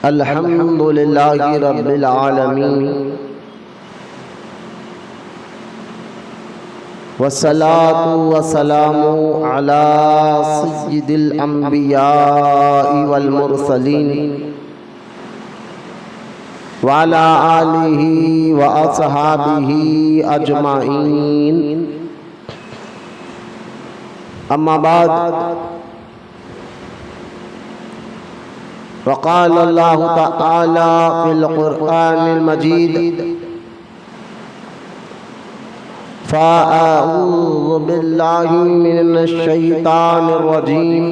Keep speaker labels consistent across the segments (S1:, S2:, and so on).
S1: अल्हम्दुलिल्लाहि रब्बिल आलमीन वस्सलातु वस्सलामु अला सय्यिदिल अंबिया'i वल मुरसलीन व अला आलिहि व अस्हाबिहि अजमाइन। अम्मा बाद वक़ाल अल्लाहु तआला फ़िल क़ुरआनिल मजीद फ़अऊज़ु बिल्लाहि मिनश शैतानिर रजीम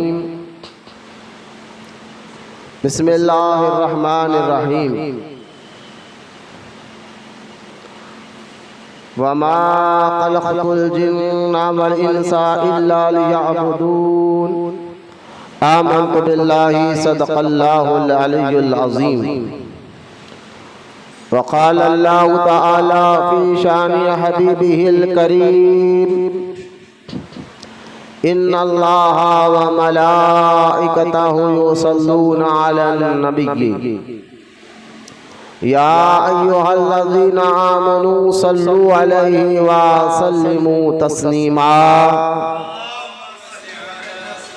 S1: बिस्मिल्लाहिर रहमानिर रहीम। वमा ख़लक़तुल जिन्ना वल इंसा इल्ला लियअबुदून। आमन्तु बिल्लाहि सदक़ल्लाहुल अलियुल अज़ीम। वक़ाल अल्लाहु तआला फ़ी शानि हबीबिहिल करीम इन्नल्लाहा व मलाइकतहु युसल्लूना अलन नबिय्यि या अय्युहल्लज़ीना आमनू सल्लू अलैहि व सल्लिमू तस्लीमा।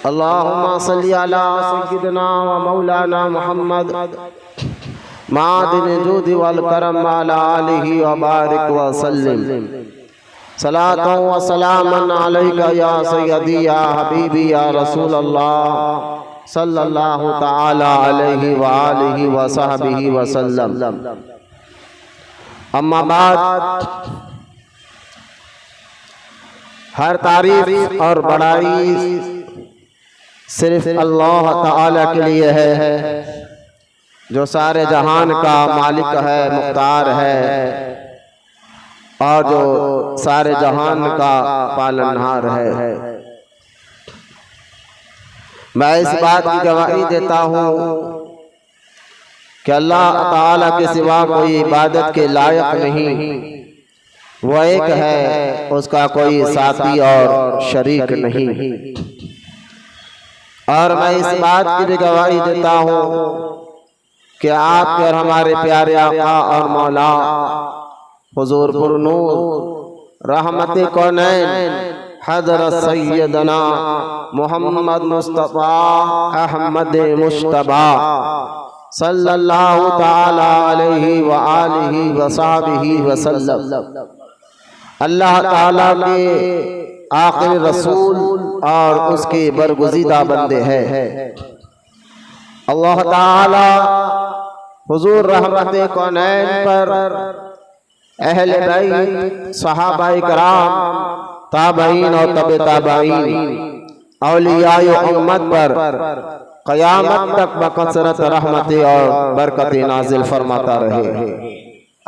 S1: अल्लाहुम्मा सल्लि अला सय्यिदिना व मौलाना मुहम्मद मादिन जूदि वल करम अला आलिहि व बारिक व सल्लिम। सलातो व सलामन अलैका या सय्यदी या हबीबी या रसूल अल्लाह सल्लल्लाहु तआला अलैहि व आलिहि व सहबिहि व सल्लम। अम्मा बाद, हर तारीफ और बड़ाई सिर्फ अल्लाह ताला के लिए है जो सारे जहान का मालिक है, मुख्तार है और जो सारे जहान का पालनहार है। मैं इस बात की गवाही देता हूँ कि अल्लाह ताला के सिवा कोई इबादत के लायक नहीं, वो एक है, उसका कोई साथी और शरीक नहीं। और मैं इस बात की भी गवाही देता हूँ कि आपके और हमारे प्यारे आका और मौला हुजूर पुरनूर रहमते कौनैन हज़रत सैयदना मोहम्मद मुस्तफ़ा अहमद मुश्तबा सल्लल्लाहु ताला अलैहि व आलिहि व सहबिहि व सल्लम अल्लाह ताला के आखिरी रसूल और उसके बरगुज़ीदा बंदे हैं। अल्लाह ताला हुजूर रहमते कौनैन पर, अहले बैत, सहाबाए कराम, ताबईन और तबे ताबईन, औलियाए उम्मत पर क़यामत तक बकसरत रहमतें और बरकतें नाजिल फरमाता रहे।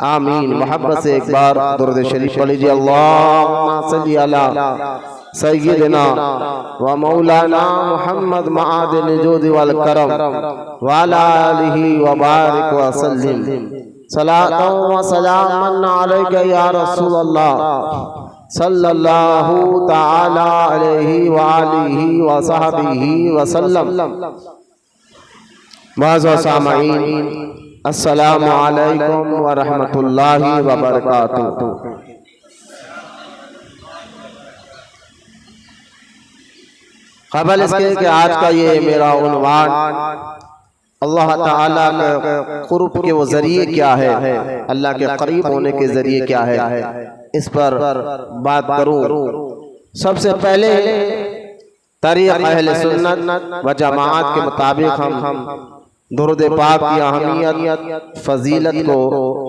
S1: आमीन। मोहब्बत से एक बार दुरूद शरीफ पढ़ लीजिए। अल्लाहुम्मा सल्ली अला सय्यिदिना व मौलाना मुहम्मद मादिन जूदि वल करम व अला आलिहि व बारिक व सल्लिम। सलातो व सलामन अलैका या रसूल अल्लाह सल्लल्लाहु ताला अलैहि व आलिहि व सहबिहि व सल्लम। माज़ा सामईन, अस्सलामु अलैकुम व रहमतुल्लाहि व बरकातुहू। क़बल इसके कि आज का ये मेरा उन्वान अल्लाह ताला के क़ुर्ब के वो ज़रिए क्या है, अल्लाह के करीब होने के ज़रिए क्या है, इस पर बात करूं। सबसे पहले तरीक़ अहले सुन्नत व जमाअत के मुताबिक हम दुरूद पाक की अहमियत, फजीलत को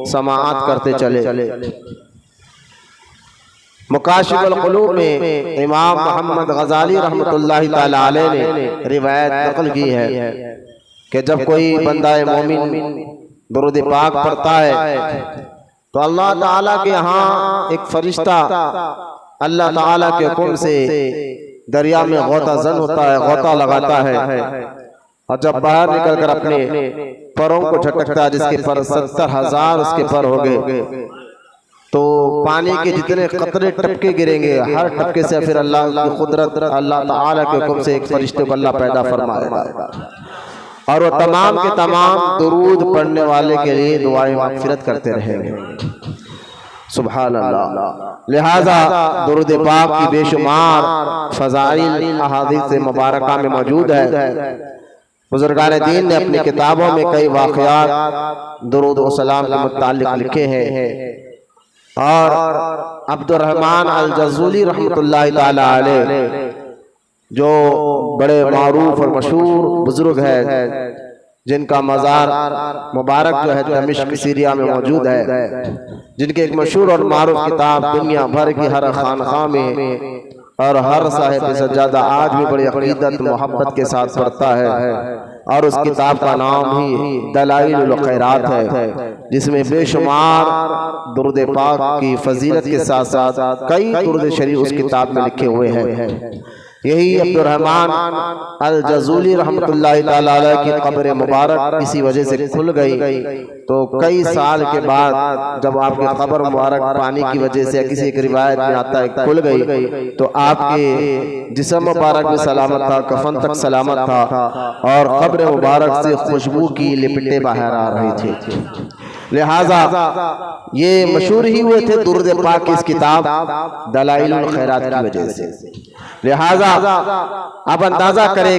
S1: समाअत करते चले। मुकाशिफुल क़ुलूब में इमाम मोहम्मद ग़ज़ाली रहमतुल्लाहि ताला अलैह ने रिवायत नक़ल की है कि जब कोई बंदा मोमिन दुरूद पाक पढ़ता है तो अल्लाह ताला के यहाँ एक फरिश्ता अल्लाह ताला के हुक्म से दरिया में गौता जन होता है, गौता लगाता है और जब बाहर निकल कर अपने परों को झटकता है, जिसके पर 70,000 उसके पर हो गए, तो पानी के जितने कतरे टपके गिरेंगे, हर टपके से फिर अल्लाह की कुदरत, अल्लाह ताला के हुक्म से एक फरिश्ते को अल्लाह पैदा फरमाएगा। और वो तमाम के तमाम दुरूद पढ़ने वाले के लिए दुआएं मग़फ़िरत करते रहेंगे। सुभान अल्लाह। लिहाजा दुरूद पाक की बेशुमार फ़ज़ाइल अहादीस मुबारका में मौजूद है। बुज़ुर्गान दीन ने अपनी किताबों में कई वाक़यात दुरूद व सलाम के मुताल्लिक़ लिखे हैं और अब्दुर्रहमान अल जज़ूली रहमतुल्लाहि ताला अलैह जो बड़े मारूफ और मशहूर बुजुर्ग है, जिनका मज़ार मुबारक जो है दमिश्क सीरिया में मौजूद है, जिनके एक मशहूर और मारूफ किताब दुनिया भर की हर खानखा में और हर साहिब सज्जादा आज भी बड़ी अक़ीदत मोहब्बत के साथ पढ़ता है, और उस किताब का नाम ही दलाइलुल खैरात है, जिसमें बेशुमार दुरूद पाक की फजीलत के साथ साथ कई दुरूद शरीफ उस किताब में लिखे हुए हैं। यही अब्दुर्रहमान अल जज़ूली रहमतुल्लाहि ताला अलैह की कब्र मुबारक इसी वजह से खुल गई, तो कई साल के बाद जब आपकी कब्र मुबारक पानी की वजह से किसी एक रिवायत में आता है खुल गई, तो आपके जिस्म मुबारक भी सलामत था, कफन तक सलामत था, और कब्र मुबारक से खुशबू की लिपटे बाहर आ रही थी। लिहाजा ये मशहूर ही हुए थे दुरूद पाक की इस किताब दलाइलुल खैरात की वजह से। लिहाजा आप अंदाजा करें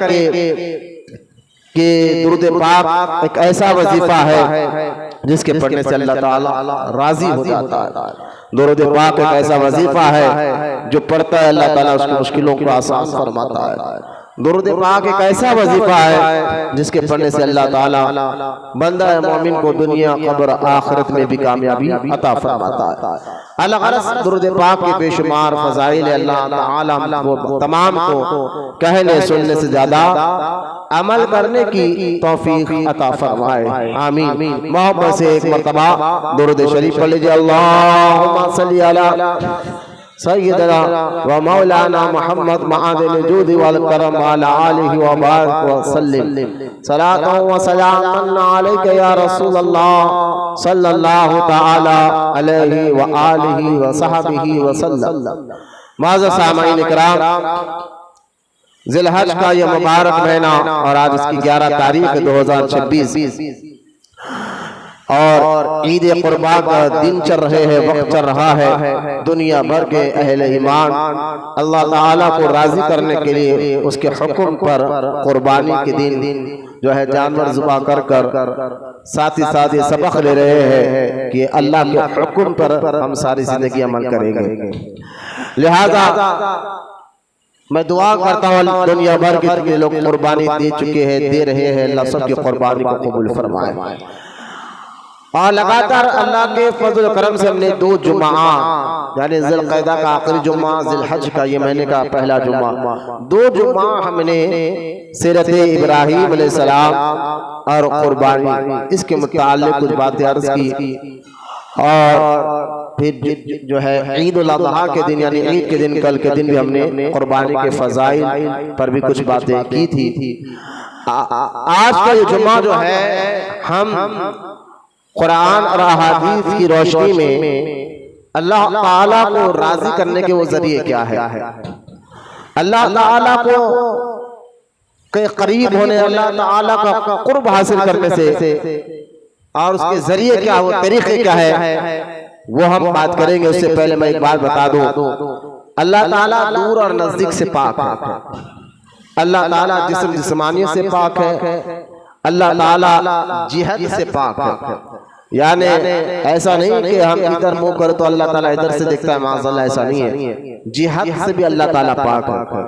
S1: कि दुरूद पाक एक ऐसा वजीफा है जिसके पढ़ने से अल्लाह ताला राजी हो जाता है। दुरूद पाक एक ऐसा वजीफा है जो पढ़ता है अल्लाह ताला उसकी मुश्किलों को आसान फरमाता है। दुरूद पाक एक ऐसा वजीफा है जिसके पढ़ने से अल्लाह ताला बंदा मोमिन को दुनिया कब्र आखिरत में भी कामयाबी अता फरमाता है। अलग-अलग दुरूद पाक के बेशुमार फज़ाइल अल्लाह ताला वो तमाम को कहने सुनने से ज्यादा अमल करने की तौफीक अता फरमाए, आमीन। मोहब्बत से एक मरतबा दुरूद शरीफ पढ़ लीजिए। अल्लाहुम्मा सल्ली अला सय्यदना व मौलाना मुहम्मद मआदिल जूदी वल करम अला आलिहि व बारिक व सल्लिम सलातन व सलामन अलैका या रसूल अल्लाह सल्लल्लाहु तआला अलैहि व आलिहि व सहबिहि व सल्लम। माज़ सामईन इकराम, ज़िलहज का ये मुबारक महीना और आज इसकी 11 तारीख 2026 और ईद कुर्बा का दिन चल रहे हैं, वक्त चल रहा है। दुनिया भर के अहले ईमान अल्लाह ताला को राजी करने के लिए उसके हुक्म पर कुर्बानी के दिन जो है जानवर ज़ुबा कर साथ ही साथ ये सबक ले रहे हैं कि अल्लाह के हुक्म पर हम सारी जिंदगी अमल करेंगे। लिहाजा मैं दुआ करता हूँ दुनिया भर के लोग कुर्बानी दे चुके हैं, दे रहे हैं, अल्लाह सबकी कुर्बानी को कबूल फरमाए। और लगातार अल्लाह के फजल करम से हमने 2 जुमा यानी ज़िलक़अदा का आखिरी जुमा, ज़िलहज का ये महीने का पहला जुमा, 2 जुमा हमने सीरत इब्राहीम अलैहिस्सलाम और कुर्बानी इसके मुताल्लिक़ कुछ बातें अर्ज़ की, और फिर जो है ईद उल अज़हा के दिन यानी ईद के दिन कल के दिन भी हमने कुर्बानी के फ़ज़ाइल पर भी कुछ बातें की थी। आज का ये जुमा जो है हम कुरान और अहादीस की रोशनी में अल्लाह ताला को राजी करने के वो जरिए क्या है, अल्लाह ताला को के करीब होने, अल्लाह ताला का कुर्ब हासिल करने से और उसके जरिए क्या वो तरीके क्या है वो हम बात करेंगे। उससे पहले मैं एक बात बता दूं, अल्लाह ताला दूर और नजदीक से पाक है, अल्लाह ताला जिस्म जिस्मानियत से पाक है, अल्लाह ताला जिहद से पाक है। यानी ऐसा नहीं कि हम इधर मुंह करें तो अल्लाह ताला इधर से देखता है, माज़अल्लाह, ऐसा नहीं है। जिहद से भी अल्लाह ताला पाक है।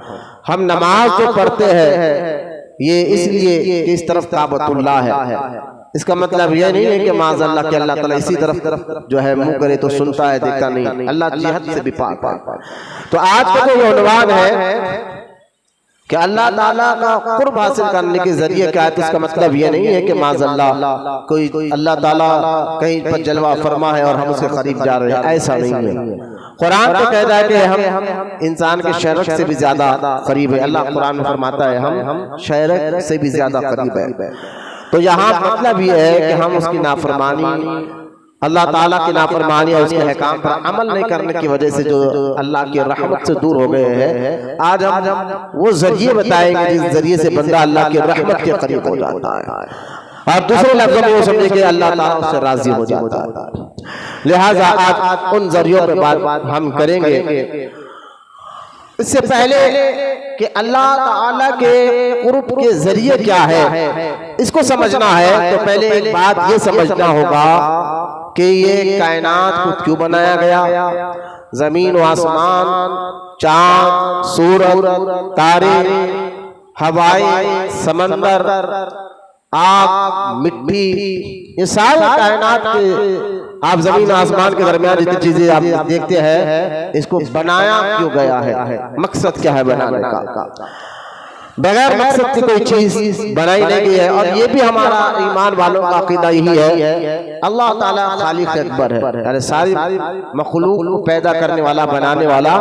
S1: हम नमाज जो पढ़ते हैं ये इसलिए कि इस तरफ काबतुल्लाह है, इसका मतलब यह नहीं है कि माज़अल्लाह के अल्लाह ताला इसी तरफ जो है मुंह करे तो सुनता है, देखता नहीं, अल्लाह जिहद से भी पाक है। तो आज का जो उन्वान है कि अल्लाह ताला का कुर्ब हासिल करने के जरिए क्या है, तो इसका मतलब ये नहीं है कि माज़अल्लाह कोई अल्लाह ताला कहीं पर जलवा फरमा है और हम उसके करीब जा रहे हैं, ऐसा नहीं है। कुरान तो कहता है कि हम इंसान के शरक से भी ज्यादा करीब है। अल्लाह कुरान में फरमाता है हम शरक से भी ज्यादा करीब है। तो यहाँ मतलब ये है कि हम उसकी नाफरमानी अल्लाह ताला की नाफरमानी और उसके अहकाम पर अमल नहीं करने की वजह से जो अल्लाह की रहमत से दूर हो गए हैं, आज हम वो जरिए बताएंगे जिस जरिए से बंदा अल्लाह की रहमत के करीब हो जाता है और दूसरे लफ्जों में वो समझे कि अल्लाह ताला उससे राजी हो जाता है। लिहाजा आज उन जरियों पे बात हम करेंगे। इससे पहले कि अल्लाह ताला के कुर्ब के जरिए क्या है इसको समझना है, तो पहले एक बात ये समझना होगा कि ये कायनात को क्यों बनाया गया, जमीन व आसमान, चांद, सूरज, तारे, हवाएं, समंदर, आग, मिट्टी, ये सारे कायनात के आप जमीन आसमान के दरमियान जितनी चीजें आप देखते हैं, इसको बनाया क्यों गया है, मकसद क्या है बनाने का। बगैर मकसद की कोई चीज बनाई नहीं गई है। और ये भी हमारा ईमान वालों का अकीदा यही है, अल्लाह ताला खालिक अकबर है, यानी सारी मखलूक को पैदा करने वाला, बनाने वाला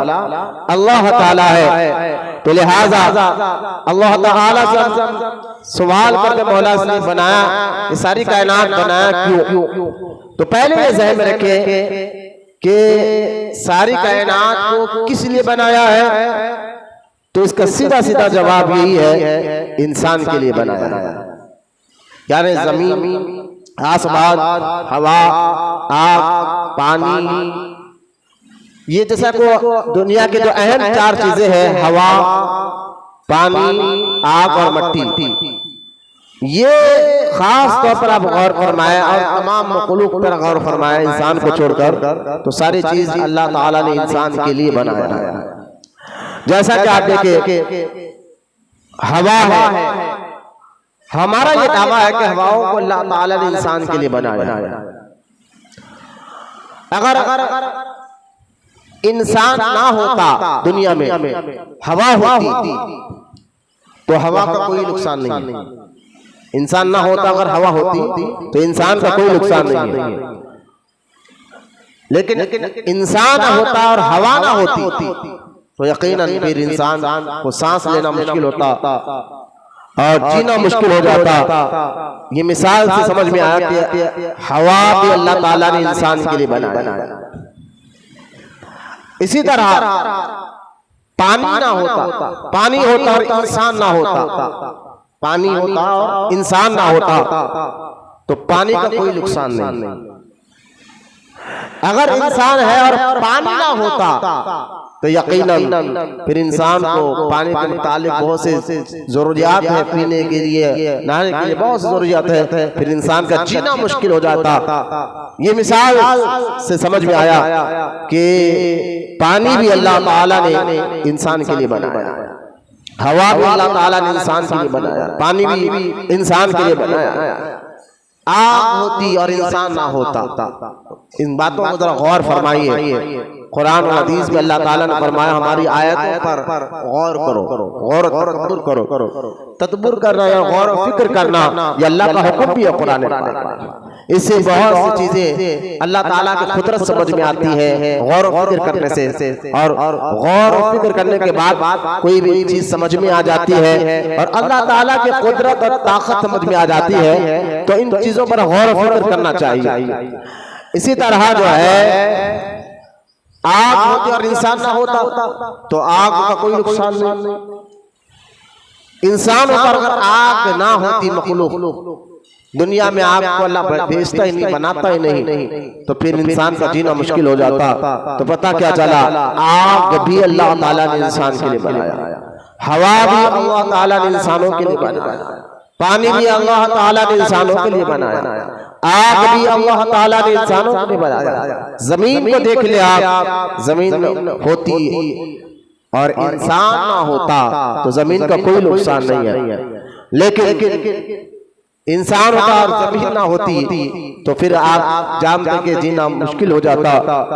S1: अल्लाह ताला है। तो लिहाजा अल्लाह ताला से सवाल करके मौला से बनाया, ये सारी कायनात बनाया क्यों। तो पहले ये ज़हन में रखें कि सारी कायनात को किस लिए बनाया है, तो इसका सीधा सीधा जवाब यही है, इंसान के लिए बनाया है। यानी जमीन, आसमान, हवा, आग, पानी, ये जैसा को दुनिया के जो अहम चार चीजें हैं, हवा, पानी, आग और मिट्टी, ये खास तौर पर आप गौर फरमाए और तमाम मखलूक पर गौर फरमाए इंसान को छोड़कर, तो सारी चीज अल्लाह ताला ने इंसान के लिए बनाया है। जैसा कि आप देखिए हवा है, हमारा ये दावा है कि हवाओं को अल्लाह ताला ने इंसान के लिए बनाया है। अगर इंसान ना होता दुनिया में, हवा होती, तो हवा का कोई नुकसान नहीं है। इंसान ना होता अगर हवा होती तो इंसान का कोई नुकसान नहीं है। लेकिन इंसान ना होता और हवा ना होती तो यकीनन फिर इंसान को सांस लेना मुश्किल होता और जीना मुश्किल हो जाता। ये मिसाल से समझ में आया कि हवा भी अल्लाह ताला ने इंसान के लिए बनाया। इसी तरह पानी ना होता, पानी होता और इंसान ना होता, पानी होता और इंसान ना होता, तो पानी का कोई नुकसान नहीं। अगर इंसान है और पानी ना होता तो यकीनन फिर इंसान को पानी के मुतालिक बहुत से जरूरियात है, पीने के लिए, नहाने के लिए बहुत सी जरूरियात है, फिर इंसान का जीना मुश्किल हो जाता। ये मिसाल से समझ में आया कि पानी भी अल्लाह ताला ने इंसान के लिए बनाया, हवा भी अल्लाह ताला ने इंसान के लिए बनाया, पानी भी इंसान के लिए बनाया। आग होती और इंसान ना होता, इन बातों को जरा गौर फरमाइए। कुरान और हदीस में अल्लाह ताला ने फरमाया, हमारी आयतों पर गौर करो, गौर करो, तदब्बुर करना या गौर और फिक्र करना, ये अल्लाह का हुक्म भी है कुरान में। इससे बहुत सी चीजें अल्लाह ताला की कुदरत समझ में आती है गौर और फिक्र करने से, और गौर और फिक्र करने के बाद कोई भी चीज समझ में आ जाती है और अल्लाह ताला की कुदरत और ताकत समझ में आ जाती है, तो इन चीजों पर गौर और फिक्र करना चाहिए। इसी तरह जो है आग होती और इंसान ना होता तो आग का कोई नुकसान नहीं। इंसान होता अगर आग ना होती, मखलूक दुनिया में आग को अल्लाह भेजता ही नहीं, बनाता ही नहीं, तो फिर इंसान का जीना मुश्किल हो जाता। तो पता क्या चला, आग भी अल्लाह ताला ने इंसान के लिए बनाया, हवा भी अल्लाह ताला ने इंसानों के लिए बनाया, पानी भी अल्लाह ताला ने इंसानों के लिए बनाया, आग भी अल्लाह ताला ने इंसानों के लिए बनाया। जमीन को देख ले आप, जमीन होती और इंसान ना होता तो जमीन का कोई नुकसान नहीं है। लेकिन इंसान होता और जमीन ना होती तो फिर आप जानते कि जीना मुश्किल हो जाता।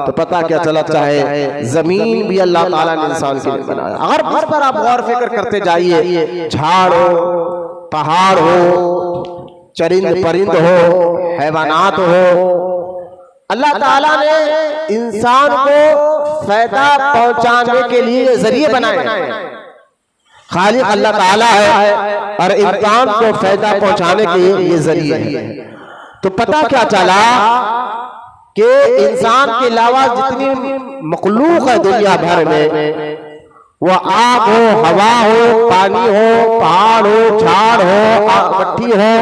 S1: तो पता क्या चला, चाहे जमीन भी अल्लाह ताला ने इंसान के लिए बनाया। अगर हर पर आप गौर फिक्र करते जाइए, झाड़ हो, पहाड़ हो, चरिंद परिंद हो, हैवानात हो, अल्लाह ताला ने इंसान को फायदा पहुंचाने के लिए जरिए बनाए। खालिक अल्लाह ताला है और इंसान को फायदा पहुंचाने के लिए ये जरिए है। तो पता क्या चला कि इंसान के अलावा जितनी मखलूक है दुनिया भर में, वो आग हो, हवा हो, पानी हो, पहाड़ हो, झाड़ हो, मट्टी हो,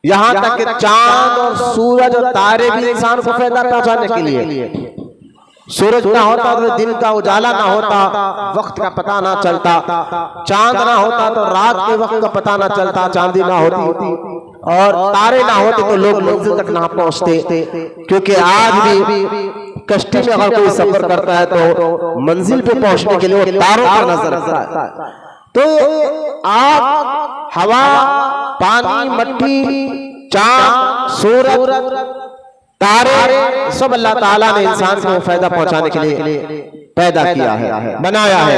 S1: यहाँ तक कि चांद और सूरज और तारे भी इंसान को फायदा पहुंचाने के लिए। सूरज ना होता तो दिन का उजाला ना होता, वक्त का पता ना चलता। चांद ना होता तो रात के वक्त का पता ना चलता, चांदी ना होती, और तारे ना होते तो लोग मंजिल तक ना पहुंचते। क्योंकि आज भी कश्ती में अगर कोई सफर करता है तो मंजिल पे पहुंचने के लिए वो तारों पर नजर रखता है। तो आग, हवा, पानी, मट्टी, चांद, सूरज, तारे सब अल्लाह ताला ने इंसान को फायदा पहुंचाने के लिए पैदा किया है, बनाया है।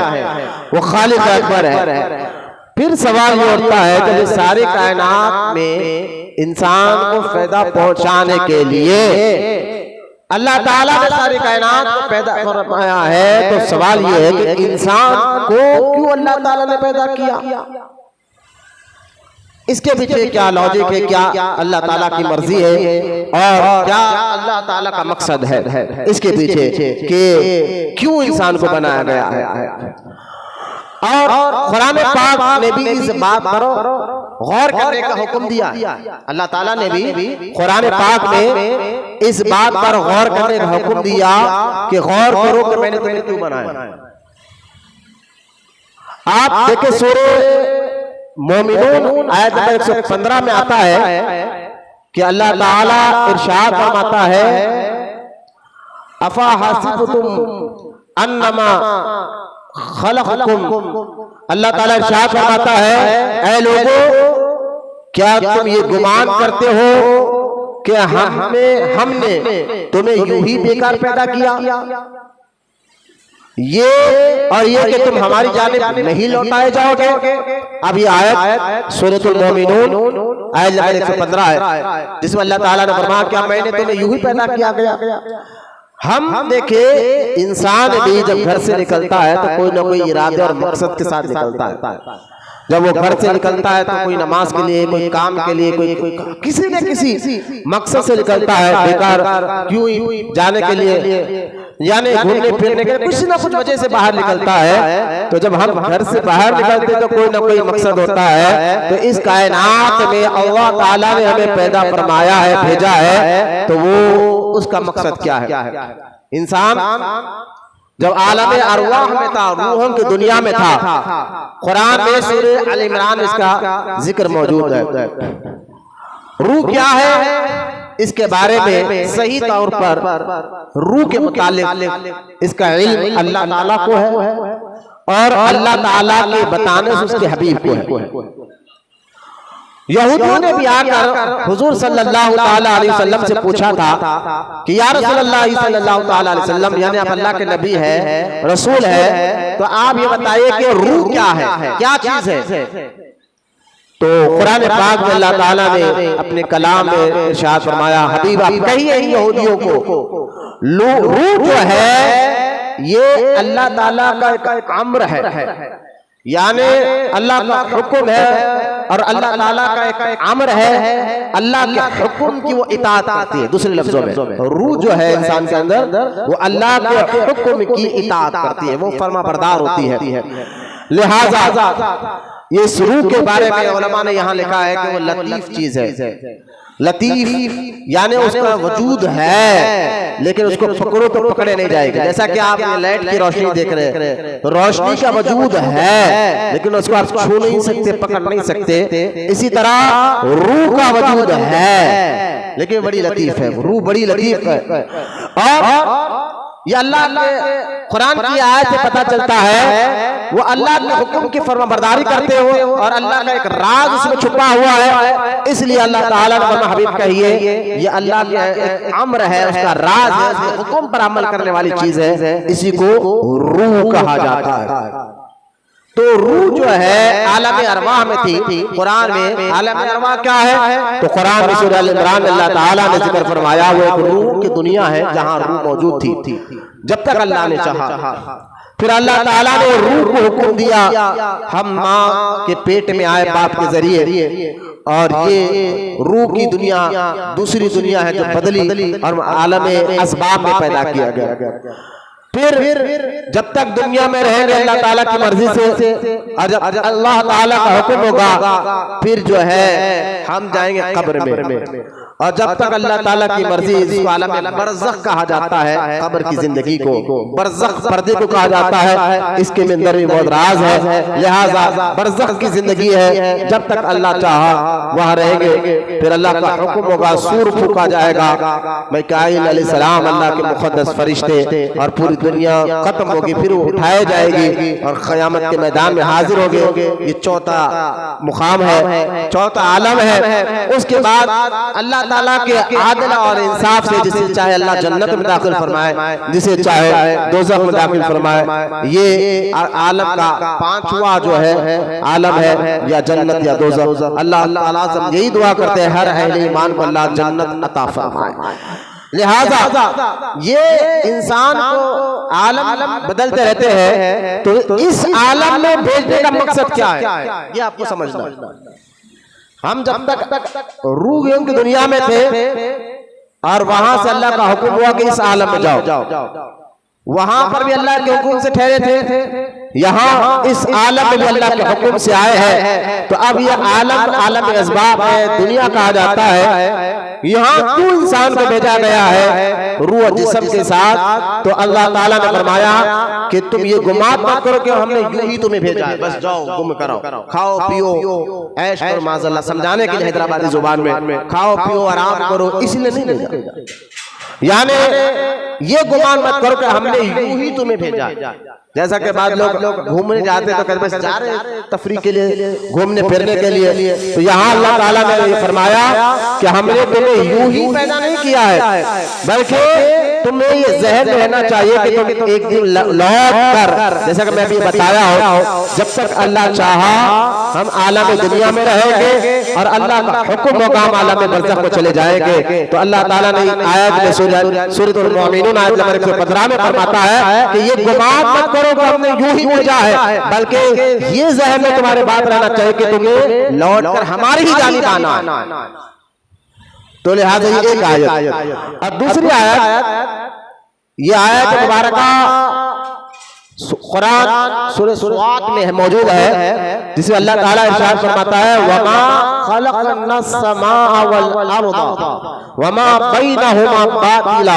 S1: वो खालिक अकबर है। फिर सवाल ये उठता है कि जो सारे कायनात में इंसान को फायदा पहुंचाने के लिए अल्लाह ताला ने सारी कायनात को पैदा फरमाया है, तो सवाल ये है कि इंसान को क्यों अल्लाह ताला ने पैदा किया? इसके पीछे क्या लॉजिक है, क्या अल्लाह ताला की मर्जी है, और क्या अल्लाह ताला का मकसद है इसके पीछे कि क्यों इंसान को बनाया गया है? और कुरान पाक ने भी इस बात पर गौर करने का हुक्म दिया। अल्लाह ताला ने भी कुरान पाक में इस बात पर गौर करने का हुक्म दिया कि गौर करो कि मैंने तुम्हें क्यों बनाया। आप देखें सूरह मोमिनून आयत नंबर 115 में आता है कि अल्लाह ताला इरशाद फरमाता है, अफा हसिबतुम अन्नमा खलक़कुम। अल्लाह ताला इरशाद फरमाता है, ऐ लोगों, क्या तुम ये गुमान करते हो कि हमने तुम्हें यूं ही बेकार पैदा किया, ये और ये कि तुम हमारी जानिब नहीं लौटाए जाओगे। अब ये आयत सूरतुल मोमिनून आयत नंबर 115 है, जिसमें अल्लाह ताला ने फरमाया क्या मैंने तुम्हें यूं ही पैदा किया गया। हम देखे इंसान भी जब घर से निकलता है तो कोई ना कोई इरादे और मकसद के साथ निकलता है। जब वो घर से निकलता है तो कोई नमाज के लिए, कोई काम के लिए, कोई किसी न किसी मकसद से निकलता है। बेकार क्यों जाने के लिए, यानी घूमने फिरने के लिए कुछ ना कुछ वजह से बाहर निकलता है। तो जब हम घर से बाहर निकलते तो कोई ना कोई मकसद होता है। तो इस कायनात में अल्लाह ताला ने हमें पैदा फरमाया है, भेजा है, तो वो उसका मकसद क्या है? इंसान जब आलम अरवाह में था, रूहों की दुनिया में था, कुरान में सूरह अल इमरान इसका जिक्र मौजूद है। रूह क्या है इसके बारे में सही तौर पर रूह के मुतालिक इसका इल्म अल्लाह ताला को है और अल्लाह ताला के बताने से उसके हबीब को है। यहूदियों ने भी आकर हुजूर सल्लल्लाहु ताला अलैहि वसल्लम से पूछा था कि या रसूलल्लाह सल्लल्लाहु ताला अलैहि वसल्लम, यानी आप अल्लाह के नबी है, रसूल है, तो आप ये बताइए कि रूह क्या है, क्या चीज है? तो कुरान पाक में अल्लाह ताला ने अपने कलाम में इरशाद फरमाया, हबीब आप कहिए यहूदियों को, रूह जो है ये अल्लाह ताला का एक अम्र है, यानी अल्लाह का हुक्म है और अल्लाह ताला का एक अम्र है, अल्लाह के हुक्म की वो इताअत करती है। दूसरे लफ्जों में रूह जो है इंसान के अंदर वो अल्लाह के हुक्म की इताअत करती है, वो फर्माबरदार होती है। लिहाजा ये इस रूह के बारे में उलमा ने यहाँ लिखा है कि वो लतीफ चीज है। लतीफ यानी उसका वजूद है लेकिन उसको पकड़ो तो पकड़े नहीं जाएगी। जैसा कि आप लाइट की रोशनी देख रहे हैं, तो रोशनी का वजूद है लेकिन उसको आप छू नहीं सकते, पकड़ नहीं सकते। इसी तरह रूह का वजूद है लेकिन बड़ी लतीफ है, रूह बड़ी लतीफ है। और ये अल्लाह के कुरान की आयत से पता चलता है वो अल्लाह के हुक्म की फर्माबरदारी करते हो और अल्लाह का एक राज उसमें छुपा हुआ है। इसलिए अल्लाह ताला ने फरमाया हबीब कहिए ये अल्लाह का एक अम्र है, उसका राज है, उसके हुक्म पर अमल करने वाली चीज है, इसी को रूह कहा जाता है। तो रूह जो है आलम अरवाह में थी। कुरान में आलम अरवाह क्या है? तो कुरान में सूरह अल इमरान में अल्लाह ताला ने जिक्र फरमाया वो एक रूह की दुनिया है जहां रूह मौजूद थी जब तक अल्लाह ने चाहा। फिर अल्लाह ताला ने रूह को हुक्म दिया, हम माँ के पेट में आए बाप के जरिए, और ये रूह की दुनिया दूसरी दुनिया है जो बदली और आलम असबाब में पैदा किया गया। फिर जब तक दुनिया में रहेंगे अल्लाह ताला की मर्जी से, और जब अल्लाह ताला का हुक्म होगा फिर जो है हम जाएंगे कब्र में। और जब तक अल्लाह ताला की मर्जी, इसको आलम बरज़ख कहा जाता है, कब्र की जिंदगी को बरज़ख पर्दे को कहा जाता है, इसके अंदर भी बहुत राज है। लिहाजा बरज़ख की जिंदगी है, जब तक अल्लाह चाहा वहाँ रहेंगे। फिर अल्लाह का हुक्म होगा, सूर फूका जाएगा, मिकाईल अलैहिस्सलाम अल्लाह के मुक़द्दस फरिश्ते, और पूरी दुनिया खत्म होगी। फिर वो उठाए जाएगी और क़यामत के मैदान में हाजिर होंगे। ये चौथा मुकाम है, चौथा आलम है। उसके बाद अल्लाह ताला के आदल और इंसाफ से जिसे चाहे अल्लाह जन्नत में दाखिल फरमाए, जिसे चाहे दोज़ख में दाखिल फरमाए। ये आलम का पांचवा जो है आलम है, या जन्नत या दोज़ख। अल्लाह ताला से यही दुआ करते हैं हर अहले ईमान को अल्लाह जन्नत अता फरमाए। लिहाजा ये इंसान को आलम बदलते रहते हैं, तो इस आलम में भेजने का मकसद क्या है ये आपको समझना। हम जब तक रूह की दुनिया में थे और वहां से अल्लाह का हुक्म हुआ कि इस आलम में जाओ, वहां पर भी अल्लाह के हुक्म से ठहरे थे, यहाँ इस आलम में भी अल्लाह के हुक्म से आए हैं। तो अब ये आलम असबाब है, दुनिया कहा जाता है। यहाँ क्यों इंसान को भेजा गया है रूह और जिस्म के साथ? तो अल्लाह ताला ने फरमाया कि तुम ये गुमान मत करो कि हमने यूं ही तुम्हें भेजा है, बस जाओ गुम करो, खाओ पियो ऐश करो। माज़अल्लाह समझाने के लिए हैदराबादी जुबान में खाओ पियो आराम करो, इसलिए नहीं भेजा। यानी ये गुमान मत करो कि हमने यूं ही तुम्हें भेजा। जैसा कि बाद लोग घूमने जाते तो कहते बस जा रहे तफरी के लिए, घूमने फिरने के लिए। तो यहाँ अल्लाह ताला ने ये फरमाया कि हमने तुम्हें यूं ही पैदा नहीं किया है, बल्कि तुम्हें ये ज़हन रहना चाहिए कि तुम एक दिन लौट कर, जैसा कि मैं अभी बताया हो, जब तक अल्लाह चाहा हम आलम दुनिया में रहेंगे और अल्लाह का हुक्म होगा हम आलम बरज़ख को चले जाएंगे। तो अल्लाह ताला ने आयत में सूरह मोमिनून आयत नंबर 115 में फरमाता है कि ये गुमान मत करो कि हमने यूं ही भेजा है, बल्कि ये ज़हन में तुम्हारे बात रहना चाहिए कि तुम्हें लौट कर हमारी ही जानिब आना है। तो लिहाजा ये एक आयत। और दूसरी आयत, ये आयत मुबारका कुरान सूरह स्वात में मौजूद है, जिसमें अल्लाह ताला इरशाद फरमाता है वमा खलक़ना समाअ वल अर्दा वमा बैनहुमा बातिला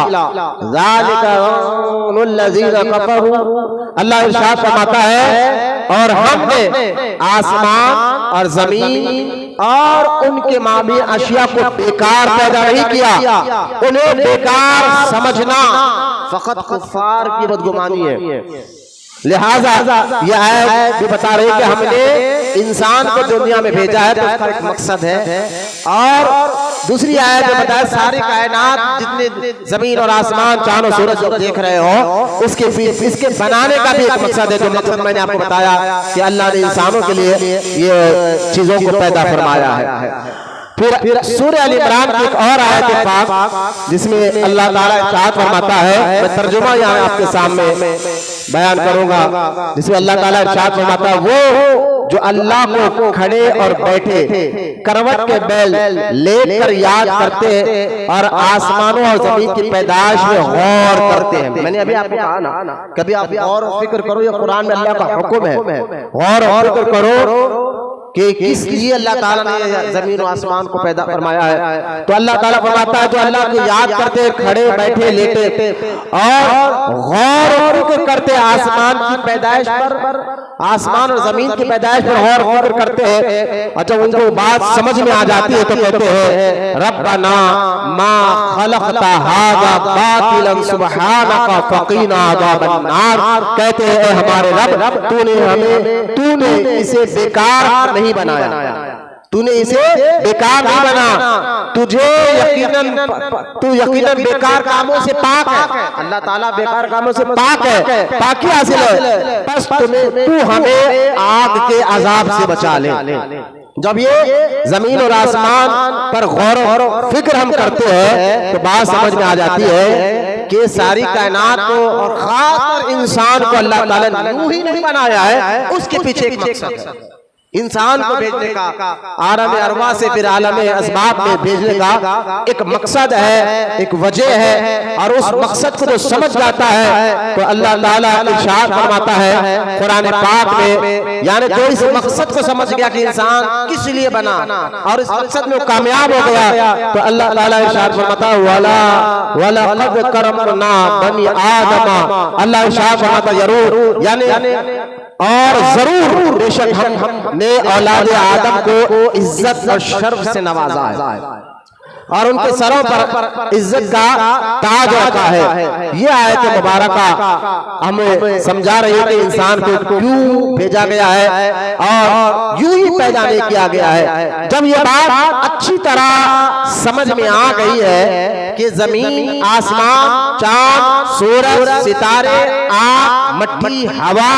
S1: ज़ालिका ज़न्नुल लज़ीना कफ़रू। अल्लाह इरशाद फरमाता है और हमने आसमान और जमीन और उनके माबी अशिया को बेकार पैदा नहीं किया। उन्हें बेकार समझना फकत कुफ्फार की बदगुमानी है। लिहाजा ये आयत भी बता रही है कि हमने इंसान को दुनिया में भेजा है, तो उसका एक मकसद है। और दूसरी आयत में बताया सारी कायनात, जितने जमीन और आसमान चांद और सूरज जो देख रहे हो, इसके बनाने का भी एक मकसद है। जो मकसद मैंने आपको बताया कि अल्लाह ने इंसानों के लिए ये चीजों को पैदा फरमाया है। फिर सूरह अल इमरान की एक और आयत पाक जिसमें अल्लाह ताला इरशाद फरमाता है, मैं तर्जुमा यहाँ आपके सामने बयान करूंगा, जिसमें अल्लाह ताला इरशाद फरमाता है वो जो अल्लाह को खड़े और बैठे करवट के बैल लेकर याद करते और आसमानों और जमीन की पैदाइश में गौर करते हैं। मैंने अभी आपको कहा ना, कभी आप गौर और फिक्र करो, ये कुरान में अल्लाह का हुक्म है, गौर और फिक्र करो कि किस लिए अल्लाह ताला ने जमीन और आसमान को पैदा फरमाया है। तो अल्लाह ताला फरमाता है जो अल्लाह को याद करते, खड़े बैठे लेटे और गौर और करते आसमान की पैदाइश पर, आसमान और जमीन की पैदाइश पर गौर और करते हैं। और जब उनको बात समझ में आ जाती है तो कहते हैं रब्बना मा खलक़ता हाज़ा बातिलन सुब्हानका फ़क़ीना अज़ाबन नार। कहते हैं हमारे रब, तूने इसे बेकार नहीं बनाया, तूने इसे बेकार नहीं बना, तू यकीनन बेकार कामों से पाक है। अल्लाह ताला बेकार कामों से पाक है, पाकी हासिल है। बस तू हमें आग के अजाब से बचा ले। जब ये जमीन और आसमान पर गौर और फिक्र हम करते हैं तो बात समझ में आ जाती है कि सारी कायनात को और खासकर इंसान को अल्लाह ताला ने यूं ही नहीं बनाया है, उसके पीछे एक मकसद है। इंसान को भेजने का, आलम अरवा से फिर आलम असबाब में भेजने का एक मकसद है, एक वजह है। और उस मकसद को जो समझ जाता है तो अल्लाह ताला इरशाद फरमाता है कुरान पाक में, यानी जो इस मकसद को समझ गया कि इंसान किस लिए बना और इस मकसद में कामयाब हो गया, तो अल्लाह ताला इरशाद फरमाता है वला लक़द करमना बनी आदम। अल्लाह इरशाद फरमाता जरूर, यानी और जरूर बेशक हमने औलाद आदम को इज्जत और शर्फ से नवाजा है और उनके सरों पर इज्जत का ताज रखा है। ये आयत मुबारका हमें समझा रही है कि इंसान को क्यों भेजा गया है और यूं ही पैदा नहीं किया गया है। जब ये बात अच्छी तरह समझ में आ गई है कि जमीन, आसमान, चांद, सूरज, सितारे, आग, मट्टी, हवा,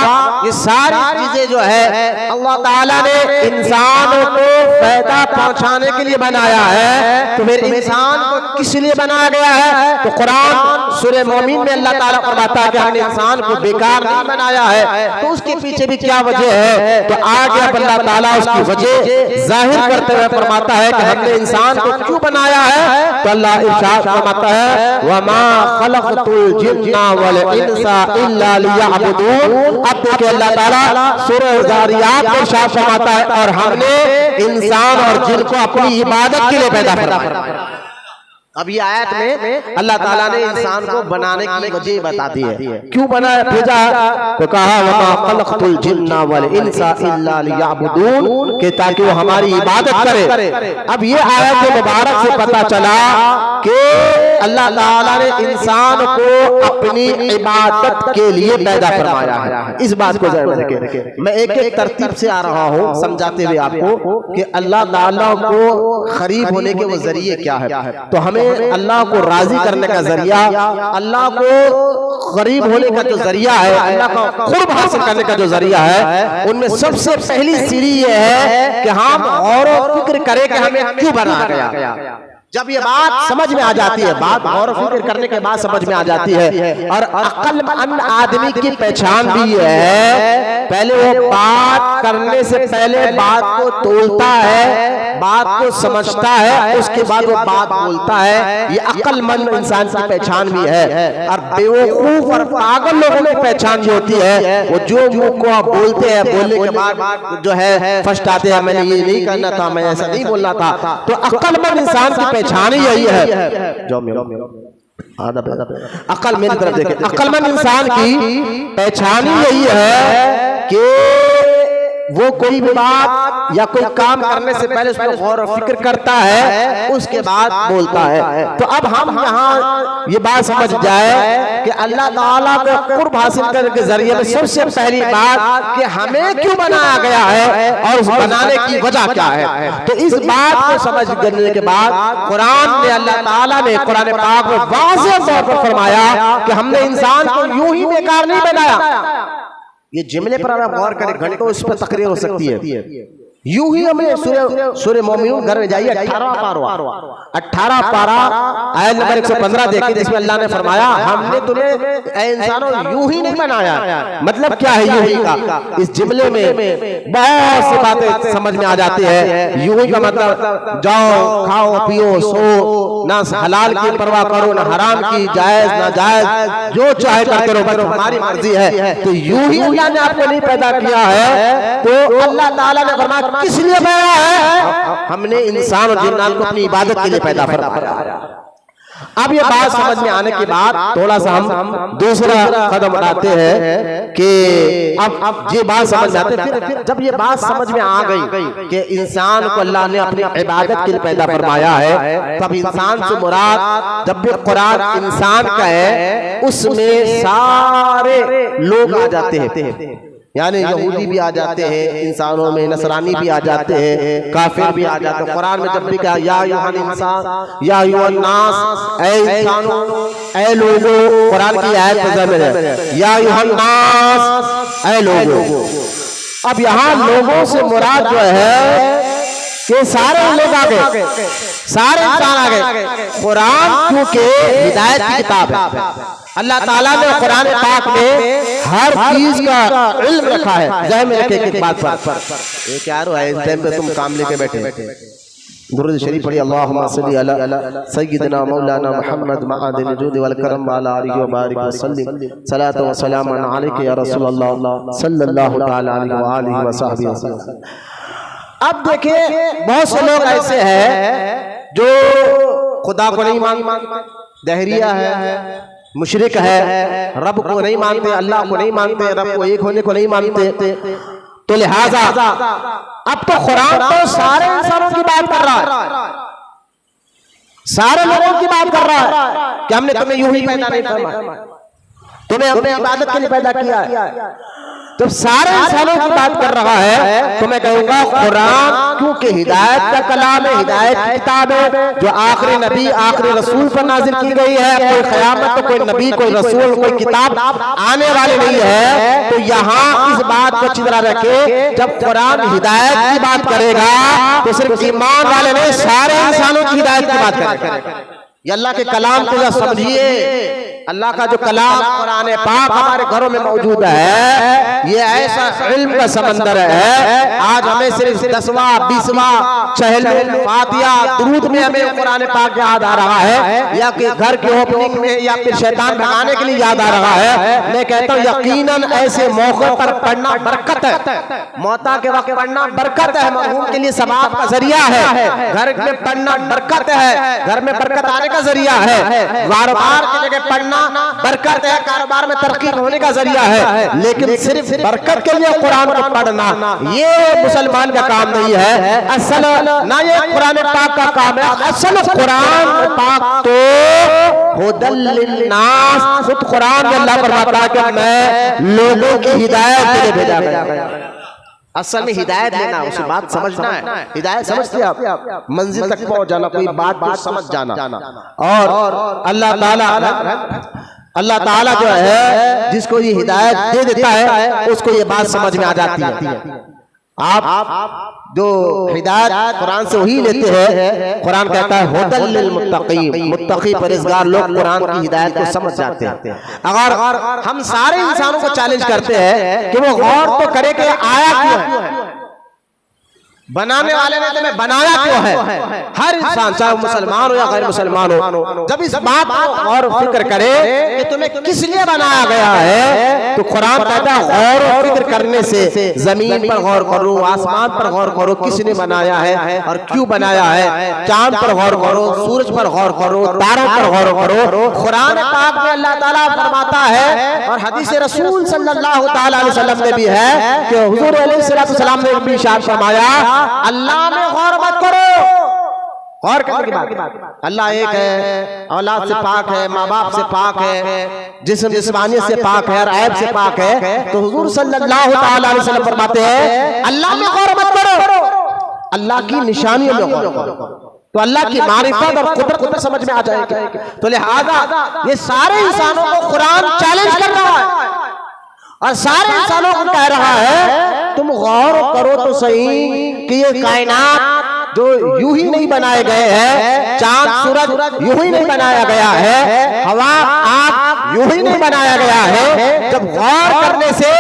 S1: ये सारी चीजें जो है अल्लाह ताला ने इंसानों को फायदा पहुंचाने के लिए बनाया है, तो फिर इंसान को किस लिए बनाया गया है? तो कुरान सूरह मोमिन में अल्लाह ताला फरमाता है कि हमने इंसान को बेकार नहीं बनाया है। तो उसके पीछे भी क्या वजह है? तो आगे अल्लाह ताला उसकी वजह जाहिर करते हुए फरमाता है कि हमने इंसान को क्यों बनाया है। तो अल्लाह इरशाद फरमाता है वमा खलक़तुल जिन्ना वल इंसा इल्ला लियअबुदून। अब देखिए अल्लाह ताला सूरह ज़ारियात में इरशाद फरमाता है और हमने इंसान और जिन को अपनी इबादत के लिए पैदा किया। अब ये आयत में अल्लाह ताला ने इंसान को बनाने की वजह बता दी है, क्यों बनाया भेजा, तो कहा वमा खलक़तुल जिन्ना वल इंसा इल्ला लियअबुदून, कि ताकि वो हमारी इबादत करे। अब ये आयत मुबारक से पता चला कि अल्लाह ताला ने इंसान को अपनी इबादत के लिए पैदा फरमाया है। इस बात को जरूर देखें, मैं एक एक तरतीब से आ रहा हूँ समझाते हुए आपको कि अल्लाह ताला को करीब होने के वो जरिए क्या है। तो हमें अल्लाह को राजी करने का जरिया, अल्लाह को करीब होने का जो जरिया है, अल्लाह का कुर्ब हासिल करने का जो जरिया है, उनमें सबसे पहली सीढ़ी ये है कि हम गौर और फिक्र करें कि हमें क्यों बनाया गया। जब ये बात समझ में आ जाती है, बात गौर फिक्र करने के बाद समझ में आ जाती है, और अक्लमंद आदमी की पहचान भी है, पहले वो बात करने से पहले बात को तोलता है, बात को समझता है, उसके बाद वो बात बोलता है। ये अक्लमंद इंसान की पहचान भी है। और बेवकूफ और पागल लोगों की पहचान जो होती है, वो जो मुंह को आप बोलते हैं, बोलने के बाद जो है फर्स्ट हैं, मैंने ये नहीं करना था, मैं ऐसा नहीं बोलना था। तो अक्लमंद इंसान की पहचान ही यही है। जो अकल मेरी तरफ देखे, अक्लमंद इंसान की पहचान ही यही है कि वो कोई भी बात या कोई काम करने से पहले उसमें गौर और फिक्र करता है, उसके बाद बोलता है। तो अब हम यहाँ ये बात समझ जाए कि अल्लाह ताला को कुर्ब हासिल करने के जरिए में सबसे पहली बात कि हमें क्यों बनाया गया है और उस बनाने की वजह क्या है। तो इस बात को समझ करने के बाद कुरान ने, अल्लाह ताला ने कुरान पाक में वाज़ेह तौर पर फरमाया कि हमने इंसान को यूं ही बेकार नहीं बनाया। ये जुमले पर आप गौर करें, घंटों इस पर तकरीर हो सकती है। यूं ही हमें सूरह मोमिनून घर में जाइए 18 पारा आयत नंबर 115 देखिए, जिसमें अल्लाह ने फरमाया हमने तुम्हें इंसानों यूं ही नहीं बनाया। मतलब क्या है यूं ही का? इस जुमले में बहुत सी बातें समझ में आ जाती है। यूं ही का मतलब जाओ खाओ पियो सो, ना हलाल की परवाह करो ना हराम की, जायज ना जायज, जो चाहे करते रहो, बस हमारी मर्जी है। तो यूं ही अल्लाह ने आपको नहीं पैदा किया है। तो अल्लाह ताला ने फरमाया किस लिए पैदा है? हमने इंसान और जिन्नात को अपनी इबादत के लिए पैदा फरमाया। अब ये बात समझ में आने के बाद थोड़ा सा हम दूसरा कदम उठाते हैं कि अब ये बात समझ में आते हैं। फिर जब ये बात समझ में आ गई कि इंसान को अल्लाह ने अपनी इबादत के लिए पैदा फरमाया है, तब इंसान से मुराद जब भी कुरान इंसान का है, उसमें सारे लोग आ जाते हैं, यानी यहूदी भी आ जाते हैं इंसानों में, नसरानी भी आ जाते हैं, काफिर भी आ जाते हैं। कुरान में जब भी कहा या अय्युहल इंसान या अय्युहन नास, ऐ इंसानों ऐ लोगों, कुरान की आयत में है या अय्युहन नास ऐ लोगों। अब यहाँ लोगों से मुराद जो है कि सारे लोग आ गए, सारे इंसान आ गए। कुरान क्योंकि हिदायत की किताब है, अल्लाह ताला ने कुरान पाक में हर चीज का इल्म रखा है। जहन में रखे एक बात पर, ये क्या है इस टाइम पे तुम काम लेके बैठे। दुरूद शरीफ पढ़िए, अल्लाहुम्मा सल्ली अला सय्यिदना मौलाना मुहम्मद मआदिल जूद वल करम व अला आलिहि व बारिक व सल्लिम सलातो व सलामन अलैका या रसूल अल्लाह सल्लल्लाहु तआला अलैहि व आलिहि व सहबिहि वसल्लम। अब देखिए बहुत से लोग ऐसे हैं जो खुदा को नहीं मानते, दहरिया है, मुशरिक है, रब को नहीं मानते, अल्लाह को नहीं मानते, रब को एक होने को नहीं मानते। तो लिहाजा अब तो कुरान तो सारे इंसानों की बात कर रहा है, सारे लोगों की बात कर रहा है कि हमने तुम्हें यूं ही पैदा नहीं फरमाया, तुम्हें हमने इबादत के लिए पैदा किया है। जब सारे इंसानों की बात कर रहा है तो मैं कहूंगा कुरान क्योंकि हिदायत का कलाम है, हिदायत की किताब है, जो आखिरी नबी आखिरी रसूल पर नाजिल की गई है। कोई क़यामत तो कोई नबी कोई रसूल कोई किताब आने वाली नहीं है। तो यहाँ इस बात को अच्छी तरह रखे, जब कुरान हिदायत की बात करेगा तो सिर्फ ईमान वाले नहीं, सारे इंसानों की हिदायत की बात करेगा। ये अल्लाह के कलाम को समझिए, अल्लाह का जो कलाम कुरान पाक हमारे घरों में मौजूद है, ये ऐसा इल्म का समंदर है। आज हमें सिर्फ 10वां 20वां चहल फातिया दुरूद में हमें कुरान पाक याद आ रहा है, या कि घर के ओपनिंग में या फिर शैतान भगाने के लिए याद आ रहा है। मैं कहता हूँ यकीनन ऐसे मौके पर पढ़ना बरकत है, मौता के वक्त पढ़ना बरकत है, मरहूम के लिए सवाब का जरिया है। घर में पढ़ना बरकत है, घर में बरकत आने का जरिया है। कारोबार की जगह पढ़ना बरकत है, कारोबार में तरक्की होने का जरिया है। लेकिन सिर्फ बरकत के लिए कुरान को पढ़ना ये मुसलमान का काम नहीं है। असल ना ये कुरान पाक का काम है, असल कुरान पाक तो हुदल लिन्नास, खुद कुरान में अल्लाह फरमाता है कि मैं लोगों की हिदायत के लिए भेजा गया। असल में हिदायत लेना, उसे बात समझना है। हिदायत समझते आप मंजिल तक पहुंच जाना, कोई बात समझ जाना। और अल्लाह ताला जो है जिसको ये हिदायत दे देता है उसको ये बात समझ में आ जाती है। आप जो हिदायत कुरान से वही लेते हैं, कुरान कहता है हुदल लिल मुत्तकीन, मुत्तकी परहेज़गार लोग कुरान की हिदायत को समझ जाते हैं। अगर हम सारे इंसानों को चैलेंज करते हैं कि वो गौर तो करे कि आया क्यों है, बनाने वाले ने तुम्हें बनाया क्यों है। हर इंसान चाहे मुसलमान हो या गैर मुसलमान हो, जब इस बात को गौर फिक्र करे कि तुम्हें किस लिए बनाया गया है, तो कुरान कहता है गौर और फिक्र करने से जमीन पर गौर करो, आसमान पर गौर करो, किसने बनाया है और क्यों बनाया है। चांद पर गौर करो, सूरज पर गौर करो, तारों पर गौर करो। कुरान पाक में अल्लाह ताला फरमाता है और हदीस रसूल सल्लल्लाहु तआला अलैहि वसल्लम में भी है कि हुजूर अलैहिस्सलाम ने भी इरशाद फरमाया अल्लाह में गौर मत करो। गौर करने की बात, अल्लाह एक है, औलाद से पाक है, माँ बाप से पाक है, जिस्मानियत से पाक है, ऐब से पाक है। तो हुजूर सल्लल्लाहु तआला अलैहि वसल्लम फरमाते हैं अल्लाह में गौर मत करो, अल्लाह की निशानियों में गौर करो, तो अल्लाह की मारिफत और कुदरत समझ में आ जाएगी। तो लिहाजा ये सारे इंसानों को कुरान चैलेंज कर रहा है और सारे इंसानों को कह रहा है तुम गौर करो तो सही कि ये कायनात जो यूं ही नहीं बनाए गए हैं, चांद सूरज यूं ही नहीं बनाया गया है, हवा आग यूं ही नहीं बनाया गया है। जब गौर करने से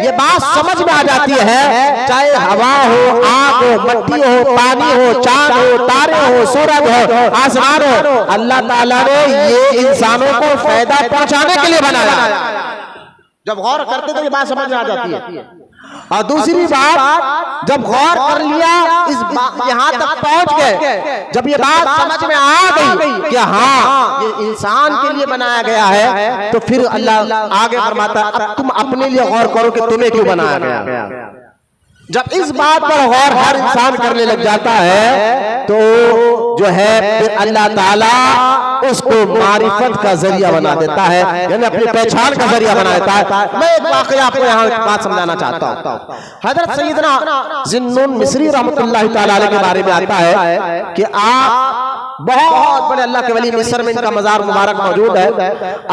S1: ये बात समझ में आ जाती है, चाहे हवा हो, आग हो, मिट्टी हो, पानी हो, चांद हो, तारे हो, सूरज हो, आसमान हो, अल्लाह ताला ने ये इंसानों को फायदा पहुंचाने के लिए बनाया। जब गौर करते तो ये बात समझ में आ जाती है। और दूसरी बात, जब गौर कर लिया, इस यहाँ तक पहुंच गए, जब ये बात समझ में आ गई कि हाँ ये इंसान के लिए बनाया गया है, तो फिर अल्लाह आगे फरमाता है अब तुम अपने लिए गौर करो कि तुम्हें क्यों बनाया गया। जब इस बात पर गौर हर इंसान करने लग जाता है तो जो है फिर अल्लाह ताला उसको मारिफत का जरिया बना देता है, यानी अपनी पहचान का जरिया बना देता है। मैं एक वाकया आपको यहाँ एक बात समझाना चाहता हूँ। हजरत सैयदना ज़िन्नुन मिस्री रहमतुल्लाहि तआला अलैह के बारे में आता है कि आप बहुत बड़े अल्लाह के वली, मिस्र में इनका मजार मुबारक मौजूद है।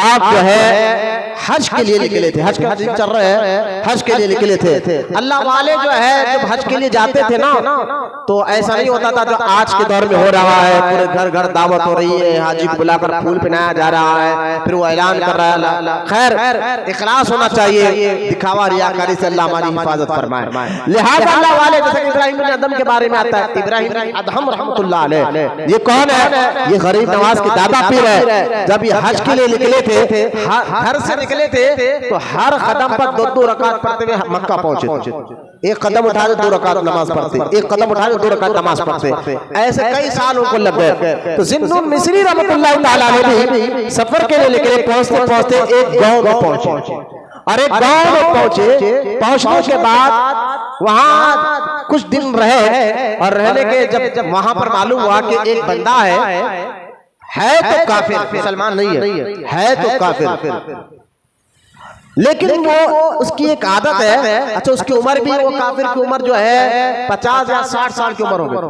S1: आप जो है हज के लिए निकले थे, हज के चल रहे हैं, हज के लिए निकले थे। अल्लाह वाले जो है जब हज के लिए जाते थे ना, तो ऐसा नहीं होता था जो आज के दौर में हो रहा है, पूरे घर घर दावत हो रही है, हाजी को बुलाकर फूल पहनाया जा रहा है, फिर वो ऐलान कर रहा है। खैर इखलास होना चाहिए, दिखावा रियाकारी से अल्लाह हमारी हिफाजत फरमाए। लिहाजा अल्लाह वाले जैसे इब्राहिम बिन अदम के बारे में आता है, इब्राहिम बिन अदम रहमतुल्लाह अलैह, ये कौन है? ये गरीब नवाज के दादा पीर है। जब ये हज के लिए निकले थे, घर से निकले थे, तो हर कदम पर 2-2 रकात पढ़ते हुए मक्का पहुंचे। एक कदम उठा दे 2 रकात नमाज पढ़ते, एक कदम उठा दे 2 रकात नमाज पढ़ते। ऐसे कई साल उनको लग गए। तो ज़िन्नुन मिस्री रहमतुल्लाहि तआला अलैह भी सफर के लिए निकले। पहुंचते पहुंचते एक गांव में पहुंचे, और एक गांव में पहुंचने के बाद वहां कुछ दिन रहे, और रहने के जब वहां पर मालूम हुआ कि एक बंदा है तो काफिर, मुसलमान नहीं है तो काफिर, लेकिन वो उसकी एक आदत है। अच्छा, उसकी उम्र भी, वो काफिर की उम्र जो है 50 या 60 साल की उम्र हो गई।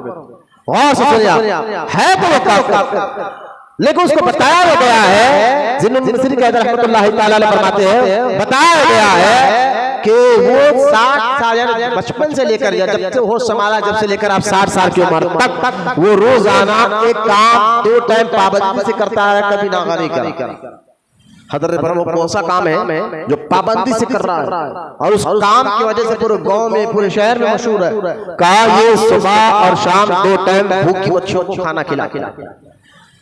S1: है तो वो काफिर, लेकिन उसको बताया गया है, ज़िन्नुन मिस्री रहमतुल्लाहि तआला अलैह फरमाते हैं, बताया गया है कि वो 60 साल, बचपन से लेकर जब से होश संभाला, जब से लेकर आप 60 साल की उम्र तक वो रोजाना एक काम 2 टाइम पाबंदी से करता है, कभी नागा नहीं करता। हजरत वो कौन सा काम है जो पाबंदी से कर रहा है, और उस काम की वजह से पूरे गांव में, पूरे शहर में मशहूर है। कहा ये सुबह और शाम 2 टाइम भूखी बच्चियों को खाना खिला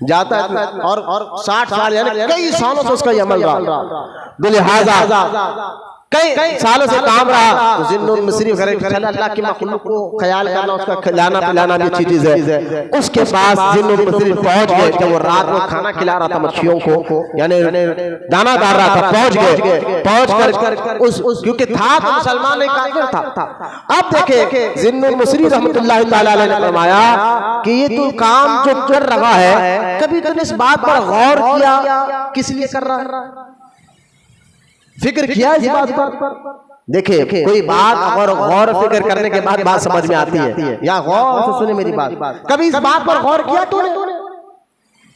S1: जाता है, और 60 साल यानी कई सालों से उसका ये अमल रहा। लिहाजा कई सालों से काम रहा। तो ज़िन्नुन मिस्री अल्लाह की मखलूक को ख्याल करना, उसका खिलाना पिलाना भी अच्छी चीज है। उसके पास ज़िन्नुन मिस्री पहुंच गए, जब वो रात में खाना खिला रहा था मच्छियों को, यानी दाना डाल रहा था, पहुंच कर उस क्योंकि था तो मुसलमान नहीं काफिर था। अब देखे ज़िन्नुन मिस्री रहमतुल्लाहि तआला अलैह ने फरमाया कि ये तो काम जो कर रहा है, कभी तुमने इस बात पर गौर किया किस लिए कर रहा है? फिक्र किया इस बात पर? देखिए, कोई बात अगर गौर फिक्र करने के बाद बात समझ में आती है, या गौर से सुने मेरी बात, कभी इस बात पर गौर किया तूने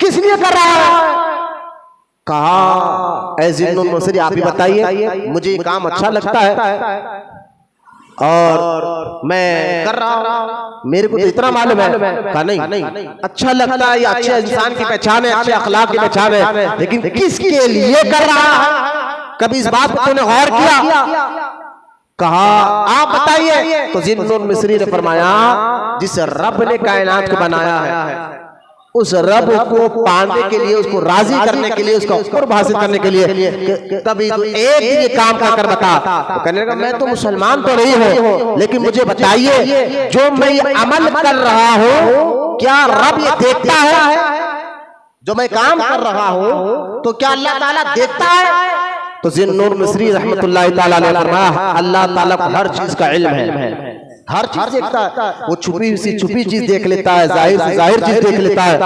S1: किस लिए कर रहा है? कहा ऐ ज़िन्नुन मिस्री, आप ही बताइए, मुझे ये काम अच्छा लगता है और मैं कर रहा हूं, मेरे को तो इतना मालूम है। कहा नहीं, अच्छा लगता है, ये अच्छे इंसान की पहचान है, अच्छे अखलाक की पहचान है, लेकिन किसके लिए कर रहा है? कभी इस बात पर तूने गौर किया? कहा आप बताइए। तो ज़िन्नुन मिस्री ने फरमाया, जिस रब ने कायनात को बनाया है, उस रब को पाने के लिए, उसको राजी करने के लिए, उसका कुर्ब हासिल करने के लिए कभी तो एक दिन ये काम कर बता। तो कहने लगा, मैं तो मुसलमान तो नहीं हूँ, लेकिन मुझे बताइए जो मैं ये अमल कर रहा हूँ, क्या रब ये देखता है? जो मैं काम कर रहा हूँ तो क्या अल्लाह ताला देखता है? तो ज़िन्नुन मिस्री रहमतुल्लाहि तआला अलैह फरमाया, अल्लाह ताला को हर चीज का इल्म है, हर चीज देखता है। वो छुपी सी छुपी चीज देख लेता है, जाहिर से जाहिर चीज देख लेता है।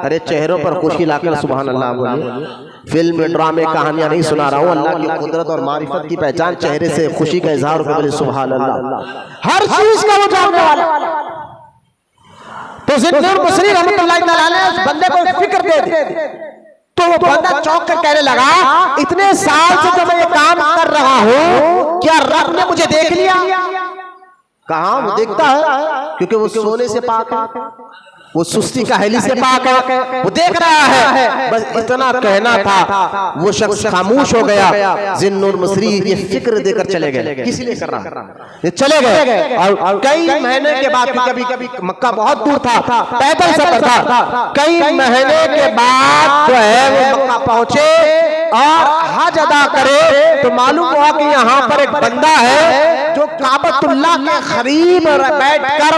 S1: अरे चेहरों पर खुशी लाकर सुभान अल्लाह बोलिए। फिल्म ड्रामे कहानियां नहीं सुना रहा हूँ, अल्लाह की कुदरत और मारिफत की पहचान चेहरे से खुशी का इजहार होकर बोले सुभान अल्लाह। हर चीज का वो जानने वाला। तो ज़िन्नुन मिस्री रहमतुल्लाहि तआला अलैह उस बंदे को फिक्र दे, तो वो बंदा चौंक कर कहने लगा, इतने साल से जो मैं ये काम कर रहा हूँ, क्या रब ने मुझे देख लिया? कहा वो देखता है, क्योंकि वो सोने से पाक है, वो सुस्ती काहली से पाक है, वो देख रहा है। बस इतना कहना था, वो शख्स खामोश हो गया। ज़िन्नुन मिस्री ये फिक्र देकर चले गए, किस लिए कर रहा है? चले गए, और कई महीने के बाद, कभी कभी मक्का बहुत दूर था, पैदल सफर था, कई महीने के बाद जो है वो मक्का पहुंचे और हज अदा करे, तो मालूम हुआ कि यहाँ पर एक बंदा है जो काबतुल्लाह के करीब बैठकर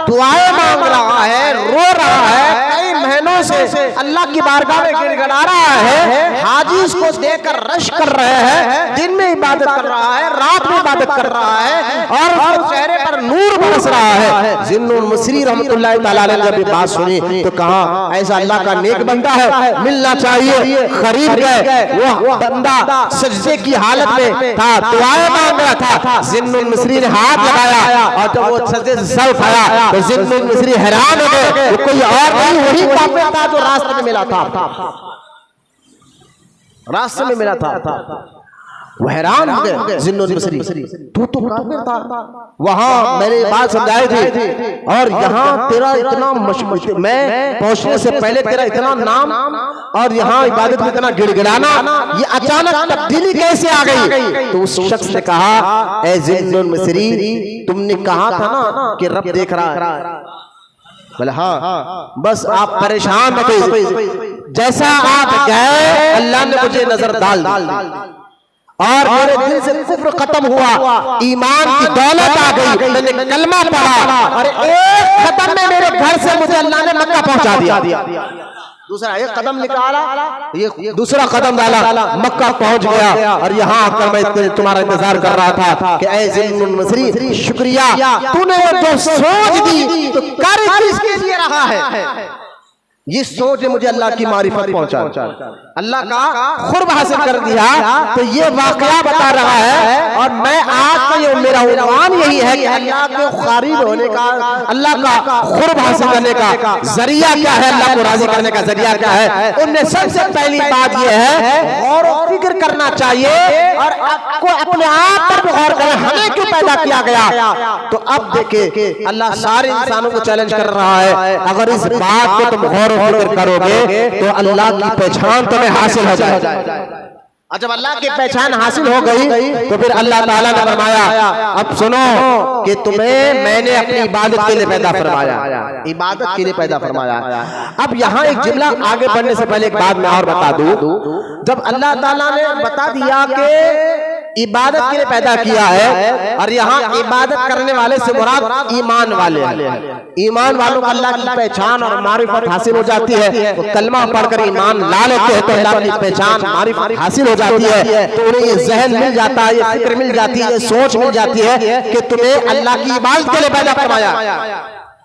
S1: दुआएं मांग रहा है, रो रहा है। कई महीनों पैदों से अल्लाह की बारगाह में गिड़गिड़ा रहा है, हाजी उसको देखकर रश कर रहे हैं, दिन में इबादत कर रहा है, रात में इबादत कर रहा है और उसके चेहरे पर नूर बरस रहा है। जिन्नुल मिस्री रहमतुल्लाह तआला अलैह जब ये बात सुनी तो कहा ऐसा अल्लाह का नेक बंदा है, मिलना चाहिए। खरीद गए, वो बंदा सजदे की हालत में था, दुआएं मांग रहा था। जिन्नुल मिस्री ने हाथ लगाया और जब वो सजदे से सर उठाया तो जिन्नुल मिस्री हैरान हो गए, कोई और नहीं वही काफिर था जो रास्ते में मिला था, रास्ते में मिला था। वो हैरान हो गए, जिन्नुल मिस्री तू तो काफिर था, वहां मैंने बात समझाई थी और यहाँ तेरा इतना मशहूर, मैं पहुंचने से पहले तेरा इतना नाम और यहाँ इबादत में इतना गिड़गिड़ाना, ये अचानक तब्दीली कैसे आ गई? तो उस शख्स ने कहा ए जिन्नुल मिस्री, तुमने कहा था ना कि रब देख रहा है। बोले हाँ, बस आप परेशान मत, जैसा आप गए अल्लाह ने मुझे नजर डाल दी और मेरे दिल से कुफ्र खत्म हुआ, ईमान की दौलत आ गई, मैंने कलमा पढ़ा और एक कदम में मेरे घर से मुझे अल्लाह ने मक्का पहुंचा दिया। दूसरा एक कदम निकाला, ये दूसरा कदम डाला, मक्का पहुंच गया और यहाँ आकर मैं तुम्हारा इंतजार कर रहा था कि ऐ जिन्नुल मिस्री शुक्रिया, तूने जो सोच दी तो कर किसके लिए रहा है? ये सोच मुझे अल्लाह की मारिफत पहुंचा, अल्लाह का खुर्ब हासिल कर दिया। तो ये वाकया बता रहा है और मैं आज का ये मेरा उन्वान यही है कि अल्लाह के क़रीब होने का, अल्लाह का खुर्ब हासिल करने का जरिया क्या है, अल्लाह को राजी करने का जरिया क्या है? उनमें सबसे पहली बात यह है गौर और फिक्र करना चाहिए और आपको अपने आप पर गौर करें, हमें क्यों पैदा किया गया? तो अब देखे अल्लाह सारे इंसानों को चैलेंज कर रहा है, अगर इस बात को तुम गौर फिक्र करोगे तो अल्लाह की पहचान तुम्हें हासिल हो जाएगी। और जब अल्लाह की पहचान हासिल हो गई तो फिर अल्लाह ताला ने फरमाया अब सुनो कि तुम्हें मैंने अपनी इबादत के लिए पैदा फरमाया, इबादत के लिए पैदा फरमाया। अब यहाँ एक जुमला आगे बढ़ने से पहले एक बात मैं और बता दूं, जब अल्लाह ताला ने बता दिया कि इबादत के लिए पैदा किया है और यहाँ इबादत करने वाले से मुराद ईमान वाले हैं, ईमान वालों को अल्लाह की पहचान और मारिफत हासिल हो जाती है, तो कलमा पढ़कर ईमान ला लेते हैं तो अल्लाह की पहचान मारिफत हासिल हो जाती है, तो उन्हें ये जहन मिल जाता है, ये फिक्र मिल जाती है, ये सोच मिल जाती है कि तुम्हें अल्लाह की इबादत के लिए पैदा फरमाया।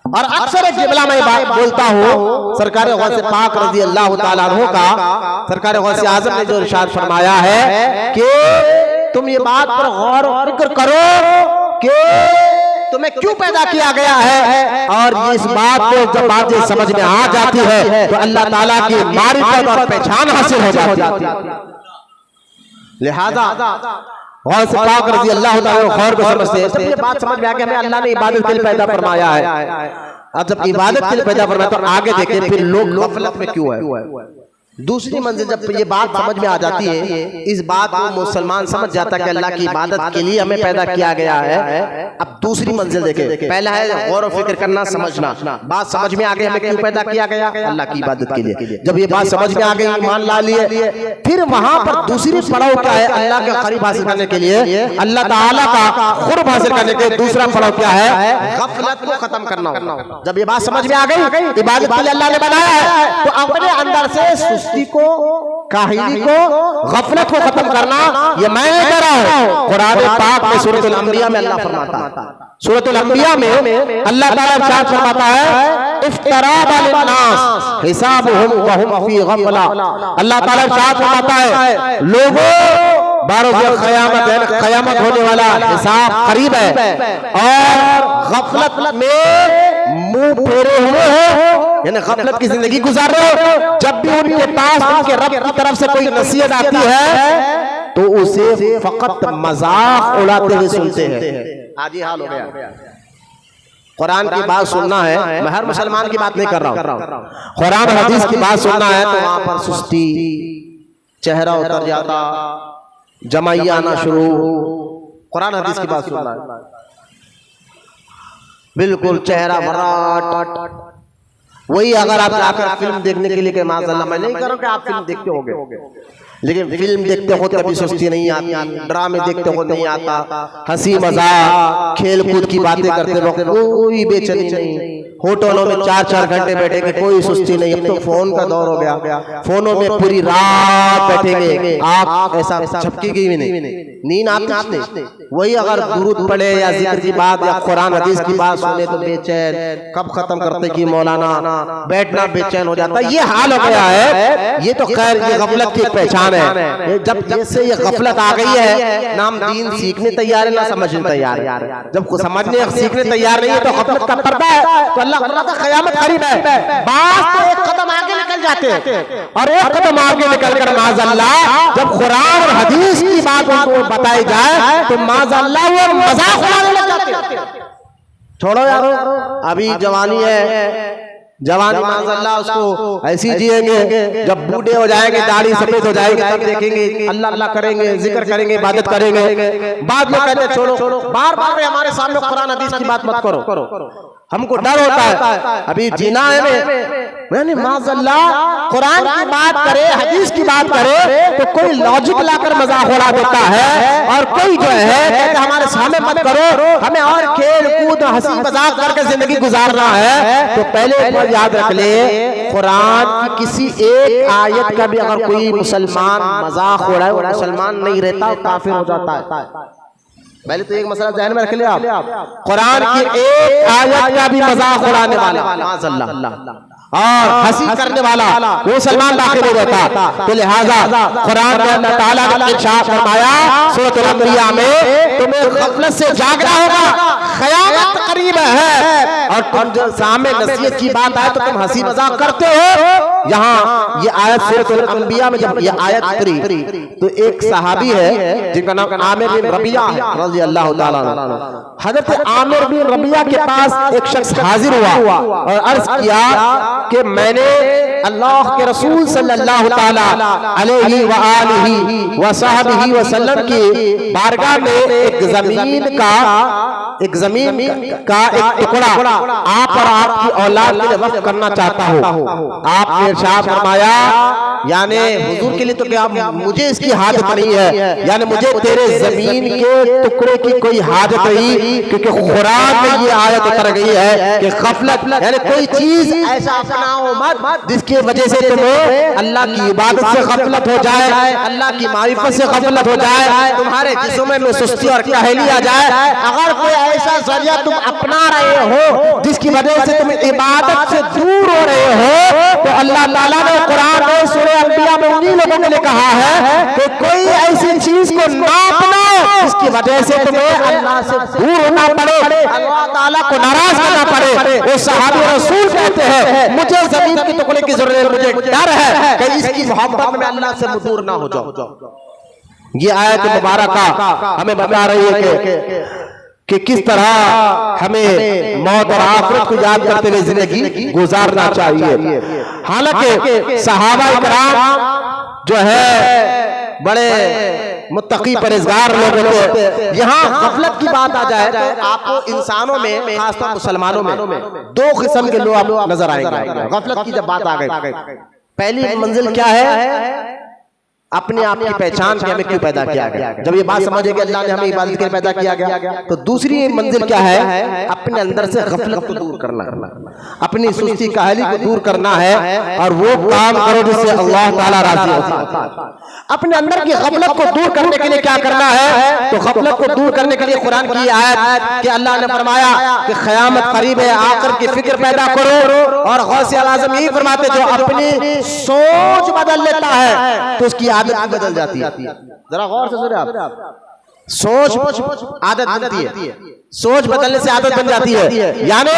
S1: और अक्सर एक जुमला मैं बात बोलता हूँ, सरकार गौसे पाक रज़ी अल्लाह तआला अन्हु का, सरकार गौसे आज़म ने जो इरशाद फरमाया है कि तुम ये बात पर गौर और फिक्र करो कि तुम्हें क्यों पैदा किया गया है, और इस बात को जब बात समझ में आ जाती है तो अल्लाह ताला की मारिफत और पहचान हासिल हो जाती है। लिहाजा गौस पाक रज़ी अल्लाह ताला गौर को समझते हैं, तब ये बात समझ में आ गया हमें अल्लाह ने इबादत के लिए पैदा फरमाया है। अब जब इबादत के लिए पैदा फरमाया तो आगे देखें फिर लोग गफलत में क्यों है। दूसरी मंजिल जब ये बात समझ में आ जाती है, इस बात को मुसलमान समझ जाता है कि अल्लाह की इबादत के लिए हमें पैदा किया गया है। अब दूसरी मंजिल देखें, पहला है गौर और फिक्र करना, समझना, बात समझ में आ गई हमें क्यों पैदा किया गया, अल्लाह की इबादत के लिए। जब ये बात समझ में आ गई, ईमान ला लिए, फिर वहां पर दूसरी पड़ाव क्या है, अल्लाह के करीब हासिल करने के लिए, अल्लाह ताला का खुर्ब हासिल करने के लिए दूसरा पड़ाव क्या है, गफलत को खत्म करना। जब ये बात समझ में आ गई इबादत के लिए अल्लाह ने बनाया है तो अपने अंदर से को, काहिली को, गफलत को खत्म करना, ये मैं कह रहा हूं। कुरान पाक में सूरह अल-अंबिया में अल्लाह फरमाता है, सूरह अल-अंबिया में अल्लाह ताला इरशाद फरमाता है इफ्तराबा लिन्नास हिसाबुहुम व हुम फी गफला। अल्लाह ताला इरशाद फरमाता है लोगों बारोज़ क़यामत है, क़यामत होने वाला हिसाब करीब है और गफलत में मुंह फेरे हुए हो, यानी गफलत की जिंदगी गुजार रहे हो। जब भी उनके पास उनके रब की तरफ से कोई नसीहत आती है तो उसे फकत मजाक उड़ाते हुए सुनते हैं। आज ये हाल हो गया। कुरान की बात सुनना है, मैं हर मुसलमान की बात नहीं कर रहा हूँ, कुरान हदीस की बात सुनना है तो वहां पर सुस्ती, चेहरा उतर जाता, जमाई आना शुरू। कुरान हदीस की बात सुनना है, बिल्कुल चेहरा भराट। वही अगर आप जाकर फिल्म देखने के लिए कि माज़अल्लाह, मैं नहीं कर रहा कि आप फिल्म देखते होंगे, लेकिन फिल्म देखते हो तभी सुस्ती नहीं आती, ड्रामे देखते हो नहीं आता, हंसी मजाक खेल कूद की बातें करते वक्त कोई बेचैनी नहीं होटलों में 4-4 घंटे बैठेंगे, कोई सुस्ती नहीं। अब तो फोन का दौर हो गया, फोनों में पूरी रात बैठेंगे, आँख ऐसा झपकेगी भी नहीं, नींद आती नहीं। वही अगर दुरूद पढ़े या जिक्र की बात या कुरान हदीस की बात सुने तो बेचैन, कब खत्म करते कि मौलाना, बैठना बेचैन हो जाता है। ये हाल हो गया है। ये तो खैर ये गफलत की पहचान है। जब जैसे ये गफलत आ गई है, ना हम दीन सीखने तैयार है ना समझने तैयार है। जब को समझने और सीखने तैयार नहीं है तो गफलत का पर्दा है, तो अल्लाह का क़यामत करीब है। बात तो एक कदम आगे निकल जाते हैं और एक कदम आगे निकलकर माज़अल्लाह जब कुरान और हदीस की बात उनको बताई जाए तो माज़अल्लाह वो मजाक उड़ाने लग जाते हैं। छोड़ो यारो, अभी जवानी है, जवानी माज़अल्लाह उसको ऐसी जिएंगे, जब बूढ़े हो जाएंगे, दाढ़ी सफेद हो जाएगी, तब देखेंगे अल्लाह अल्लाह करेंगे, जिक्र करेंगे, इबादत करेंगे। बाद में कहते छोड़ो, बार बार हमारे सामने कुरान हदीस की बात मत करो, हमको डर होता है। अभी जीना है मैंने माज़अल्लाह कुरान की बात करे, हदीस की बात करे तो कोई लॉजिक लाकर मजाक उड़ा देता है, और कोई जो है कहते हमारे सामने मत करो, हमें और खेल कूद हंसी मजाक करके जिंदगी गुजारना है। तो पहले याद रख ले, कुरान की किसी एक आयत का भी अगर कोई मुसलमान मजाक उड़ाए वो मुसलमान नहीं रहता, काफिर हो जाता है। पहले तो एक मसला ध्यान में रख लिया, कुरान की एक आयत का भी मजाक उड़ाने वाला माज़अल्लाह और हंसी करने वाला वो मुसलमान दाखिल नहीं रहता। तो लिहाजा कुरान में अल्लाह ताला ने इरशाद फरमाया सूरह अल-अंबिया में, तुम्हें गफलत से जागना होगा, क़यामत करीब है, और तुम जो सामने नसीहत की बात आए तो तुम हंसी मजाक करते हो। यहाँ ये आयत सूरह अल-अंबिया में जब ये आयत उतरी तो एक सहाबी है जिनका नाम आमिर बिन रबिया है रज़ियल्लाहु ताला अन्हु। हज़रत आमिर बिन रबिया के पास एक शख्स हाजिर हुआ और अर्ज किया कि मैंने अल्लाह के रसूल सल्लल्लाहु ताला अलैहि व आलिहि व सहबिहि वसल्लम की बारगाह में एक जमीन का एक टुकड़ा आप और आपकी औलाद के लिए वक्फ करना चाहता हूँ। आपने इरशाद फरमाया, यानी हुजूर के लिए तो क्या मुझे इसकी हाजत नहीं है, यानी मुझे तेरे जमीन के टुकड़े की कोई हाजत नहीं, क्योंकि कुरान में ये आयत उतर गई है कि गफलत यानी कोई चीज ऐसा अपनाओ मत जिसकी वजह से तुम्हें अल्लाह की इबादत से गफलत हो जाए, अल्लाह की मारिफत से गफलत हो जाए, तुम्हारे जिस्म में सुस्ती और काहली आ जाए। अगर कोई ऐसा जरिया तुम अपना रहे हो जिसकी वजह से तुम इबादत से दूर हो रहे हो, तो अल्लाह ताला ने कुरान में सूरह अंबिया में उन्हीं लोगों के लिए कहा है कि कोई ऐसी चीज को ना अपनाओ जिसकी वजह से तुम्हें अल्लाह से दूर होना पड़े, अल्लाह ताला को नाराज करना पड़े। वो सहाबी रसूल कहते हैं मुझे जमीन के टुकड़े की जरूरत, मुझे डर है कि इसकी मोहब्बत में अल्लाह से दूर ना हो जाओ। ये आयत मुबारक हमें बता रही है कि किस तरह हमें मौत और आखिरत को याद करते हुए जिंदगी गुजारना चाहिए। हालांकि सहाबा इकराम जो है बड़े मुत्तकी परहेज़गार लोग होते हैं। यहाँ गफलत की बात आ जाए तो आपको इंसानों में खासतौर मुसलमानों में दो किस्म के लोग नजर आएंगे। गफलत की जब बात आ गई, पहली मंजिल क्या है, अपने आप की पहचान के हमें क्यों पैदा किया गया। जब ये बात समझे कि अल्लाह ने हमें इबादत के लिए पैदा किया गया, तो दूसरी मंजिल क्या है, अपने अंदर से गफलत को दूर करना, अपनी सुस्ती काहली को दूर करना है और वो काम करो जिससे अल्लाह ताला राजी होता है। अपने अंदर की गफलत को दूर करने के लिए क्या करना है, तो गफलत को दूर करने के लिए कुरान की आयत कि अल्लाह ने फरमाया कि क़यामत करीब है, आखिर की फिक्र पैदा करो। और गौसे आज़म यही फरमाते जो अपनी सोच बदल लेता है तो उसकी आदत बदल जाती है। जरा गौर से सुनिए आप, सोच आदत बनती है, सोच बदलने से आदत बन जाती है। यानी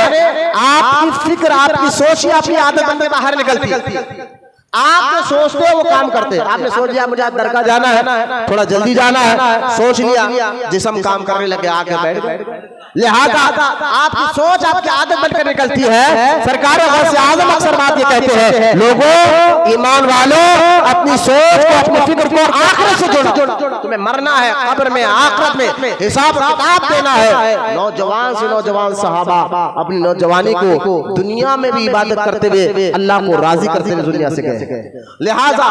S1: आपकी फिक्र, आपकी सोच ही आपकी आदत बन के बाहर निकलती है। आप जो सोचते हो वो काम करते हैं। आपने सोच लिया मुझे दरगाह जाना है, थोड़ा जल्दी जाना है, सोच लिया, जिस्म काम करने लगे, आके बैठ गए। लिहाजा आपकी सोच आपकी आदत बनकर निकलती है। सरकार गौसे आज़म अक्सर बात ये कहते हैं, लोगों ईमान वालों अपनी सोच को, अपनी फिक्र को आखिरत से जोड़ो। तुम्हें मरना है, कब्र में आखिरत में हिसाब किताब देना है। नौजवान से नौजवान सहाबा अपनी नौजवानी को दुनिया में भी इबादत करते हुए अल्लाह को राजी करते हुए दुनिया से गए। लिहाजा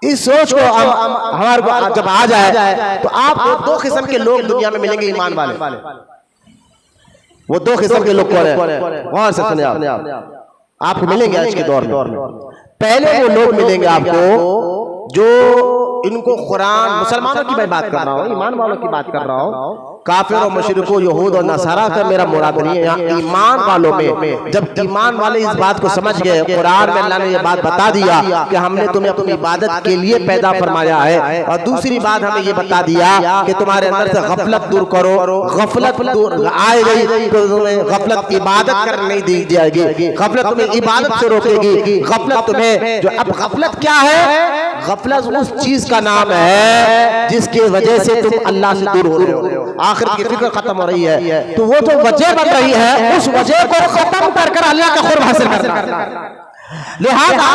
S1: इस सोच को हमारे को जब आ जाए तो आपको दो किस्म के लोग दुनिया में मिलेंगे ईमान वाले। वो दो किस्म के लोग कौन है? गौर से सुने आपको मिलेंगे आज के दौर में। पहले वो लोग मिलेंगे आपको जो इनको कुरान, मुसलमानों की मैं बात कर रहा हूँ, ईमान वालों की बात कर रहा हूँ, काफिर और मुशरिकों, यहूद और नसारा का मेरा मुराद नहीं है। यहाँ ईमान वालों में, जब ईमान वाले इस बात को समझ गए, कुरान में अल्लाह ने ये बात बता दिया कि हमने तुम्हें अपनी इबादत के लिए पैदा फरमाया है, और दूसरी बात हमें ये बता दिया कि तुम्हारे अंदर से गफलत दूर करो, गफलत दूर आए गई तो तुम्हें गफलत इबादत करने नहीं दी जाएगी, गफलत तुम्हें इबादत से रोकेगी, गफलत तुम्हें जो, अब गफलत क्या है? गफलत उस चीज का नाम है जिसकी वजह से तुम अल्लाह से दूर हो रहे हो, आखिर की फिक्र खत्म हो रही है, तो वो जो वजह बन रही है उस वजह को खत्म कर अल्लाह का कुर्ब हासिल करना। लिहाजा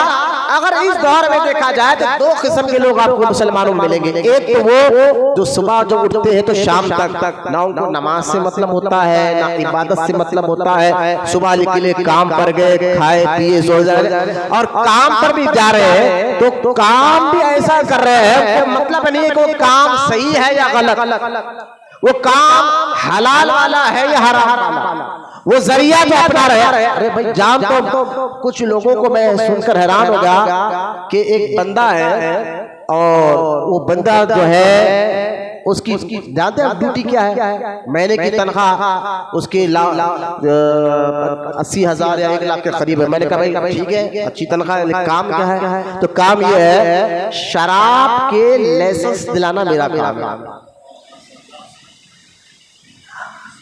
S1: अगर इस दौर में देखा जाए तो दो किस्म के लोग आपको मुसलमानों में मिलेंगे। एक तो वो जो सुबह जब उठते हैं तो शाम तक ना उनको नमाज से मतलब होता है, ना इबादत से मतलब होता है, सुबह के लिए काम पर गए, खाए पिए सो जाए, और काम पर भी जा रहे हैं तो काम भी ऐसा कर रहे हैं, मतलब नहीं है कि वो काम सही है या गलत, वो काम हलाल वाला है या हराम वाला, वो जरिया जो अपना रहे। अरे भाई जान तो कुछ लोगों को मैं सुनकर हैरान हो गया कि एक बंदा है और वो बंदा जो है उसकी जानते हैं ड्यूटी क्या है? महीने की तनख्वाह उसके 80,000 या 1 लाख के करीब है। मैंने कहा भाई ठीक है, अच्छी तनख्वाह, काम क्या है? तो काम ये है शराब के लाइसेंस दिलाना मेरा काम है।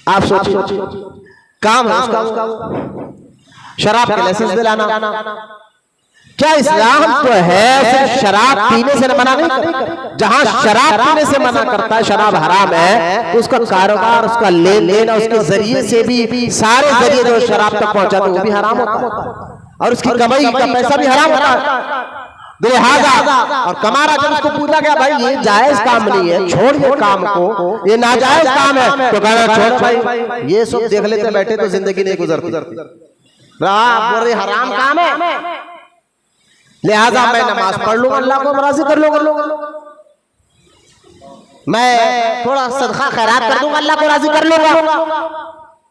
S1: आप सोचिए काम है उसका शराब के लाइसेंस दिलाना। क्या इस्लाम तो है सिर्फ शराब पीने से मना नहीं करता? जहां शराब पीने से मना करता है, शराब हराम है, तो उसका कारोबार, उसका लेन देन, उसके जरिए से भी सारे जरिए जो शराब तक पहुंचाते वो भी हराम होता है, और उसकी कमाई का पैसा भी हराम होता है। लिहाजा और कमारा जब उसको पूछा गया भाई ये जायज काम नहीं है, छोड़ ये काम को, ये नाजायज काम है, तो कहना छोड़ भाई, ये सब देख लेते बैठे तो जिंदगी नहीं गुजरती, बोल रहे हराम काम है, लिहाजा मैं नमाज पढ़ लूंगा, अल्लाह को राजी कर लूंगा, मैं थोड़ा सदका खैरात कर दूंगा, अल्लाह को राजी कर लूंगा।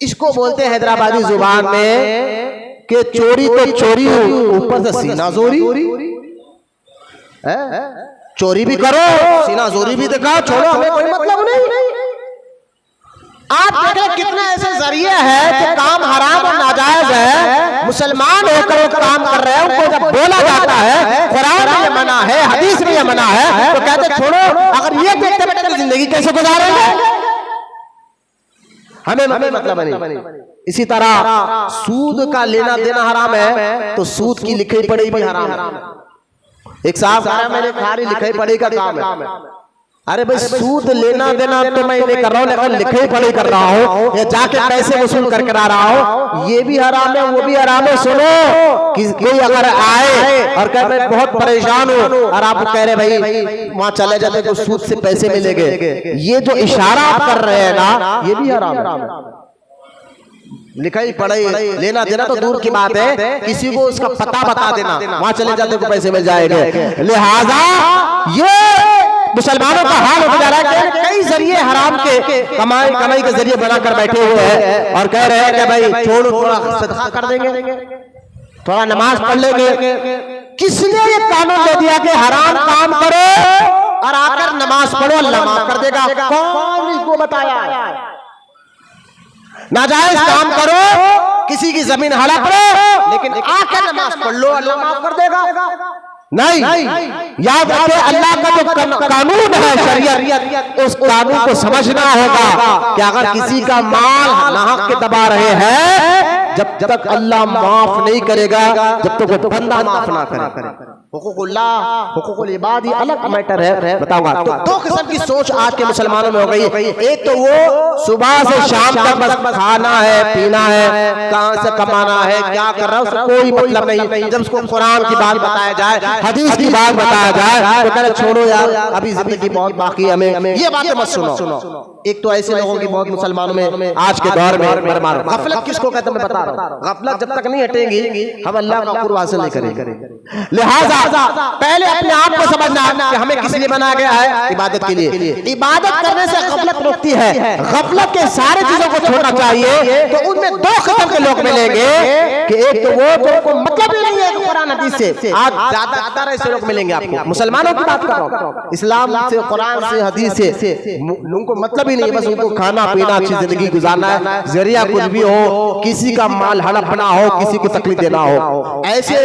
S1: इसको बोलते हैं हैदराबादी जुबान में कि चोरी तो चोरी, ऊपर से सीना जोरी। चोरी भी करो, सीना जोरी भी दिखाओ, छोड़ो, हमें कोई मतलब नहीं। आप देख रहे कितने ऐसे जरिए हैं कि काम हराम और नाजायज है, मुसलमान होकर वो काम कर रहे हैं, उनको जब बोला जाता है कुरान में ये मना है, हदीस में ये मना है, तो कहते छोड़ो। अगर ये देखते बैठे जिंदगी कैसे गुजारेंगे? हमें मतलब नहीं। इसी तरह सूद का लेना देना हराम है, तो सूद की लिखी पढ़ी भी हराम है। एक साहब कहा मैंने खाली लिखाई पढ़ी का काम है। अरे भाई सूद लेना देना तो मैं नहीं कर रहा हूँ, लेकिन लिखाई पढ़ी कर रहा हूँ या जाके पैसे वसूल करके आ रहा हूँ, ये भी हराम है, वो भी हराम है। सुनो कि कोई अगर आए और कहे मैं बहुत परेशान हूँ और आप कह रहे भाई वहां चले जाते तो सूद से पैसे मिलेंगे, ये जो इशारा आप कर रहे हैं ना, ये भी हराम है। लिखाई पढ़ाई लेना देना तो दूर की बात है, किसी को उसका पता बता देना, वहां चले जाते तो पैसे मिल जाएंगे। लिहाजा ये मुसलमानों का हाल हो जा रहा है कि कई जरिए हराम के कमाई के जरिए बनाकर बैठे हुए हैं और कह रहे हैं कि भाई छोड़ो, थोड़ा सदका कर देंगे, थोड़ा नमाज पढ़ लेंगे। किसने ये कानून दे दिया कि हराम काम करो और आकर नमाज पढ़ो, अल्लाह माफ कर देगा? कौन इसको बताया? नाजायज काम करो, किसी की जमीन हड़प लो, लेकिन आकर नमाज पढ़ लो, अल्लाह माफ कर देगा? नहीं, याद रखिए अल्लाह का जो कानून है शरीयत, उस कानून को समझना होगा कि अगर किसी का माल नाहक के दबा रहे हैं, जब तक अल्लाह माफ नहीं करेगा, जब तक वो बंदा माफ ना करे। हुकूकुल्लाह, हुकूकुल इबाद अलग मैटर है, बताऊंगा। तो दो किस्म की सोच आज के मुसलमानों में हो गई। एक तो वो सुबह से शाम तक बस खाना है, पीना है, कहां से कमाना है, क्या कर रहा है, उसको कोई मतलब नहीं। जब उसको कुरान की बात बताया जाए, हदीस की बात बताया जाए, तो कहते छोड़ो यार, अभी जिंदगी बहुत बाकी, हमें ये बातें मत सुनो। एक तो ऐसे लोगों की बहुत मुसलमानों में आज के दौर में गफलत किसको कहते हैं मैं बता रहा हूँ, गफलत जब तक नहीं हटेगी हम अल्लाह का कुर्ब हासिल नहीं करेंगे। लिहाजा पहले अपने आप को समझना कि हमें किस लिए बनाया गया है, इबादत के लिए। इबादत करने से गफलत रुकती है, गफलत के सारे चीजों को छोड़ना चाहिए। तो उनमें दो किस्म के लोग मिलेंगे कि एक तो वो जिनको मतलब ही नहीं है कुरान हदीस से, आज ज्यादातर ऐसे लोग मिलेंगे आपको। मुसलमानों की बात कर रहा हूँ, इस्लाम से, कुरान से, हदीस से उनको मतलब ही नहीं है, बस उनको खाना पीना, अच्छी जिंदगी गुजारना है, जरिया कुछ भी हो, किसी का माल हड़पना हो, किसी को तकलीफ देना हो। ऐसे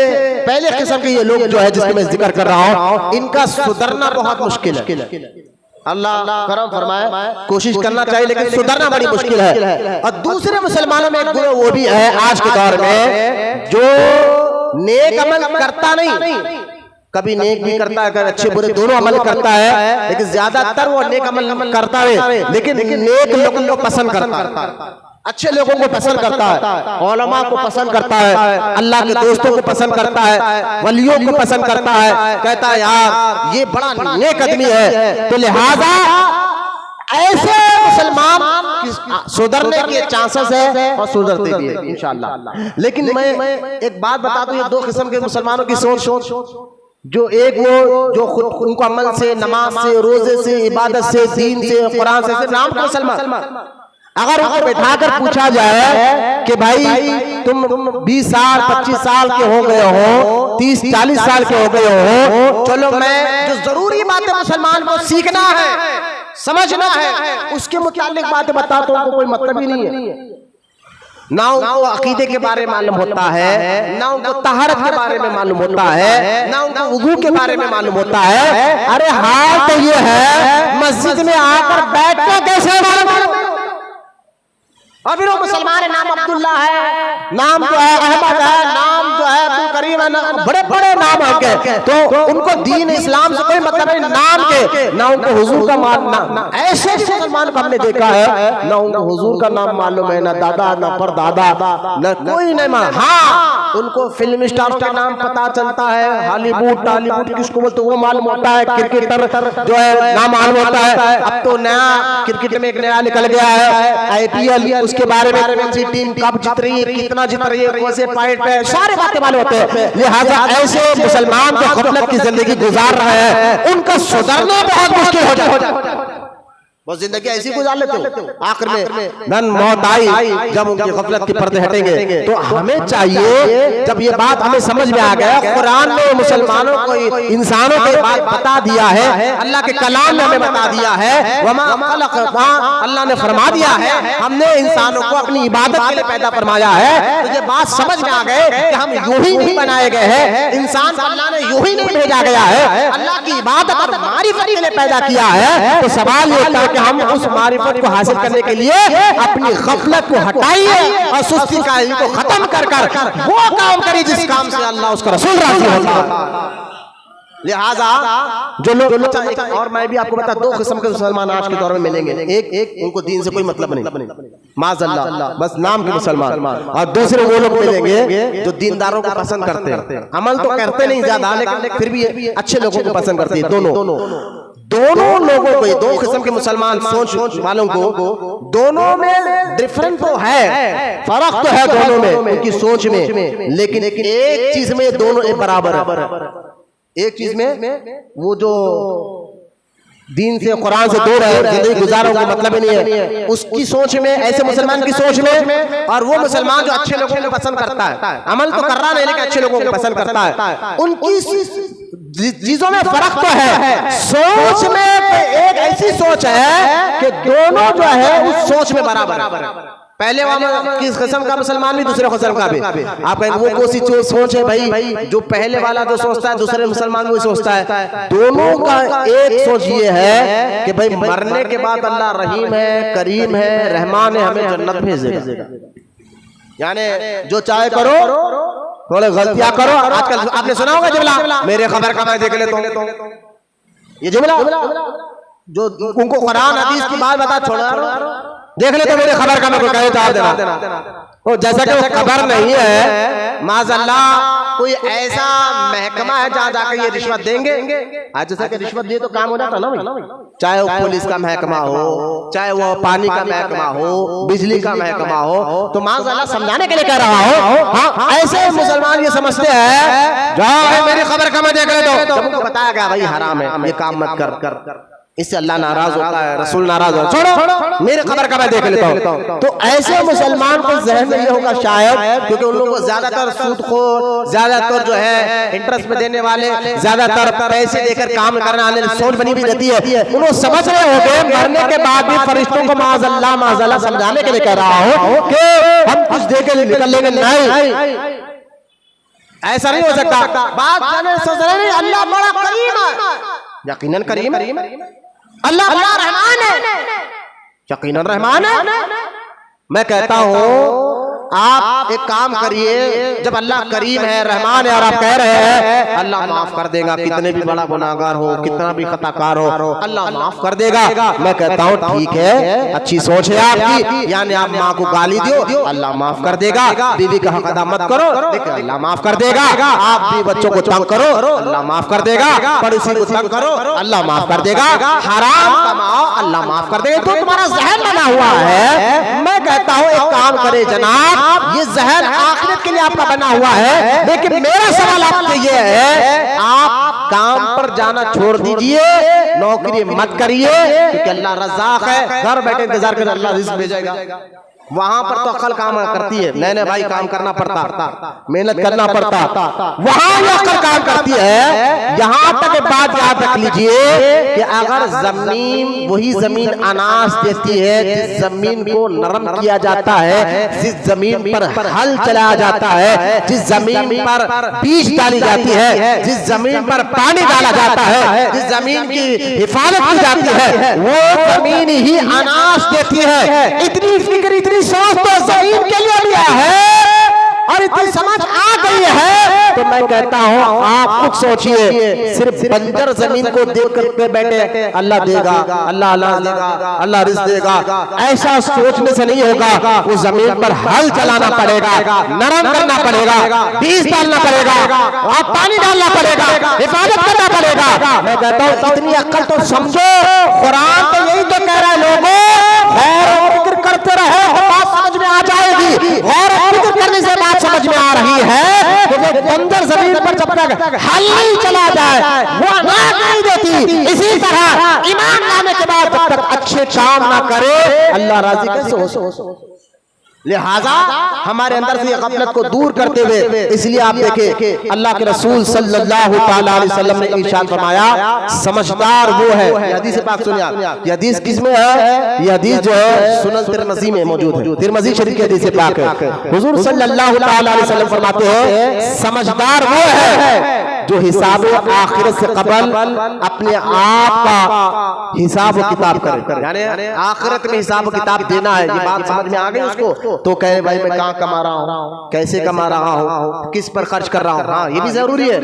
S1: पहले किस्म के ये लोग जो है जिसके मैं जिक्र कर रहा हूँ, इनका सुधरना बहुत मुश्किल है। अल्लाह करम फरमाए, कोशिश करना चाहिए लेकिन सुधरना बड़ी मुश्किल है। और दूसरे मुसलमानों में एक गुरु वो भी है आज के दौर में जो नेक अमल करता नहीं, कभी नेक भी करता है, अच्छे बुरे दोनों अमल करता है, लेकिन ज्यादातर वो नेक अमल करता है, लेकिन नेक लोगों को पसंद करता है, अच्छे लोगों को पसंद करता है, उलमा को पसंद करता है, अल्लाह के दोस्तों को पसंद करता है, वलियों को पसंद करता है, कहता है यार ये बड़ा नेक आदमी है। तो लिहाजा ऐसे मुसलमान सुधरने के चांसेस है और सुधरते भी है इंशाअल्लाह। लेकिन मैं एक बात बता दूं, ये दो किस्म के मुसलमानों की सोच, जो एक वो जो खुद उनको अमल से, नमाज से, रोजे से, इबादत से, दीन से, कुरान से नाम के मुसलमान, अगर उनको बैठाकर पूछा जाए कि भाई तुम 20 साल 25 साल के हो गए हो, 30-40 साल के हो गए हो, चलो मैं जो जरूरी बातें मुसलमान को सीखना है, समझना है, उसके मुताबिक बातें बताता हूं, उनको कोई मतलब ही नहीं है। ना उनको अकीदे के बारे में मालूम होता है, ना उनको तहरत के बारे में मालूम होता है, ना उनको वुजू के बारे में मालूम होता है। अरे हाल तो ये है, मस्जिद में आकर बैठना कैसे मालूम, अभी वो मुसलमान है, नाम अब्दुल्ला है, नाम जो है अहमद है, नाम जो है अब्दुल करीम है, बड़े बड़े नाम है, तो उनको दीन इस्लाम से कोई मतलब नहीं, नाम के, ना उनको हुजूर का मालूम। ऐसे मुसलमान को हमने देखा है, ना उनको हुजूर का नाम मालूम है, ना दादा, ना परदादा, ना कोई नहीं मालूम। हाँ, उनको फिल्म स्टार का नाम पता चलता है, हॉलीवुड टॉलीवुड किसको बोलते वो मालूम होता है, क्रिकेटर जो है नाम मालूम होता है। अब तो नया क्रिकेट में एक नया निकल गया है IPL, उसके बारे में कौन सी टीम कब जीत रही है, कितना जीत रही है, कौन से पॉइंट पे, सारे बातें मालूम होते हैं। लिहाजा ऐसे मुसलमान जो गफलत की जिंदगी गुजार रहे हैं, उनका सुधरना बहुत मुश्किल हो जाए। वो जिंदगी ऐसी गुजार लेते हो, आखिर में धन मौत आई, जब उनकी गफलत के पर्दे हटेंगे। तो हमें चाहिए, जब ये बात हमें समझ में आ गया, कुरान ने मुसलमानों को, इंसानों को बात बता दिया है, अल्लाह के कलाम ने हमें बता दिया है, वमा खलक़ना, अल्लाह ने फरमा दिया है, हमने इंसानों को अपनी इबादत के लिए पैदा फरमाया है। तो ये बात समझ में आ गए कि हम यूं ही नहीं बनाए गए हैं, इंसान को अल्लाह ने यूं ही नहीं भेजा गया है, अल्लाह की इबादत और मारिफत के लिए पैदा किया है। तो सवाल ये होता है कि हम उस मारिफत को हासिल करने के लिए अपनी गफलत को हटाइए और सुस्ती का इनको खत्म कर वो काम करिए जिस काम से अल्लाह उसका रसूल राजी होता है। लिहाजा जो लोग, और मैं भी आपको बता, दो किस्म के मुसलमान आज के दौर में मिलेंगे। एक उनको दीन से कोई मतलब नहीं, माज़अल्लाह, बस नाम के मुसलमान, और दूसरे वो लोग मिलेंगे जो दीनदारों को पसंद करते हैं, अमल तो करते नहीं ज्यादा, लेकिन फिर भी अच्छे लोगों को पसंद करते हैं। दोनों लोगों को, दो किस्म के मुसलमान सोच वालों को, दोनों में डिफरेंट तो है, फर्क तो है दोनों में, उनकी सोच में, लेकिन एक चीज में दोनों बराबर है। एक चीज में वो जो दीन से, कुरान से दूर है, जिंदगी गुजारों का मतलब ही नहीं है, उसकी सोच में, ऐसे मुसलमान की सोच में, और वो मुसलमान जो अच्छे लोगों को पसंद करता है, अमल तो कर रहा नहीं लेकिन अच्छे लोगों को पसंद करता है, उनकी चीजों में फर्क तो है। सोच में एक ऐसी सोच है कि दोनों जो है उस सोच में बराबर है। पहले वाला किस किस्म का मुसलमान भी, दूसरे किस्म का भी। आप कहेंगे वो कोई सी सोच है भाई, जो पहले वाला जो सोचता है दूसरे मुसलमान भी सोचता है। दोनों का एक सोच ये है कि भाई मरने के बाद अल्लाह रहीम है, करीम है, रहमान है, हमें जन्नत भेजेगा, यानी जो चाहे करो, थोड़े गलतियां करो। आजकल आपने सुना होगा जुमला, मेरे खबर का मैं देख लेता हूं, ये जुमला जो उनको कुरान हदीस की बात बता, छोड़ा देख ले तो मेरे खबर का मैं कोई कहे जवाब देना। तो जैसा कि वो खबर नहीं है, माज़अल्लाह कोई ऐसा महकमा है जहाँ जाकर ये रिश्वत देंगे। आज जैसा कि रिश्वत दिए तो काम हो जाता ना भाई, चाहे वो पुलिस का महकमा हो, चाहे वो पानी का महकमा हो, बिजली का महकमा हो, तो माज़अल्लाह समझाने के लिए कह रहा हो। हाँ, ऐसे मुसलमान ये समझते हैं जाओ मेरी खबर का मैं देख ले दो, जब उनको बताया गया भाई हराम है, ये काम मत कर, इससे अल्लाह नाराज होता है, रसूल नाराज होता है, छोड़ो मेरे खबर का मैं देख लेता हूँ। तो ऐसे मुसलमान को जहन में ये होगा शायद, क्योंकि उन लोगों को ज्यादातर सूद को, ज्यादातर जो है इंटरेस्ट में देने वाले, ज्यादातर पैसे देकर काम करने वाले सोच बनी भी रहती है। उन्होंने समझ रहे होंगे मरने के बाद भी फरिश्तों को माज़अल्लाह समझाने के लिए कह रहा हो कि हम कुछ दे के निकल लेंगे, नहीं ऐसा नहीं हो सकता। बात सोच रहे नहीं, अल्लाह बड़ा करीम है, यकीनन करीम है, अल्लाह बड़ा रहमान है, यकीनन रहमान है। मैं कहता हूँ आप एक काम करिए, जब अल्लाह करीम है, रहमान है, और आप कह रहे हैं अल्लाह माफ कर देगा, कितने भी बड़ा गुनाहगार हो, कितना भी खताकार हो, अल्लाह माफ कर देगा। मैं कहता हूँ ठीक है, अच्छी सोच है आपकी, यानी आप माँ को गाली दो, अल्लाह माफ कर देगा, बीवी का हक अदा मत करो, अल्लाह माफ कर देगा, आप भी बच्चों को तंग करो, अल्लाह माफ कर देगा, पड़ोसी को तंग करो, अल्लाह माफ कर देगा, हराम कमाओ, अल्लाह माफ कर देगा। तो तुम्हारा जहन बना हुआ है। मैं कहता हूँ एक काम करे जनाब, ये जहर आखिरत के लिए आपका बना हुआ है, लेकिन मेरा सवाल आपसे ये है, आप काम पर जाना छोड़ दीजिए, नौकरी मत करिए, क्योंकि अल्लाह रज़्ज़ाक़ है, घर बैठे इंतजार कर अल्लाह रिज़्क़ भेजेगा। वहां पर तो अक्ल काम करती है, नहीं भाई काम करना पड़ता, मेहनत करना पड़ता, वहां ये अक्ल काम करती है। यहां तक बात याद रख लीजिए कि अगर जमीन, वही जमीन अनाज देती है जिस जमीन को नरम किया जाता है, जिस जमीन पर हल चलाया जाता है, जिस जमीन पर बीज डाली जाती है, जिस जमीन पर पानी डाला जाता है, जिस जमीन की हिफाजत की जाती है, वो जमीन ही अनाज देती है। इतनी फिक्र, इतनी सोच तो जमीन के लिए लिया है और इतनी समझ आ गई है। तो मैं कहता हूँ आप कुछ सोचिए, सिर्फ बंजर जमीन को देख कर बैठे अल्लाह देगा, अल्लाह देगा, अल्लाह रिज़्क़ देगा, ऐसा सोचने से नहीं होगा। उस जमीन पर हल चलाना पड़ेगा, नरम करना पड़ेगा, बीज डालना पड़ेगा, और पानी डालना पड़ेगा, हिफाजत करना पड़ेगा। मैं कहता हूँ इतनी अक्ल तो समझो, कुरान तो यही तो कह रहा है लोगों, गौर और फिक्र करते रहे, बात समझ में आ जाएगी। गौर और फिक्र करने से बात समझ में आ रही है कि बंजर जमीन पर जब तक हल नहीं चला जाए वो अनाज नहीं देती। इसी तरह ईमान लाने के बाद जब तक अच्छे काम ना करे अल्लाह राजी कैसे हो। लिहाजा हमारे अंदर से गफलत को दूर करते हुए, इसलिए आप देखें अल्लाह के रसूल सल्लल्लाहु ताला अलैहि वसल्लम ने इरशाद फरमाया, समझदार वो है। ये हदीस पाक सुनिए आप, ये हदीस किसमें है? ये हदीस जो है सुनन तिरमिज़ी में मौजूद है, तिरमिज़ी शरीफ की हदीस पाक है। हुजूर सल्लल्लाहु ताला अलैहि वसल्लम फरमाते हैं, समझदार वो है जो हिसाब आखिरत से कबल अपने आप का हिसाब किताब करे, यानी आखिरत में हिसाब किताब देना है। ये बात समझ में आ गई उसको, तो कहे भाई मैं कहाँ कमा रहा हूँ, कैसे कमा रहा हूँ, किस पर खर्च कर रहा हूँ। हाँ ये भी जरूरी है,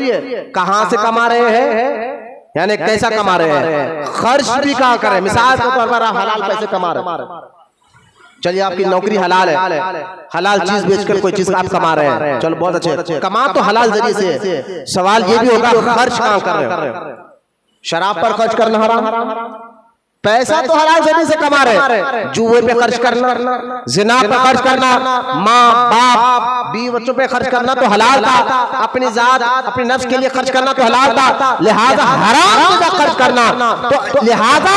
S1: कहाँ से कमा रहे हैं, यानी कैसा कमा रहे हैं, खर्च भी कहाँ करें। मिसाल के तौर पर आप हलाल पैसे कमा रहे हैं, चलिए आपकी नौकरी हलाल है, हलाल चीज बेचकर कोई चीज आप कमा रहे हैं, चलो बहुत अच्छे, कमा तो हलाल जरिए से। सवाल ये भी होगा खर्च कहाँ कर रहे हैं, शराब पर खर्च करना हराम, पैसा तो हलाल जरिए से कमा रहे, जुए पे खर्च करना, जिना पे खर्च करना, माँ बाप बीवी बच्चों पे खर्च करना तो हलाल था, अपनी जात अपने नफ्स के लिए खर्च करना तो हलाल था। लिहाजा हराम का खर्च करना, तो लिहाजा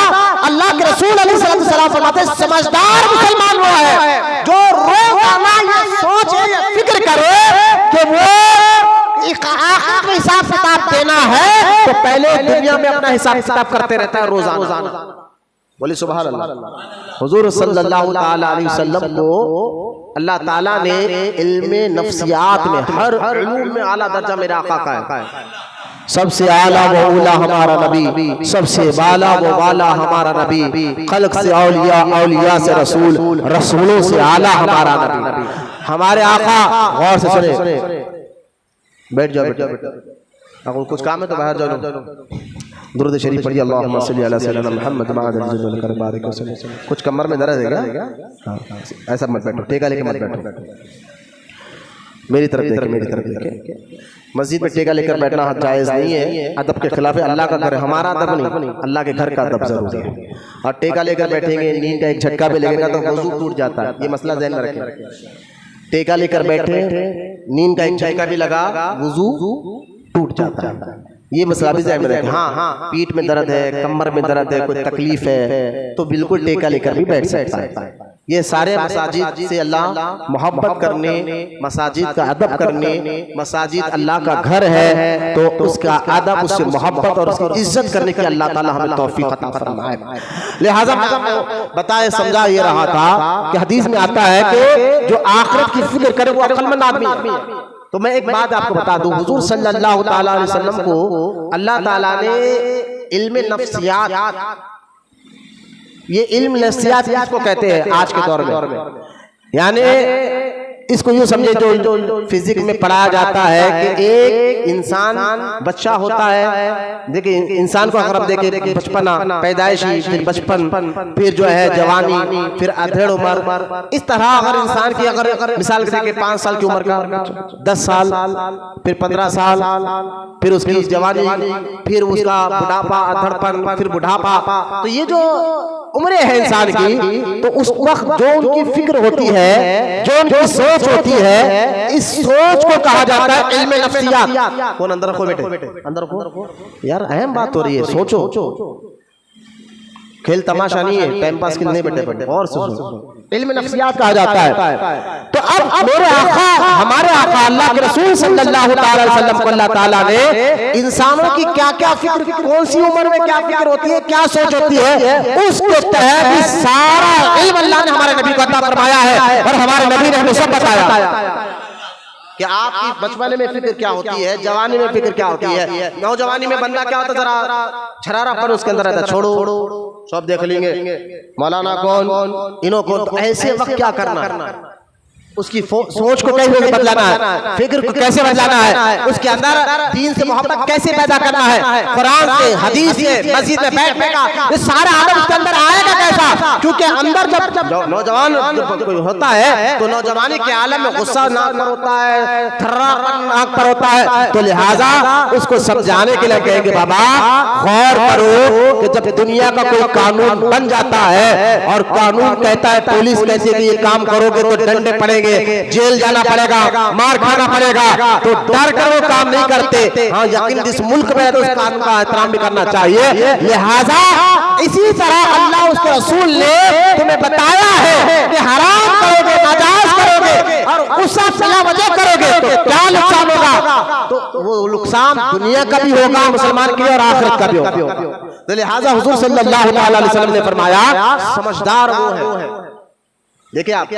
S1: अल्लाह के रसूल अलैहि सल्लम फरमाते हैं, समझदार मुसलमान वो है जो रोजाना ये सोचे, ये फिक्र करे कि वो आखिर हिसाब किताब देना है, तो पहले दुनिया में अपना हिसाब किताब करते रहता है रोजाना। बोले सुभान अल्लाह। हुजूर सल्लल्लाहु ताला अलैहि वसल्लम को अल्लाह ताला ने इल्मे नफ्सियात में, हर इल्म में आला दर्जा मेरे आका का है। सबसे आला वो उला हमारा नबी, सबसे बाला वो वाला हमारा नबी, खल्क से औलिया, औलिया से रसूल, रसूलों से आला हमारा नबी। हमारे आका, गौर से सुने, बैठ जाओ अगर कुछ काम है तो बाहर जाओ। दुरूद शरीफ पढ़िए, अल्लाहुम्मा सल्ली अला सय्यिदिना मुहम्मद बारिक वसल्लम। कुछ कमर में दर्द है क्या? ऐसा मत बैठो, टेका लेके मत बैठो। मेरी तरफ देखे, मेरी तरफ देखे। मस्जिद में टेका लेकर बैठना जायज़ नहीं है, अदब के खिलाफ है। अल्लाह का घर है, हमारा अदब नहीं, अल्लाह के घर का अदब जरूरी है। और टेका लेकर बैठेंगे, नींद का एक झटका भी लगेगा तो वजू टूट जाता है, ये मसला ध्यान में रखें। टेका लेकर बैठे, नींद का एक झटका भी लगा, वजू टूट जाता है, ये मसला भी ध्यान में रखें। हाँ, पीठ में दर्द है, कमर में दर्द है, कोई तकलीफ है तो बिल्कुल टेका लेकर भी बैठ सकता है। ये सारे मसाजिद से अल्लाह मोहब्बत करने, मसाजिद का अदब करने, मसाजिद अल्लाह का घर है तो उसका अदब, उससे मोहब्बत और उसकी इज्जत करने की अल्लाह ताला हमें तौफीक अता फरमाए। लिहाजा बताए समझा ये रहा था कि हदीस में आता है कि जो आखिरत की फिक्र करे वो अक्लमंद आदमी है। तो मैं एक बात आपको बता दूं, हुजूर सल्लल्लाहु ताला अलैहि वसल्लम को अल्लाह ताला ने इल्म नफ्सियात, ये इल्म नफ्सियात इसको कहते हैं आज के दौर में, यानी इसको यूँ समझे जो फिजिक्स में पढ़ाया जाता है कि एक इंसान बच्चा होता है। देखिए इंसान को अगर आप देखें, बचपना, पैदाइशी, फिर बचपन, फिर जो है जवानी, फिर अधेड़ उम्र, इस तरह अगर इंसान की अगर मिसाल के देखिए 5 साल की उम्र का 10 साल, फिर 15 साल, फिर उसकी जवानी, फिर उसका बुढ़ापा, अधेड़पन, फिर बुढ़ापा, तो ये जो उम्रें हैं इंसान की, तो उस वक्त जो उनकी फिक्र होती है, जो उनकी सोच होती है, इस सोच को कहा जाता है इल्म नफ्सियात। कौन अंदर रखो बेटे, अंदर रखो यार, अहम बात हो रही है, सोचो, खेल तमाशा नहीं है, टाइम पास के लिए नहीं बेटे, और सोचो। इल्म नफ्सियात कहा जाता है। तो अब मेरे आका, हमारे आका अल्लाह के रसूल सल्लल्लाहु अलैहि वसल्लम को अल्लाह ताला ने इंसानों की क्या क्या फिक्र, कौन सी उम्र में क्या फिक्र होती है, क्या सोच होती है, उसके तहत सारा इल्म अल्लाह ने हमारे नबी को अता फरमाया है। और हमारे नबी ने हमें सब बताया कि आपकी बचपन में फिक्र क्या होती है, जवानी में फिक्र क्या होती है, नौजवानी में बंदा क्या होता है, जरा छरारापन उसके अंदर रहता है, छोड़ो सब देख लेंगे, मौलाना कौन, इन्हों कौन, तो ऐसे वक्त क्या करना, उसकी सोच को कैसे बदलाना है, फिक्र को कैसे बदलाना है, उसके अंदर दीन से मोहब्बत कैसे पैदा करना है, कुरान से, हदीस से, मस्जिद में बैठने का ये सारा आदम उसके अंदर आएगा कैसा, क्योंकि अंदर जब नौजवान होता है तो नौजवानी के आलम में गुस्सा नाक पर होता है, थर्रापन नाक पर होता है, तो लिहाजा उसको समझाने के लिए कहेंगे बाबा गौर करो कि जब दुनिया का कोई कानून बन जाता है और कानून कहता है, पुलिस कहती है कि ये काम करोगे तो डंडे पड़ेंगे, जेल जाना पड़ेगा, मार खाना पड़ेगा, तो डर कर वो काम नहीं करते। हाँ यकीन जिस मुल्क में है तो उस कानून का एहतराम भी करना चाहिए। लिहाजा इसी तरह अल्लाह उसके रसूल ने तुम्हें बताया है कि हराम करोगे, नाजायज करोगे और उससे बिला वजह करोगे तो क्या नुकसान होगा, तो वो नुकसान दुनिया का भी होगा मुसलमान की और आखिरत का भी होगा। तो लिहाजा हुजूर सल्लल्लाहु अलैहि वसल्लम ने फरमाया समझदार वो है। देखिए आप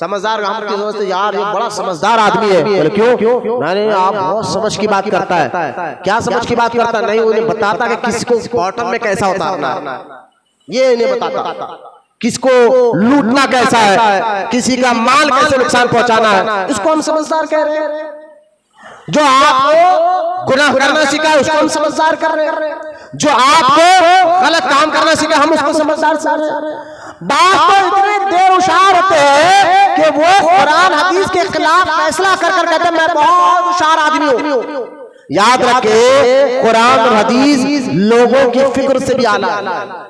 S1: समझदार, हम की सोचते यार ये बड़ा समझदार आदमी है, बोले क्यों, नहीं आप बहुत समझ की बात करता है, क्या समझ की बात करता है, नहीं उन्हें बताता कि किसको बॉटम में कैसा होता है, ये इन्हें बताता, किसको लूटना कैसा है, किसी का माल कैसे नुकसान पहुंचाना है, इसको हम समझदार कह रहे हैं। जो आपको गुनाह करना सीखा है उसको हम समझदार कर रहे हैं, जो आपको गलत काम करना सीखा हम उसको समझदार कर रहे हैं। बात तो इतने देर होशियार होते हैं कि वो कुरान हदीस के खिलाफ फैसला कर कर कहते हैं मैं बहुत होशियार आदमी हूं। याद रखे कुरान और हदीस लोगों की फिक्र से भी आला है।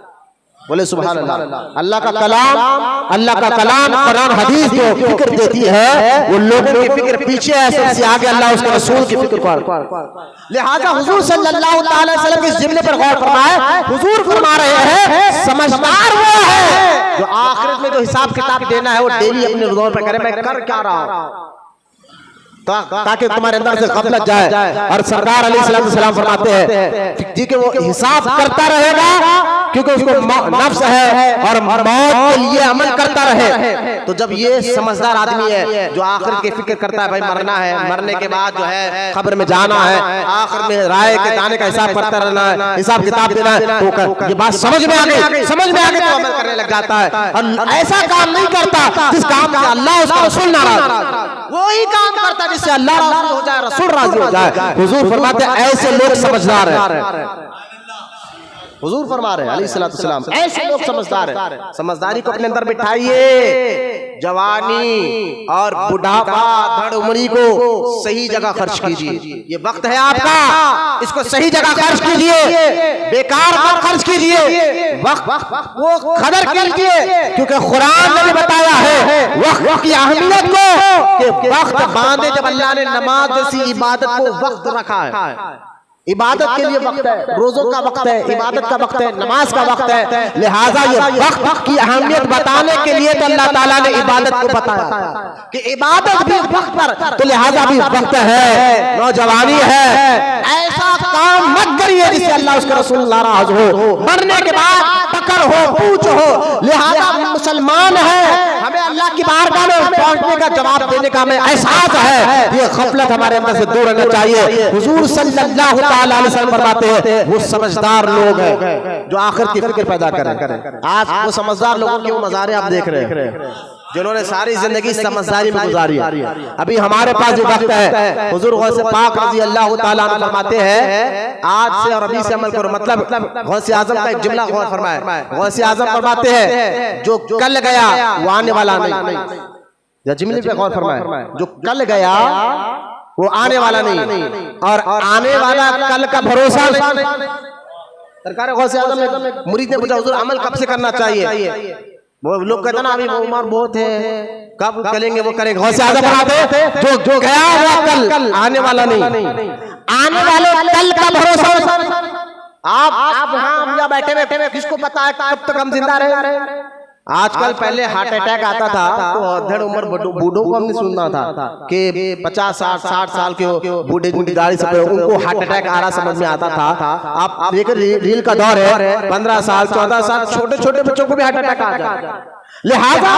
S1: बोले सुभान अल्लाह। अल्लाह का कलाम कुरान हदीस जो फिक्र देती है वो लोगों की फिक्र पीछे है, सबसे आगे अल्लाह उसके रसूल की फिक्र पर। लिहाजा हुजूर सल्लल्लाहु अलैहि वसल्लम के इस जुमले पर गौर फरमाए। हुजूर फरमा रहे हैं समझदार वो है जो आखिरत में जो हिसाब किताब देना है वो डेली अपने रोज़ पर करे, मैं कर क्या रहा हूं, ताकि तुम्हारे अंदर से गफलत जाए। और सरदार अलैहिस्सलाम फरमाते हैं कि वो हिसाब करता रहेगा क्योंकि उसको नफ्स है और मौत के लिए अमल करता रहे। तो जब ये समझदार आदमी है जो आखिर की फिक्र करता है, भाई मरना है, मरने के बाद जो है खबर में जाना है, आखिर में राय के जाने का हिसाब करता रहना है, हिसाब किताब देना है, तो ये बात समझ में आ गई तो अमल करने लग जाता है। और ऐसा काम नहीं करता जिस काम से अल्लाह उसका रसूल नाराज, वही काम करता जिससे अल्लाह राजी हो जाए, रसूल राजी हो जाए। हुजूर फरमाते हैं ऐसे लोग समझदार हैं। हुजूर फरमा रहे हैं अलैहिस्सलाम, ऐसे लोग समझदार हैं। समझदारी को अपने अंदर बिठाइए, जवानी और बुढ़ापा धड़ उम्री को सही जगह खर्च कीजिए। ये वक्त है आपका, इसको सही जगह खर्च कीजिए, बेकार मत खर्च कीजिए। वक्त वो कदर कीजिए, क्योंकि कुरान ने भी बताया है वक्त की अहमियत को, कि वक्त बांधे जब अल्लाह ने नमाज जैसी इबादत को वक्त रखा है। इबादत के लिए वक्त है, रोजों का वक्त है, इबादत का वक्त है, नमाज का वक्त है। लिहाजा ये वक्त की अहमियत बताने के लिए तो अल्लाह ताला ने इबादत को बताया कि इबादत भी वक्त पर, तो लिहाजा भी वक्त है, नौजवानी है। ऐसा काम मत करिए जिससे अल्लाह उसके रसूल नाराज हो, मरने के बाद पकड़ हो, पूछ हो। लिहाजा मुसलमान है, हमें अल्लाह की बारगाह में पहुंचने का, जवाब देने का हमें एहसास है। ये गफलत हमारे अंदर से दूर रहना चाहिए। हुजूर सल्लल्लाहु अलैहि वसल्लम फरमाते हैं वो समझदार लोग हैं जो आखिरत की फिक्र पैदा करें। आज वो समझदार लोगों के वो मज़ारे आप देख रहे हैं जिन्होंने सारी जिंदगी समझदारी में गुजारी है। अभी हमारे पास जो वक्त है, हुजूर गौसे पाक रज़ी अल्लाह तआला अन्हु फरमाते हैं आज से और अभी से अमल करो। मतलब गौसे आजम का एक जुमला गौर फरमाए, गौसे आजम फरमाते हैं जो कल गया वो आने वाला नहीं। या जुमले पे गौर फरमाए, जो कल गया वो आने वाला नहीं, और आने वाला कल का भरोसा नहीं। सरकार गौसे आजम ने मुरीद ने पूछा हुजूर अमल कब से करना चाहिए? वो लोग कहते ना अभी वो उम्र बहुत है, कब करेंगे वो करेंगे। गौसे आजम बताते जो गया वो कल आने वाला नहीं, आने वाले कल का भरोसा। आप हम यहाँ बैठे बैठे किसको पता है कब तक हम जिंदा रहे? आजकल पहले हार्ट अटैक आता था तो अधड़ उम्र बूढ़ों को हमने सुनना था कि 50-60 साल के बूढ़े गाड़ी से उनको हार्ट अटैक आ रहा समझ में आता था। आप देख रील का दौर है, 15 साल 14 साल छोटे छोटे बच्चों को भी हार्ट अटैक आ जाता है। लिहाजा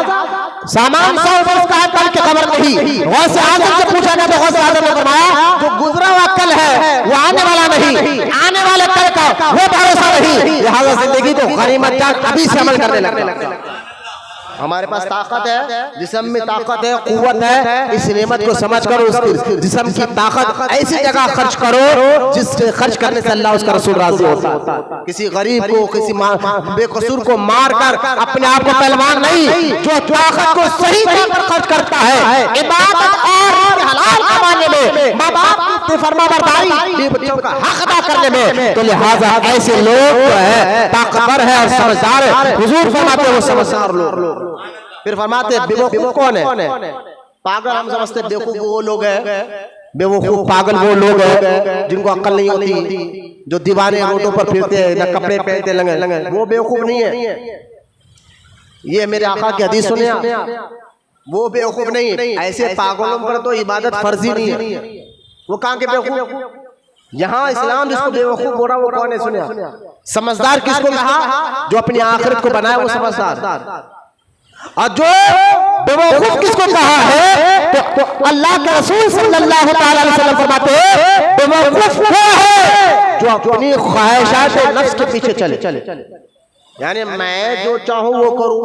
S1: सामान 100 वर्ष का है, कल की खबर नहीं। गौसे आजम से पूछा गया तो गौसे आजम ने फरमाया जो गुजरा हुआ कल है वो आने वाला नहीं, आने वाले कल का वो भरोसा नहीं। लिहाजा जिंदगी को गनीमत जान अभी से अमल करने लगते। हमारे पास ताकत है, जिस्म में ताकत है, कुव्वत है, इस नेमत को समझ कर उसकी जिस्म की ताकत ऐसी जगह खर्च करो जिस खर्च करने से अल्लाह उसका रसूल राजी होता है। किसी गरीब को, किसी बेकसूर को मार कर अपने आप को पहलवान नहीं, जो ताकत को सही तौर पर खर्च करता है इबादत और हलाल कमाने में, माँ बाप की फरमाबरदारी, बच्चों का हक अदा करने में, तो लिहाजा ऐसे लोग जो है ताकतवर है और समझदार है। हुजूर फरमाते वो समझदार लोग। फिर फरमाते बेवकूफ कौन है? पागल हम समझते बेवकूफ वो लोग हैं, बेवकूफ पागल वो लोग हैं जिनको अक्ल नहीं होती, जो दीवाने रोडों पर फिरते हैं, न कपड़े पहनते लंगे, वो बेवकूफ नहीं है। ये मेरे आका की हदीस सुने आप, वो बेवकूफ नहीं। ऐसे पागलों पर तो इबादत फर्जी नहीं है। वो कहाँ के बेवकूफ? यहाँ इस्लाम जिसको बेवकूफ बोला वो कौन है? सुने। समझदार किसको कहा? जो अपनी आखिरत को बनाए वो समझदार। और जो बेवकूफ किसको कहा है? तो अल्लाह के रसूल सल्लल्लाहु अलैहि वसल्लम फरमाते हैं बेवकूफ वो है जो अपनी ख्वाहिशात नफ्स के पीछे चले। यानी मैं जो चाहूं वो करूं,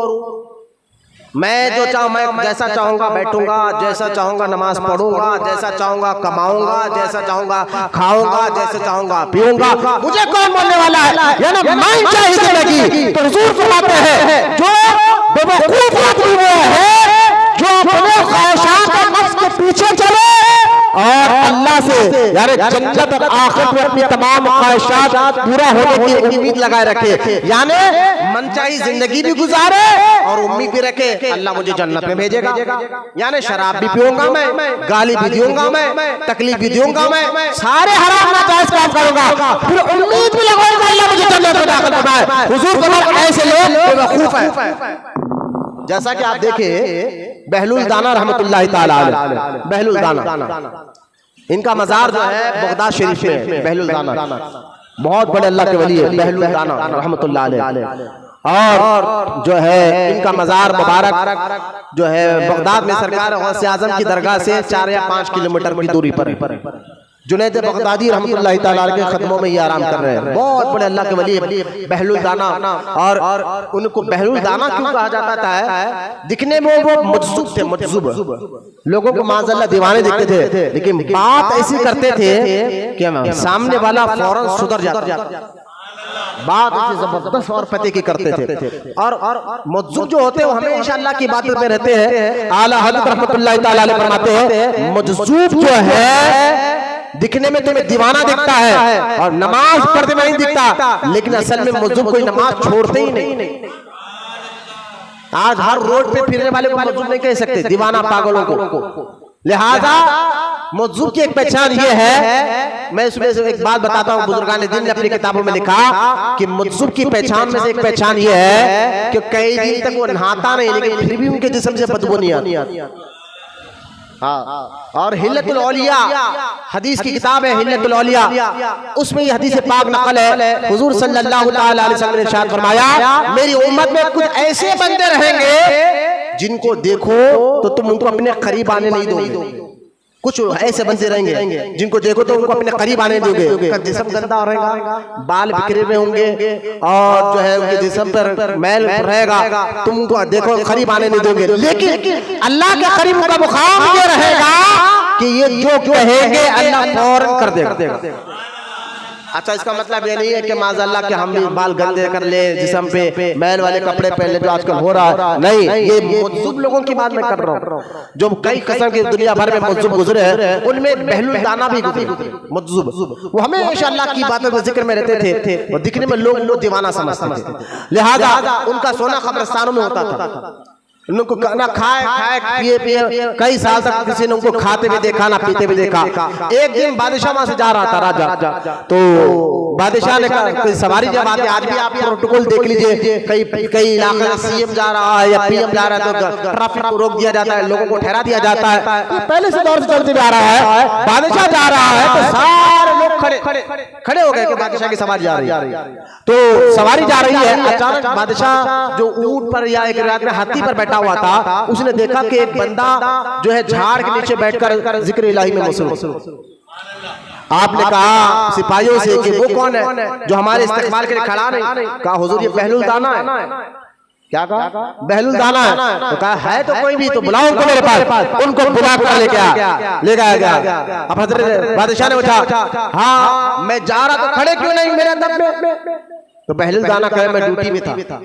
S1: मैं जो चाहूं, मैं जैसा चाहूंगा बैठूंगा, जैसा चाहूंगा नमाज पढ़ूंगा, जैसा चाहूंगा कमाऊंगा, जैसा चाहूंगा खाऊंगा, जैसा चाहूंगा पीऊंगा, मुझे कौन बोलने वाला है? यानी मैं चाहिए जिंदगी। तो हुजूर फरमाते हैं जो बेवकूफ आदमी वो है जो अपने ख्वाहिशात और नफ्स के पीछे चले और अल्लाह से यानी जन्नत और आखिरत में अपनी तमाम ख्वाहिशात पूरा होने की उम्मीद लगाए रखे। यानी मनचाही जिंदगी भी गुजारे और उम्मीद भी रखे अल्लाह मुझे जन्नत में भेजेगा। यानी शराब भी पीऊंगा मैं, गाली भी दूंगा मैं, तकलीफ भी दूंगा मैं, सारे हराम नाजायज काम करूंगा, फिर उम्मीद भी लगाऊंगा अल्लाह मुझे जन्नत में दाखिल करवाए। हुजूर फरमाते ऐसे लोग बेवकूफ है। जैसा कि आप देखे बहलुल दाना रहमतुल्लाहि ताला अलैह, बहलुल दाना इनका मजार जो है बगदाद शरीफ में है। बहलुल दाना बहुत बड़े अल्लाह के वली है, बहलुल दाना रहमतुल्लाहि अलैह। और जो है इनका मजार मुबारक जो है बगदाद में सरकार गौसे आजम की दरगाह से 4 या 5 किलोमीटर की दूरी पर। जुनैद बगदादी रहमतुल्लाहि ताला के खत्मों में ये आराम कर रहे हैं। बहुत बड़े अल्लाह के वली बहलुल दाना। और उनको बहलुल दाना क्यों कहा जाता था? दिखने में वो मजज़ूब थे, मजज़ूब लोगों को माज़अल्लाह दीवाने दिखते थे, लेकिन बात ऐसी करते थे कि सामने वाला फौरन सुधर जाता। बात ऐसी जबरदस्त और पते की करते थे। और मजज़ूब जो होते हैं वो हमेशा अल्लाह की बात में रहते हैं। आला हज़रत रहमतुल्लाह तआला अलैह फरमाते हैं मजज़ूब जो है दिखने में तुम्हें दीवाना दिखता है और नमाज पढ़ते में नहीं दिखता, लेकिन असल में मजज़ूब कोई नमाज छोड़ते ही नहीं। आज हर रोड पे फिरने वाले को मजज़ूब नहीं कह सकते, दीवाना पागलों को। लिहाजा मजज़ूब की एक पहचान ये है, मैं इसमें से एक बात बताता हूँ, बुजुर्गान दीन ने अपनी किताबों में लिखा कि मजज़ूब की पहचान में से एक पहचान ये है कि कई दिन तक वो नहाता नहीं, लेकिन फिर भी उनके जिस्म से बदबू नहीं आती। और हिल्लतुल औलिया हदीस की किताब है, हिल्लतुल औलिया, उसमें ये हदीस पाक नकल है। हुजूर सल्लल्लाहु अलैहि वसल्लम ने इरशाद फरमाया मेरी उम्मत में कुछ ऐसे बंदे रहेंगे जिनको देखो तो तुम उनको अपने करीब आने नहीं दोगे। कुछ ऐसे बंदे रहेंगे जिनको देखो तो उनको अपने करीब आने दोगे। उनका जिस्म गंदा रहेगा, बाल बिखरे हुए होंगे और जो है उनके जिस्म पर मैल रहेगा, तुम उनको देखो करीब आने नहीं दोगे। लेकिन अल्लाह के करीब उनका मुकाम ये रहेगा कि ये जो कहेंगे अल्लाह फौरन कर देगा। अच्छा, इसका मतलब ये नहीं है कि माज़अल्लाह के हम भी बाल गंदे कर ले, जिस्म पे मैल वाले कपड़े पहन ले, जो आजकल हो रहा है। नहीं, ये मजज़ूब लोगों की बात मैं कर रहा हूँ। जो कई किस्म की दुनिया भर में मजज़ूब गुजरे हैं, उनमें बहलुल दाना भी गुजरे। मजज़ूब वो हमेशा अल्लाह की बातों के जिक्र में रहते थे और दिखने में लोग उनको दीवाना समझते थे। लिहाजा उनका सोना कब्रिस्तानों में होता था। उनको ना खाए पिए कई साल तक किसी ने उनको खाते भी देखा ना पीते भी देखा। एक दिन बादशाह वहां से जा रहा था, राजा, तो बादशाह ने कहा कोई सवारी जब आती, आज भी आप प्रोटोकॉल देख लीजिए, कई इलाके में सीएम जा रहा है या पीएम जा रहा है तो ट्रैफिक को रोक दिया जाता है, लोगों को ठहरा दिया जाता है। पहले से दौर से चलते जा रहा है, बादशाह जा रहा है तो सारे लोग खड़े हो गए कि बादशाह की सवारी जा रही है। तो सवारी जा रही है, अचानक बादशाह जो ऊंट पर या एक रात में हाथी पर बैठा हुआ था, उसने देखा कि एक बंदा जो है झाड़ के नीचे बैठकर जिक्र इलाही में मसरूफ। आपने कहा सिपाहियों से कि वो कौन है जो हमारे इस्तेमाल के लिए खड़ा नहीं? कहा हुजूर ये बहलुल दाना है। क्या कहा? बहलुल दाना है। तो कहा है तो कोई भी, तो बुलाओ उनको मेरे पास। उनको बुला कर लेके आया। अब हजरत बादशाह ने पूछा हाँ मैं जा रहा तो खड़े क्यों नहीं मेरे अंदर में? तो बहलुल दाना कहे मैं ड्यूटी में था,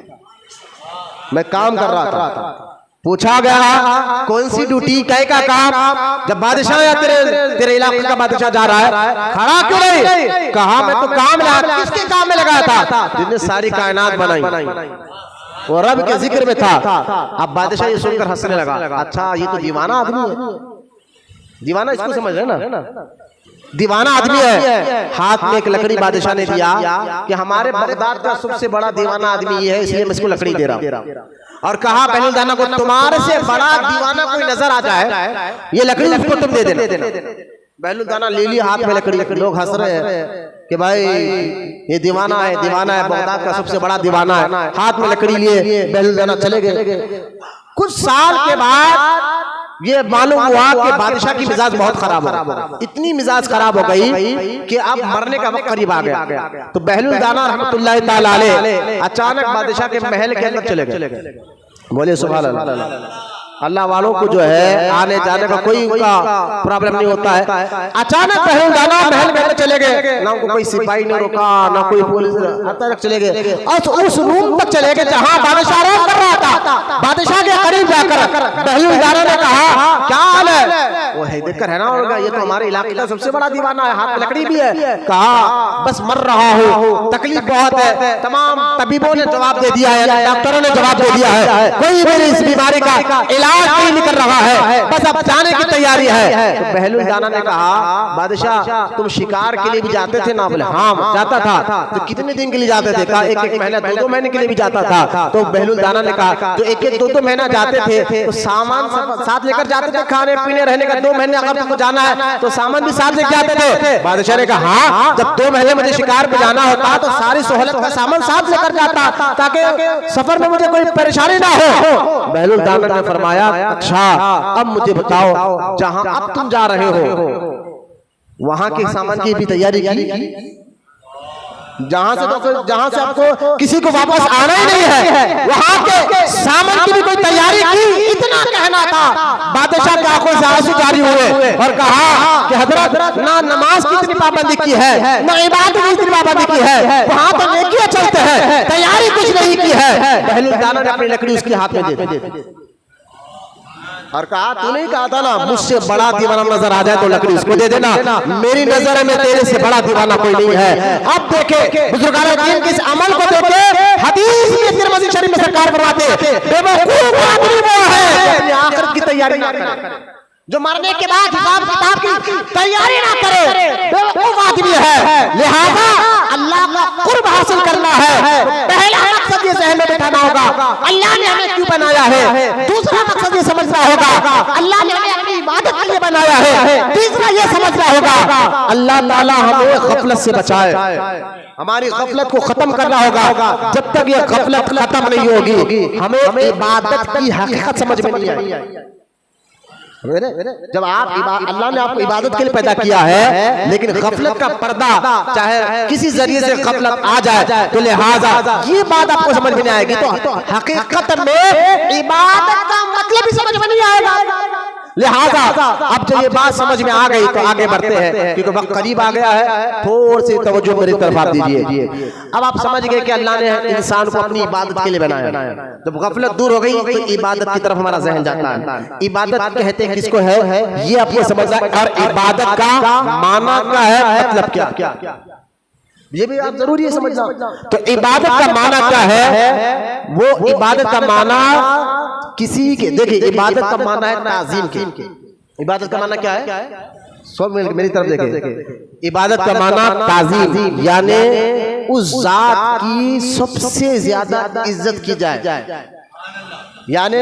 S1: मैं काम कर रहा था। पूछा गया कौन सी ड्यूटी, कहे का काम? जब बादशाह या तेरे इलाके का बादशाह जा रहा है, खड़ा क्यों नहीं? कहा मैं तो काम लगा। किसके काम में लगाया था? जिसने सारी कायनात बनाई और रब के जिक्र में था। अब बादशाह ये सुनकर हंसने लगा। अच्छा ये तो दीवाना आदमी है। दीवाना इसको समझ रहे ना, दीवाना आदमी है। हाथ में एक लकड़ी बादशाह ने दिया कि हमारे बगदाद का सबसे बड़ा दीवाना आदमी ये है, इसलिए मैं इसको लकड़ी दे रहा हूं। और कहा बहलुल दाना को तुम्हारे से बड़ा दीवाना कोई नजर आ जाए, ये लकड़ी उसको तुम दे देना। बहलुल दाना ले ली हाथ में लकड़ी। लोग हंस रहे हैं कि भाई ये दीवाना है, बगदाद का सबसे बड़ा दीवाना है। हाथ में लकड़ी लिए बहलुल दाना चले गए। कुछ साल के बाद ये मालूम हुआ कि बादशाह की मिजाज बहुत खराब हो गई। इतनी मिजाज खराब हो गई कि अब मरने का वक्त करीब आ गया। तो बहलुल दाना रहमतुल्लाह ताला अलैह अचानक बादशाह के महल के अंदर चले गए। बोले सुभान अल्लाह। अल्लाह वालों को जो है आने जाने का कोई उनका प्रॉब्लम नहीं होता है। अचानक बहलुल दाना महल में चले गए, ना उनको कोई सिपाही ने रोका, ना कोई पुलिस, अचानक चले गए और उस रूम तक चले गए जहां बादशाह आराम कर रहा था। बादशाह के करीब जाकर बहलुल दाना ने कहा क्या हाल है? वो है देखकर है ना, होगा ये तो हमारे इलाके का सबसे बड़ा दीवाना है, हाथ में लकड़ी भी है। कहा बस मर रहा हूँ, तकलीफ बहुत है। तमाम तबीबों ने जवाब दे दिया है, डॉक्टरों ने जवाब दे दिया है, कोई मेरी इस बीमारी का इलाज नहीं निकल रहा है, बस अब जाने की तैयारी है। तो बहलुल दाना ने कहा बादशाह तुम शिकार के लिए भी जाते थे ना? बोले हाँ जाता था। तो कितने दिन के लिए जाते थे? कहा एक महीना, 2 महीने के लिए भी जाता था। तो बहलुल दाना ने कहा तो 1-2 महीना जाते थे तो सामान साथ लेकर जाते थे, खाने पीने रहने का। 2 महीने अगर तुमको जाना है तो सामान भी साथ लेकर जाते थे? बादशाह ने कहा हाँ, जब 2 महीने मुझे शिकार पे जाना होता तो सारी सहूलत का सामान साथ लेकर जाता ताकि सफर में मुझे कोई परेशानी ना हो। बहलुल दाना ने फरमाया अच्छा अब मुझे बताओ जहां अब तुम जा रहे हो वहां के सामान की भी तैयारी की? जहां से आपको किसी को वापस आना ही नहीं है, वहां के सामान की भी कोई तैयारी की? इतना कहना था। बादशाह की आंखों से आंसू जारी हुए और कहा कि हजरत ना नमाज की इतनी पाबंदी की है, ना इबादत की इतनी पाबंदी की है, वहां तो नेकियां चलते बहलुल दाना ने अपनी लकड़ी उसके हाथ में दे दी और कहा तूने कहा था ना मुझसे बड़ा दीवाना नजर आ जाए तो लकड़ी उसको दे देना, मेरी नजर में तेरे से बड़ा दीवाना कोई नहीं है। अब देखे बुजुर्गान दीन के इस अमल को देखे, हदीस में तिरमिज़ी शरीफ में सरकार फरमाते बेवकूफ आदमी वो है जो आखिरत की तैयारी ना करे, जो मरने के बाद हिसाब किताब की तैयारी ना करे, बेवकूफ आदमी है। लिहाजा अल्लाह का कुर्ब हासिल करना है, पहला मकसद ये ज़हन में बिठाना होगा अल्लाह ने हमें क्यों बनाया है, दूसरा मकसद ये समझना होगा अल्लाह ने हमें अपनी इबादत के लिए बनाया है, तीसरा ये समझना होगा अल्लाह ताला हमें गफलत से बचाए, हमारी गफलत को खत्म करना होगा। जब तक ये गफलत खत्म नहीं होगी हमें इबादत की हकीकत समझ में नहीं आएगी। जब आप अल्लाह ने आपको इबादत के लिए पैदा किया है, लेकिन गफलत का पर्दा चाहे किसी जरिए से गफलत आ जाए तो लिहाजा ये बात आपको समझ में नहीं आएगी, तो हकीकत में इबादत का मतलब ही समझ में नहीं आएगा। लिहाजा अब जब ये बात समझ में आ गई तो आगे बढ़ते हैं, क्योंकि वक्त करीब आ गया है, थोड़ी सी तवज्जो मेरी तरफ आप दीजिए। अब आप समझ गए कि अल्लाह ने इंसान को अपनी इबादत के लिए बनाया, जब गफलत दूर हो गई तो इबादत की तरफ हमारा जहन जाता है। इबादत कहते हैं किसको है ये आपको समझना है, और इबादत का माना क्या है, मतलब क्या, ये भी आप जरूरी है समझना। तो इबादत का माना क्या है, वो इबादत का माना किसी के, देखिए इबादत का माना है ताज़ीम की, इबादत का माना क्या है, सब मेरी तरफ देखें, इबादत का माना ताज़ीम, यानी उस जात की सबसे ज्यादा इज्जत की जाए, यानी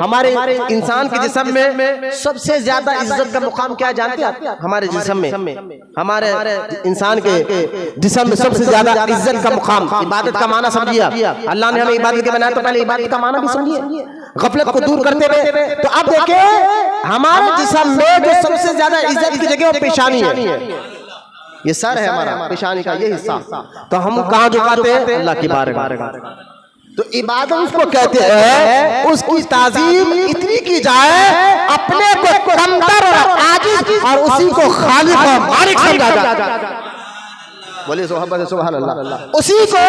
S1: हमारे इंसान के जिस्म में सबसे ज्यादा इज्जत का मुकाम क्या जानते हैं, हमारे जिस्म में, हमारे इंसान के जिस्म में सबसे ज्यादा इज्जत का मुकाम इबादत का माना समझिए। अल्लाह ने हमें इबादत के बनाया तो पहले इबादत का माना भी समझिए, गफलत को दूर करते हुए। तो अब देखिए हमारे जिस्म में जो सबसे ज्यादा इज्जत की जगह वो पेशानी है, ये सर है हमारा, पेशानी का ये हिस्सा, तो हम कहाँ झुकाते हैं, अल्लाह की बारगाह। तो इबादत उसको कहते हैं, उसकी ताज़ीम इतनी की जाए अपने को कमतर और आजिज़ और उसी को खालिक और मालिक समझा जाए। बोलिए सुभान अल्लाह। उसी को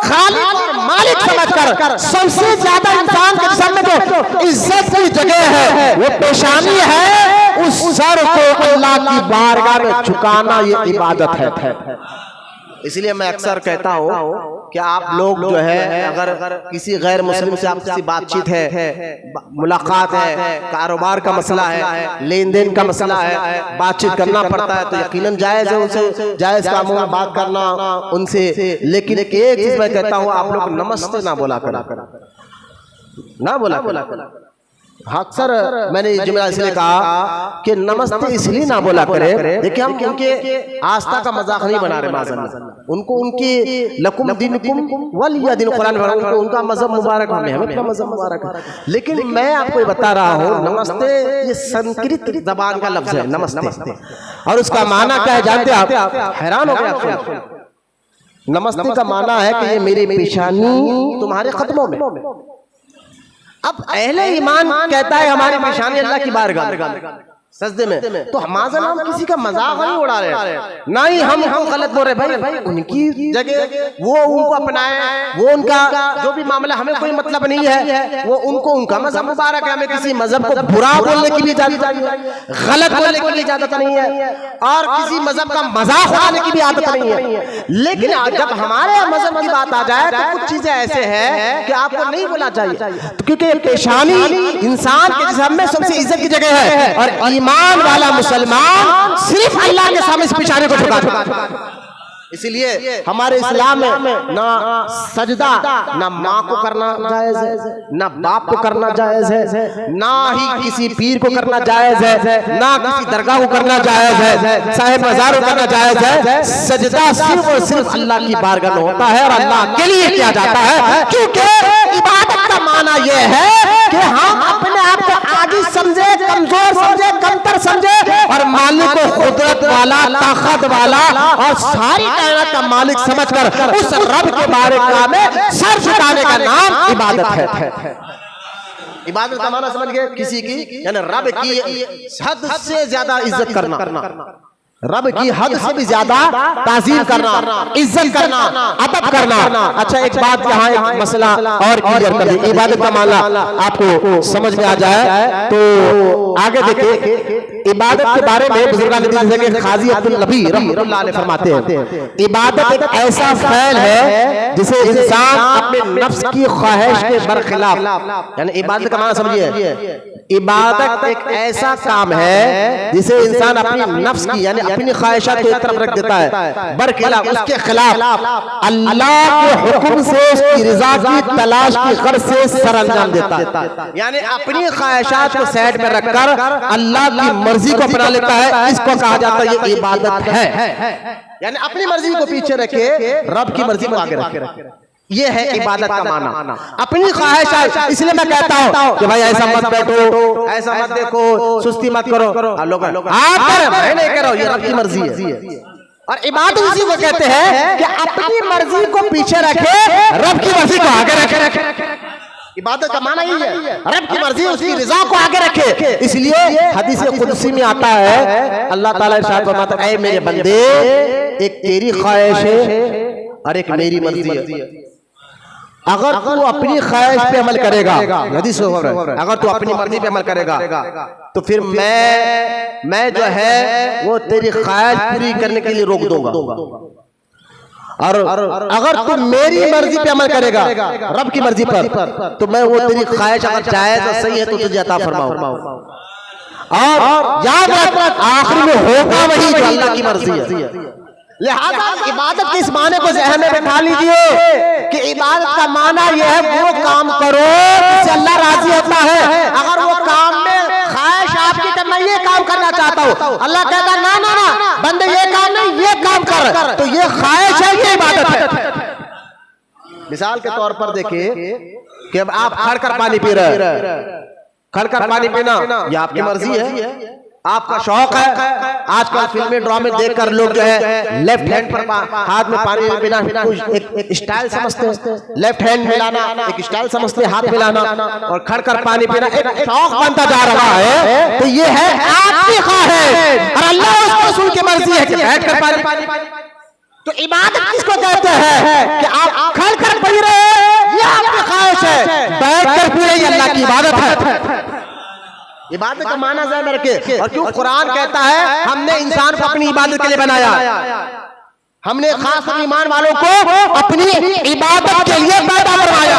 S1: खालिक और मालिक समझकर सबसे ज्यादा इंसान के जिस्म में जो इज्जत की जगह है वो पेशानी है, उस सर को अल्लाह की बारगाह में झुकाना ये इबादत है। इसलिए मैं अक्सर कहता हूँ कि आप लोग जो है अगर किसी गैर मुस्लिम से आपकी बातचीत है, मुलाकात है, कारोबार का मसला है, लेन देन का मसला है, बातचीत करना पड़ता है, तो यकीनन जायज़ है उनसे जायज़ कामों में बात करना उनसे। लेकिन एक चीज मैं कहता हूँ, आप लोग नमस्ते ना बोला करा। अक्सर मैंने जुमला इसलिए कहा कि नमस्ते इसलिए ना बोला करे, देखिए हम उनके आस्था का मजाक नहीं बना रहे, माज़अल्लाह उनको उनकी लकुम दिनुकुम वलिया दिन कुरान उनको उनका मजहब मुबारक, हमें अपना मजहब मुबारक है। लेकिन मैं आपको बता रहा हूँ नमस्ते ये संस्कृत जबान का लफ्ज है, नमस्ते, और उसका माना क्या है जानते हैं आप, हैरान हो गए। नमस्ते का माना है कि ये मेरी पेशानी तुम्हारे कदमों में। अब अहले ईमान कहता है हमारी पेशानी अल्लाह की बारगाह सजदे में, तो हमारा नाम किसी का मजाक नहीं उड़ा रहे, ना ही हम गलत बोल रहे। भाई उनकी जगह वो उनको अपनाए, वो उनका जो भी मामला, हमें कोई मतलब नहीं है, वो उनको उनका मजहब मुबारक है। हमें किसी मजहब को बुरा बोलने की भी इजाजत नहीं है, गलत बोलने की भी इजाजत नहीं है, और किसी मजहब का मजाक उड़ाने की भी आदत नहीं है। लेकिन जब हमारे मजहब की बात आ जाए तो कुछ चीजें ऐसे हैं कि आपको नहीं बोलना चाहिए, क्योंकि पेशानी इंसान के जिस्म में सबसे इज्जत की जगह है, और ईमान वाला मुसलमान सिर्फ अल्लाह के सामने इस पेशानी को झुकाता है। इसलिए हमारे इस्लाम में ना सजदा ना माँ को करना जायज है, ना बाप को करना जायज है, ना ही किसी पीर को करना जायज है, ना किसी दरगाह को करना जायज है, साहिब मज़ार को करना जायज है। सजदा सिर्फ और सिर्फ अल्लाह की बारगाह में होता है और अल्लाह के लिए किया जाता है, क्योंकि इबादत का माना यह है कि हम अपने आप को आजिज़ समझे, कमजोर समझे, कमतर समझे, और मालिक को कुदरत वाला, ताकत वाला और सारी कायनात का मालिक समझकर उस रब के बारगाह में सर झुकाने का नाम इबादत है। इबादत का माना समझ गए, किसी की यानी रब की हद से ज्यादा इज्जत करना, रब की हद से भी ज्यादा ताज़ीम करना, इज्जत करना, अदब करना। अच्छा एक बात यहाँ एक मसला और क्लियर कर दी, इबादत का मामला आपको समझ में आ जाए तो आगे देखिए। इबादत के बारे में बुजुर्गान खाजी अब्दुल नबी रहमतुल्लाह अलैह फरमाते हैं, इबादत एक ऐसा फ़ैल है जिसे इंसान अपने नफ्स की ख्वाहिश के बरखिलाफ, यानी इबादत का माना समझिए, इबादत एक ऐसा काम है जिसे इंसान अपनी नफ्स की यानी अपनी ख्वाहिशात को एक तरफ रख देता है, बरखिलाफ उसके खिलाफ अल्लाह के हुक्म से उसकी रज़ा की तलाश की गर्ज से सर अंजाम देता है। यानी अपनी ख्वाहिशात को साइड में रखकर अल्लाह की मर्जी को अपना लेता है, इसको कहा जाता है ये इबादत है। यानी अपनी मर्जी को पीछे रखे, रब की मर्जी को आगे रखे, ये है इबादत का माना। अपनी ख्वाहिश है, इसलिए मैं कहता हूँ कि भाई ऐसा मत बैठो, ऐसा मत देखो, सुस्ती मत करो, मैं नहीं करो, ये रब की मर्जी है। और इबादत उसी को कहते हैं कि अपनी मर्जी को पीछे रखे, रब की मर्जी को आगे रखे। इबादत का माना यही है, रब की मर्जी उसकी रज़ा को आगे रखे। इसलिए हदीस कुदसी में आता है, अल्लाह ताला इरशाद फरमाता है, ऐ मेरे बंदे, एक तेरी ख्वाहिश है और एक मेरी मर्जी है। अगर तू अपनी ख्वाहिश पे अमल करेगा, अगर तू अपनी मर्जी पे अमल करेगा तो फिर मैं जो है वो तेरी ख्वाहिश पूरी करने के लिए रोक दूंगा। और अगर तू मेरी मर्जी पे अमल करेगा, रब की मर्जी पर, तो मैं वो तेरी ख्वाहिश अगर चाहे तो सही है तो तुझे अता फरमाऊं। और याद रख आखिर में होगा वही जो अल्लाह की मर्जी है। लिहाजा इबादत के इस माने को ज़हन में बैठा लीजिए कि इबादत का माना यह है वो काम करो जिससे अल्लाह राजी होता है। अगर वो काम में ख्वाहिश आपकी कि मैं ये काम करना चाहता हूँ, अल्लाह कहता है ना ना ना बंदे ये काम नहीं ये काम कर, तो ये ख्वाहिश है, ये इबादत है। मिसाल के तौर पर देखिए कि अब आप खड़कर पानी पी रहे हैं, खड़कर पानी पीना ये आपकी मर्जी है, आपका शौक है। आजकल फिल्मी ड्रामे देखकर लोग जो है लेफ्ट हैंड पर हाथ में पानी पीना एक स्टाइल समझते हैं, लेफ्ट हैंड मिलाना एक स्टाइल समझते हैं, हाथ मिलाना और खड़कर पानी पीना एक शौक बनता जा रहा है। तो ये है आपकी ख्वाहिश और अल्लाह उसको रसूल की मर्जी है कि बैठकर पानी। तो इबादत किसको कहते हैं कि आप खड़कर पी रहे हैं, ये आपकी ख्वाहिश है, बैठकर पी रहे अल्लाह की इबादत है। इबादत का माना ज़हन रखे। और क्यों कुरान कहता है हमने इंसान को अपनी इबादत के लिए बनाया, हमने खास ईमान वालों को अपनी इबादत के लिए पैदा करवाया।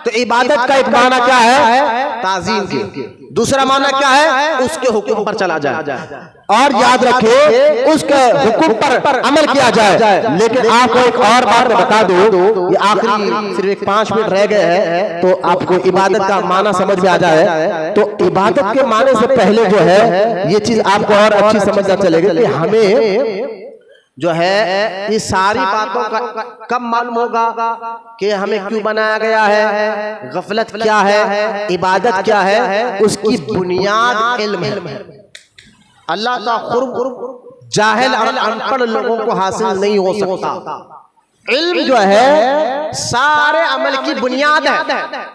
S1: तो इबादत का एक माना क्या है, ताज़ीम की। दूसरा माना क्या है, उसके हुक्म पर चला जाए और याद रखे उसके हुक्म पर अमल किया जाए। लेकिन आपको एक और बात बता दूं, ये आखिरी सिर्फ 5 मिनट रह गए हैं तो आपको इबादत का माना समझ में आ जाए। तो इबादत के माने से पहले जो है ये चीज आपको और अच्छी समझना चलेगी कि हमें जो है ये सारी बातों का कब मालूम होगा कि हमें क्यों बनाया गया है, गफलत क्या है, इबादत क्या है, उसकी बुनियाद इल्म है। अल्लाह का कुर्ब जाहिल और अनपढ़ लोगों को हासिल नहीं हो सकता। इल्म जो है सारे अमल की बुनियाद है।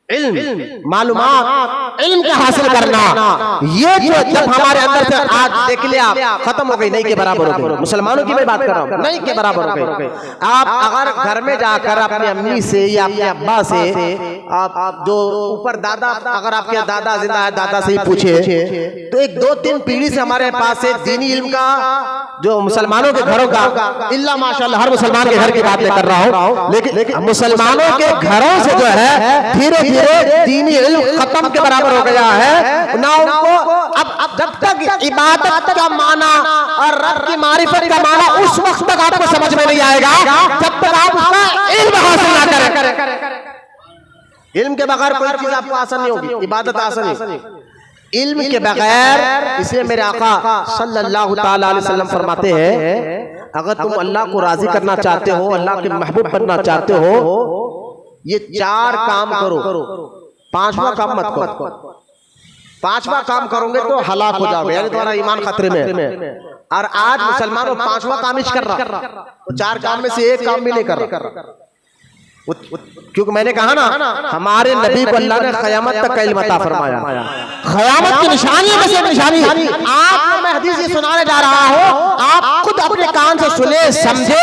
S1: इल्म मालूमात इल्म का हासिल करना, ये जो जब हमारे अंदर से आज देख लिया आप खत्म हो गई, नहीं के बराबर हो गई। मुसलमानों की मैं बात कर रहा हूँ, नहीं के बराबर हो गई। आप अगर घर में जाकर अपनी अम्मी से या अपने अब्बा से आप जो ऊपर दादा, अगर आपके दादा जिंदा है दादा से ही पूछे तो एक 2-3 पीढ़ी से हमारे पास से दीनी इल्म का जो मुसलमानों के घरों का इल्ला माशाअल्लाह हर मुसलमान के घर की बात नहीं कर रहा हूँ, लेकिन मुसलमानों के घरों से जो है धीरे दीनी इल्म खत्म के बराबर हो गया है ना उनको। अब जब तक इबादत का माना और रब की मारिफत का माना उस वक्त तक आपको समझ में नहीं आएगा जब तक आप उसका इल्म हासिल ना करें। इल्म के बगैर कोई चीज आपको आसान नहीं होगी, इबादत आसान नहीं इल्म के बगैर। इसलिए मेरे आका सल्लल्लाहु ताला अलैहि वसल्लम फरमाते हैं अगर तुम अल्लाह को राजी करना चाहते हो, अल्लाह के महबूब बनना चाहते हो, ये 4 काम करो, 5वां काम मत करो। 5वां काम करोगे तो हलाक हो जाओगे, यानी तुम्हारा ईमान खतरे में। और आज मुसलमानों 5वां काम ही कर रहा, तो 4 काम में से एक काम भी नहीं कर रहा। क्योंकि मैंने कहा ना, हमारे नबी को अल्लाह ने क़यामत तक का इल्म अता फरमाया। क़यामत की निशानी में से निशानी आपको मैं हदीस ये सुनाने जा रहा हूँ, आप खुद अपने कान से सुने समझे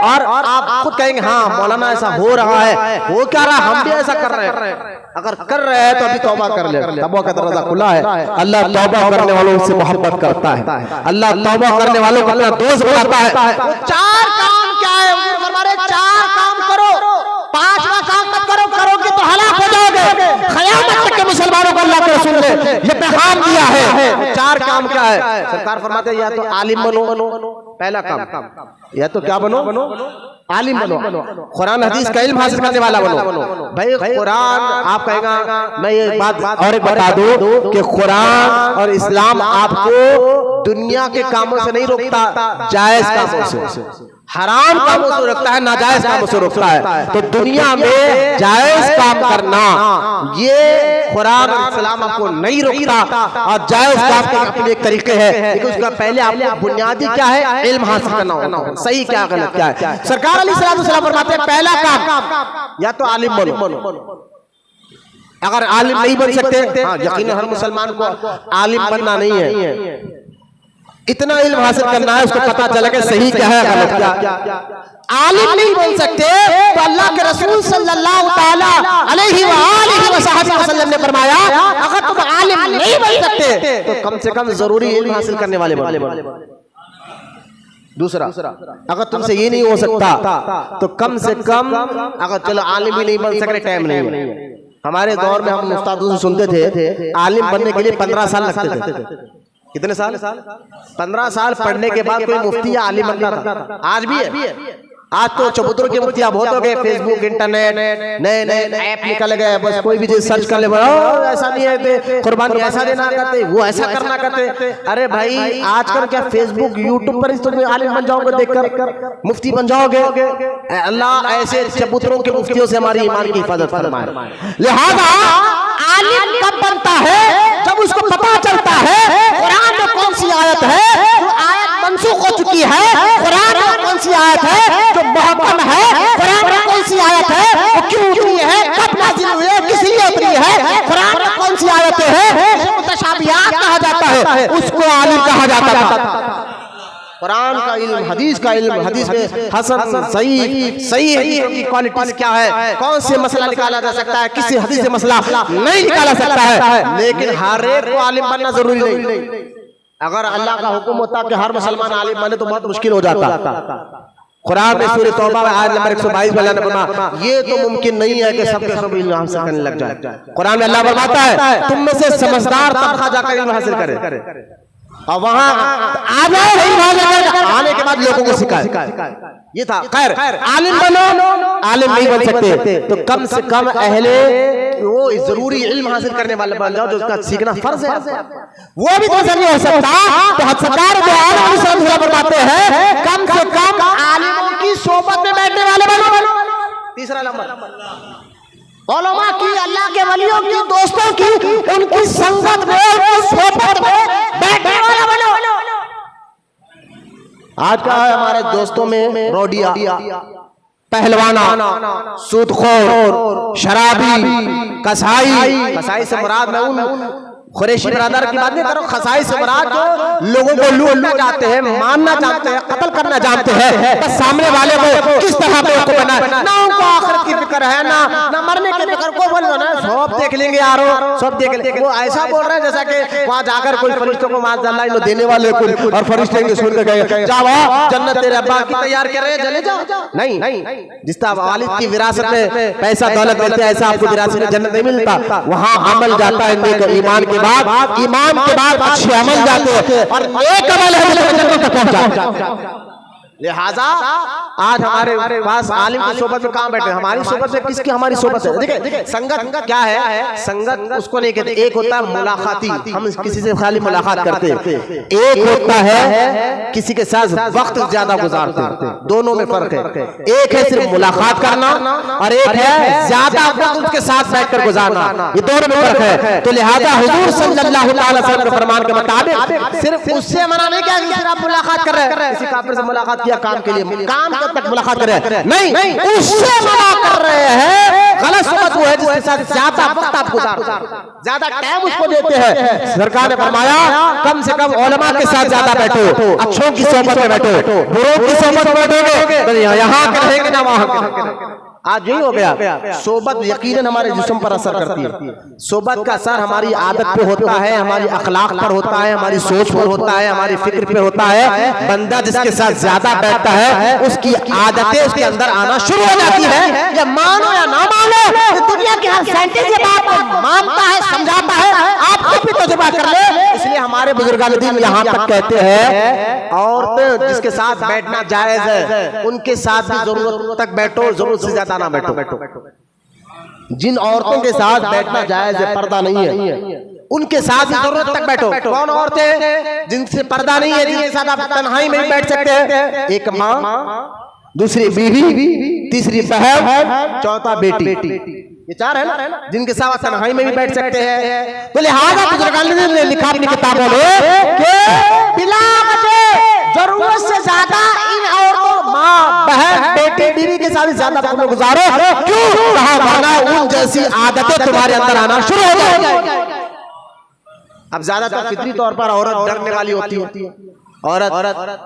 S1: और आप खुद कहेंगे हाँ मौलाना ऐसा हो रहा है, हो क्या रहा, हम भी ऐसा कर रहे हैं। अगर कर रहे हैं तो अभी तौबा कर ले, तौबा का दरवाजा खुला है। अल्लाह तौबा करने वालों से मोहब्बत करता है, अल्लाह तौबा करने वालों को अपना दोस्त बनाता है। चार काम क्या है हमारे, चार काम करो, पांचवा काम मत करो, करोगे तो हलाक हो जाओगे। क़यामत तक के मुसलमानों को अल्लाह के रसूल ने ये पैगाम दिया है। चार काम क्या है, सरकार फरमाते हैं या तो आलिम बनो, पहला काम, या तो क्या बनो, आलिम बनो, कुरान हदीस का इल्म हासिल करने वाला बनो। भाई कुरान आप कहेगा, मैं ये बात और एक बता दूं कि कुरान और इस्लाम आपको दुनिया के कामों से नहीं रोकता, जायज कामों से, हराम कामों से रोकता है, नाजायज कामों से रोकता है। तो दुनिया में जायज काम करना ये कुरान और इस्लाम आपको नहीं रोकता, और जायज काम के अपने एक तरीके हैं, लेकिन उसका पहले आपको बुनियादी क्या है, इल्म हासिल करना होगा, सही क्या गलत क्या है। सरकार अलैहिस्सलाम फरमाते हैं पहला काम या तो आलिम बनो। अगर आलिम नहीं बन सकते, हाँ यकीनन हर मुसलमान को आलिम बनना नहीं है, इतना इल्म हासिल करना है, उसको पता चला कि सही क्या है गलत क्या। आलिम नहीं बन सकते तो अल्लाह के रसूल सल्लल्लाहु ताला अलैहि वसल्लम ने फरमाया अगर तुम आलिम नहीं बन सकते तो कम से कम जरूरी इल्म हासिल करने वाले बनो। दूसरा, अगर तुमसे ये नहीं हो सकता तो कम से कम, अगर चलो आलिम भी नहीं बन सकते, टाइम नहीं है। हमारे दौर में हम उस्तादों से सुनते थे आलिम बनने के लिए 15 साल लगते थे। कितने साल? 15 साल पढ़ने के बाद कोई मुफ्ती या आलिम बनता था। आज भी है, आज तो चबूतरों के मुफ्तियां बहुत हो गए, फेसबुक, इंटरनेट, नए नए ऐप निकल गए, बस कोई भी चीज सर्च कर ले, ऐसा नहीं है कुर्बानी ऐसा देना करते, वो ऐसा करना करते। अरे भाई आजकल क्या फेसबुक यूट्यूब पर तुम आलिम बन जाओगे, देखकर मुफ्ती बन जाओगे। अल्लाह ऐसे चबूतरों के मुफ्तियों से हमारी ईमान की हिफाजत फरमाए। लिहाजा आलिम कब बनता है, जब उसको पता चलता है कुरान में कौन सी आयत है जो आयत मनसूख हो चुकी है, कुरान में कौन सी आयत है जो मुहक्कम है, कुरान में कौन सी आयत है वो क्यों उतरी है, कब नाज़िल हुई है, किस लिए उतरी है, कुरान में कौन सी आयतें हैं जिसे मुतशाबिहात कहा जाता है, उसको आलिम कहा जाता था। कुरान का इल्म, हदीस का इल्म, हदीस में हसन, सही हदीस की क्वालिटी क्या है, कौन से मसला निकाला जा सकता है, किसी हदीस से मसला नहीं निकाला सकता है। लेकिन हर एक को आलिम बनना जरूरी नहीं। अगर अल्लाह का हुक्म होता कि हर मुसलमान आलिम बने तो बहुत मुश्किल हो जाता। कुरान में सूरह तौबा में आयत नंबर 122 में अल्लाह ने फरमाया ये तो मुमकिन नहीं है कि सबके सब इल्म हासिल करने लग जाए। कुरान में अल्लाह फरमाता है तुम में से समझदार तबका जाकर इल्म हासिल करे और वहां आ जाए, आने के बाद लोगों को सिखाए। ये था। खैर आलिम बनो, आलिम नहीं बन सकते तो कम से कम अहले वो जरूरी इल्म हासिल करने वाले बन जाओ, जो उसका सीखना फर्ज है। वो भी तो नहीं हो सकता तो सरकार जो आलिम बताते हैं कम से कम आलिमों की सोबत में बैठने वाले बनो। तीसरा नंबर उलमा की, अल्लाह के वलियों की, दोस्तों की, उनकी संगत में, उनकी सोबत में बैठने वाला बनो। आज का है हमारे दोस्तों में रोडिया, पहलवाना, सूदखोर, शराबी, कसाई से मुराद में उन कुरैशी बरादर की बात नहीं करो, कसाई से मुराद जो लोगों को लूटना चाहते हैं, मारना चाहते हैं, कत्ल करना चाहते हैं, बस सामने वाले को किस तरह पे उसको बनाए, ना उनको आखिरत की फिक्र है, ना मरने की फिक्र। को बोल ना सब देख लेंगे यारो, सब देख लेंगे। वो ऐसा बोल रहे हैं जैसा कि वहां जाकर कोई फरिश्तों को माज़अल्लाह इन्हें देने वाले कोई और फरिश्ते के सुन के गए जाओ जन्नत तेरे अब्बा की तैयार कर रहे हैं, चले जाओ। नहीं, जिस तरह वालिद की विरासत में पैसा दौलत मिलता है ऐसा आपको विरासत में जन्नत नहीं मिलता। वहां अमल जाता है नेक ईमान के बाद, ईमान के बाद अच्छे अमल जाते हैं और नेक अमल है जन्नत तक पहुंचा। लिहाजा आज हमारे पास आलिम की सोबत में कहां बैठे, हमारी सोबत में किसकी, हमारी सोबत है। देखिए संगत क्या है, संगत उसको नहीं कहते। एक होता है मुलाकाती, हम किसी से खाली मुलाकात करते हैं, एक होता है किसी के साथ वक्त ज्यादा गुजारते हैं, दोनों में फर्क है। एक है सिर्फ मुलाकात करना और एक है ज्यादा वक्त उसके साथ बैठकर गुजारना, ये दोनों में फर्क है। तो लिहाजा हुजूर सल्लल्लाहु अलैहि वसल्लम के फरमान के मुताबिक सिर्फ उससे मना नहीं किया कि आप मुलाकात कर रहे हैं, किसी काफिर से मुलाकात किया काम के लिए, काम कब तक मुलाकात करे, नहीं उससे मना कर रहे हैं। गलत सोबत वो है जिसके साथ ज्यादा वक्त आप गुजारते हैं, ज्यादा टाइम उसको देते हैं। सरकार ने फरमाया कम से कम उलमा के साथ ज्यादा बैठो, अच्छों की सोबत में बैठो, बुरों की सोबत में बैठोगे तो यहाँ के रहेंगे ना वहां के रहेंगे। आज यही हो गया। सोबत यकीनन हमारे जिस्म पर असर करती है। सोबत का असर हमारी आदत पे होता है, हमारी अखलाक पर होता है, हमारी सोच पर होता है, हमारी फिक्र पे होता है। बंदा जिसके साथ ज्यादा बैठता है उसकी आदतें उसके अंदर आना शुरू हो जाती है। या मानो या ना मानो, दुनिया के हर साइंटिस्ट ये बात मानता है, समझाता है, आप खुद भी तजुर्बा कर ले। इसलिए हमारे बुजुर्गान दीन यहाँ तक कहते हैं औरतें जिसके साथ बैठना जायज है उनके साथ भी जरूरत तक बैठो, जरूरत से ज्यादा ना बैठो। जिन औरतों के साथ बैठना जायज है, पर्दा नहीं है, उनके साथ भी जरूरत तक बैठो। कौन औरतें जिनसे पर्दा नहीं है, जिनके साथ आप तन्हाई में भी बैठ सकते हैं? एक माँ, दूसरी बीवी, तीसरी बहन, चौथा बेटी, ये चार है ना जिनके साथ तन्हाई में भी बैठ सकते हैं। तो लिहाजा बुजुर्गान ने लिखा अपनी किताबों में कि बिला वजह जरूरत से ज्यादा इन औरतों, माँ, बहन, बेटी, बीवी के साथ ज्यादा वक्त गुजारो। क्यों? कहा वरना उन जैसी आदतें तुम्हारे अंदर आना शुरू हो जाएगी। अब ज्यादातर फितरी तौर पर औरत डरने वाली होती है, औरत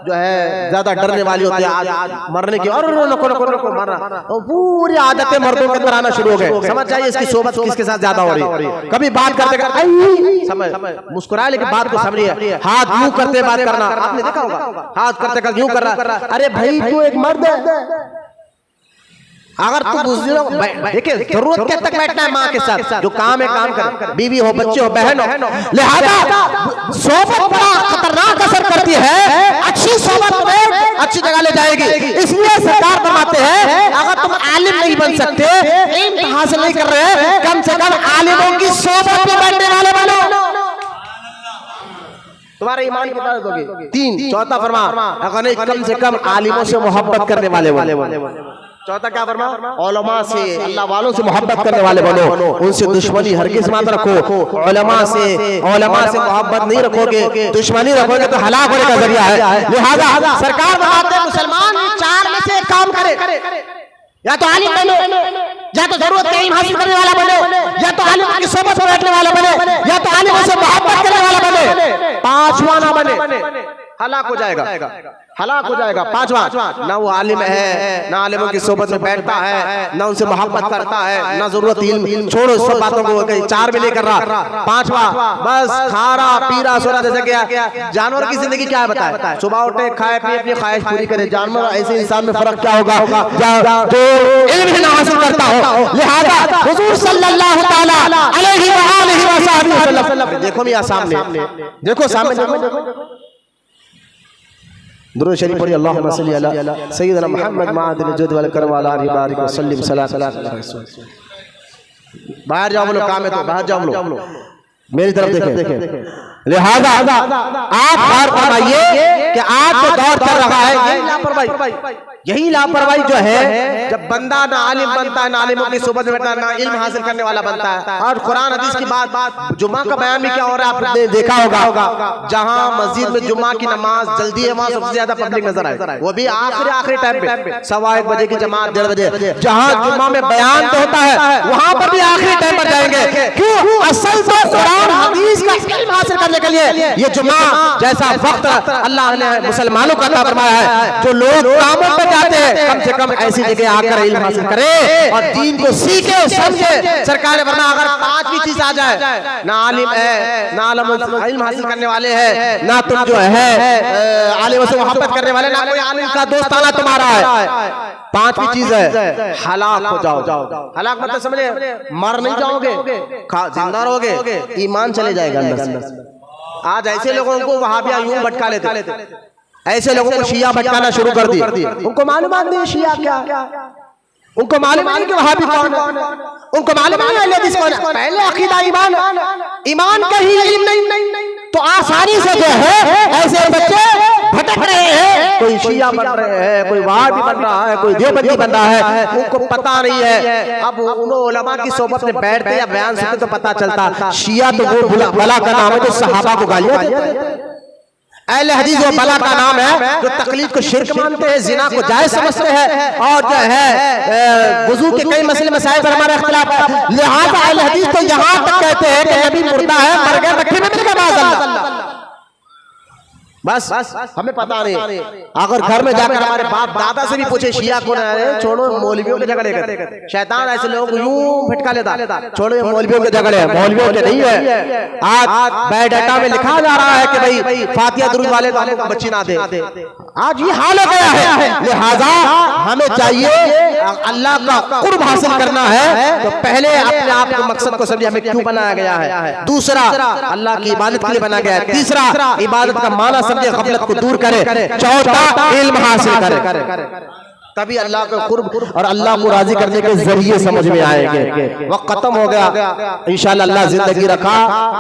S1: जो है ज्यादा डरने वाली होती है। आज मरने की और नको मरना, पूरी आदतें मर्दों के अंदर आना शुरू हो गए। समझ जाइए इसकी सोबत किसके साथ ज्यादा हो रही है। कभी बात करते समझ मुस्कुराए लेकिन बात को समझिए। हाथ यूं करते बात करना, आपने देखा होगा, हाथ करते यूं कर रहा। अरे भाई तू एक मर्द है, अगर तू देखिए जरूरत क्या तक बैठना है माँ के साथ, जो काम है काम कर, बीवी हो, बच्चे हो, बहन हो। लिहाजा सोबत बड़ा खतरनाक असर करती है। अच्छी सोबत में अच्छी जगह ले जाएगी। इसलिए सरकार फरमाते हैं अगर तुम आलिम नहीं बन सकते, इल्म हासिल नहीं कर रहे, कम से कम आलिमों की सोबत में बैठने वाले बनो, तुम्हारा ईमान की हिफाजत होगी। 3 चौथा फरमा अगर नहीं कम से कम आलिमों से मोहब्बत करने वाले। चौथा क्या फरमा? उलमा से, अल्लाह वालों से मोहब्बत करने वाले बनो, उनसे दुश्मनी हरगिज़ मत रखो। उलमा से मोहब्बत नहीं रखोगे, दुश्मनी रखोगे तो हलाक होने का जरिया है। लिहाजा सरकार बताते हैं मुसलमान 4 में से एक काम करे, या तो आलिम बनो, या तो जरूरत का इल्म हासिल करने वाला बनो, या तो आलिम की सोबत में बैठने वाला बने, या तो आलिमों से मोहब्बत करने वाला बने। 5वां ना बने, हलाक हो जाएगा, हलाक हो जाएगा। 5वां ना वो आलिम है, ना आलिमों की सोबत में बैठता है, ना उनसे मोहब्बत करता है, ना जरूरत इल्म, छोड़ो सब बातों को, 4 में नहीं कर रहा। 5वां बस खा रहा पी रहा सो रहा। जैसे क्या जानवर की जिंदगी क्या है बताए, सुबह उठे खाए पिए अपनी ख्वाहिश पूरी करे। जानवर ऐसे इंसान में फर्क क्या होगा जो इल्म ना हासिल करता हो। लिहाजा हुजूर सल्लल्लाहु तआला अलैहि व आलिहि वसल्लम, देखो मियां सामने, देखो सामने दुरूद शरीफ पढ़िए। अल्लाहुम्मा सल्ली अला सय्यिदना मुहम्मद मादिल जुद वल करम वाला अली बारिक व सल्लिम सलात। बाहर जाओ लोग, काम है तो बाहर जाओ लोग, मेरी तरफ देखें। लिहाजा आप गौर फरमाइए कि आज जो दौर चल रहा है यही लापरवाही जो है, जब बंदा ना आलिम बनता है, ना आलिमों की सोबत में बैठता, ना इल्म हासिल करने वाला बनता है। और कुरान हदीस की बात, जुम्मा का बयान भी क्या हो रहा है आपने देखा होगा। जहां मस्जिद में जुम्मा की नमाज जल्दी है वहां सबसे ज्यादा पब्लिक नजर आए, वो भी आखिरी टाइम पे 1:15 बजे की जमात, 1:30 बजे। जहां जुम्मा में बयान तो होता है वहां पर भी आखिरी टाइम पर जाएंगे। क्यों? असल तो कुरान हदीस का इल्म हासिल करने के लिए ये जुम्मा जैसा वक्त अल्लाह ने मुसलमानों का अता फरमाया है। जो लोग कामों पर जाते हैं कम से कम ऐसी जगह आकर इल्म हासिल करे और दीन को सीखे समझे। सरकार ने वरना अगर 5वीं चीज आ जाए, ना आलिम है, ना इल्म हासिल करने वाले हैं, ना तुम जो है आलिमों से मोहब्बत करने वाले, ना कोई आलिम का दोस्ताना तुम्हारा है, 5वीं चीज है हलाक हो जाओ। हलाक मतलब समझे, मर नहीं जाओगे, जिंदा रहोगे, ईमान चले जाएगा अंदर से। आज ऐसे लोगों को वहाबिया यूं भटका लेते, ऐसे लोगों को शिया भटकाना शुरू कर दिया। उनको मालूम नहीं शिया क्या, उनको मालूम नहीं कि वहाबी कौन है, उनको मालूम नहीं अहले हदीस कौन है। पहले अकीदा ईमान का ही इल्म नहीं तो आसानी से जो है ऐसे बच्चे भटक रहे हैं। कोई शिया बन रहे हैं, कोई वहाबी बन रहा है, कोई देवबंदी बन रहा है, उनको पता नहीं है। अब उन उलमा की सोबत में बैठते या बयान सुनते तो पता चलता। शिया तो वो भला का नाम है जो सहाबा को गालियां देते, अहले हदीस वो बला का नाम है जो तकलीद को शिर्क मानते हैं, जिना को जायज समझते हैं और जो है वुजू के कई मसले मसाइल पर हमारा इख्तिलाफ है। लिहाजा अहले हदीस तो यहाँ तक कहते हैं कि नबी मुर्दा है, मर गए, रखे में मिल गए माज़अल्लाह। बस हमें पता नहीं। अगर घर में जाकर हमारे बाप दादा से भी पूछे शिया कौन है, छोड़ो मौलवियों के झगड़े करते, शैतान ऐसे लोगों को यूं फटका लेता, छोड़ो मौलवियों के झगड़े, मौलवियों के नहीं है। आज बायोडाटा में लिखा जा रहा है कि भाई फातिहा दुरूद वाले वालों को बच्ची ना दे, आज ये हाल हो गया है। लिहाजा हमें चाहिए अल्लाह का कुर्ब हासिल करना है तो पहले अपने आप को मकसद को समझे, हमें क्यों बनाया गया है। दूसरा, अल्लाह की इबादत के लिए बनाया गया है। तीसरा, इबादत का माना समझे, गफलत को दूर करे। चौथा, इल्म हासिल करे, तभी अल्लाह को कुर्ब और अल्लाह को राजी करने के जरिए समझ में आएंगे। वक्त खत्म हो गया, इंशाअल्लाह अल्लाह जिंदगी रखा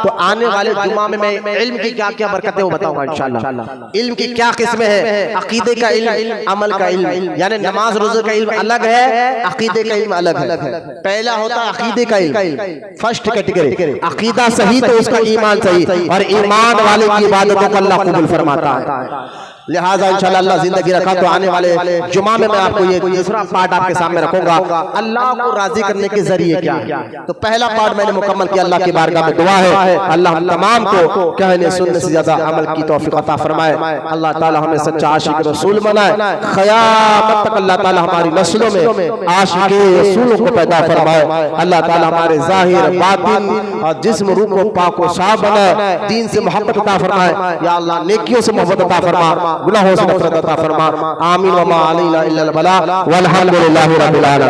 S1: तो आने वाले जुमा में मैं इल्म की क्या क्या बरकतें वो बताऊंगा इंशाअल्लाह। इल्म की क्या किस्में हैं, अकीदे का इल्म, अमल का इल्म, यानी नमाज रोजे का इल्म अलग है, अकीदे का इल्म अलग है। पहला होता है अकीदे का इल्म, फर्स्ट कैटेगरी, अकीदा सही तो उसका ईमान सही, और ईमान वाले की इबादतों को अल्लाह कबूल फरमाता है। लिहाजा इंशाअल्लाह अल्लाह जिंदगी रखा तो आने वाले जुमा में मैं आपको ये दूसरा पार्ट आपके सामने रखूंगा, अल्लाह को राजी करने के जरिए क्या है। तो पहला पार्ट मैंने मुकम्मल किया, अल्लाह की बारगाह में दुआ है अल्लाह हम तमाम को कहने सुनने से ज्यादा अमल की तौफीक अता फरमाए। अल्लाह ताला हमें सच्चा आशिक रसूल बनाए, क़यामत तक अल्लाह ताला हमारी नस्लों में आशिक रसूलों को पैदा फरमाए। अल्लाह ताला हमारे ज़ाहिर बातिन और जिस्म रूह को पाक व साफ बनाए, दीन से मोहब्बत अता फरमाए। या अल्लाह नेकियों से मोहब्बत अता फरमा, गुनाहों से नफरत अता फरमा। आमीन व मा अलैना इल्लल बलाग वल्हम्दुलिल्लाहि रब्बिल आलमीन।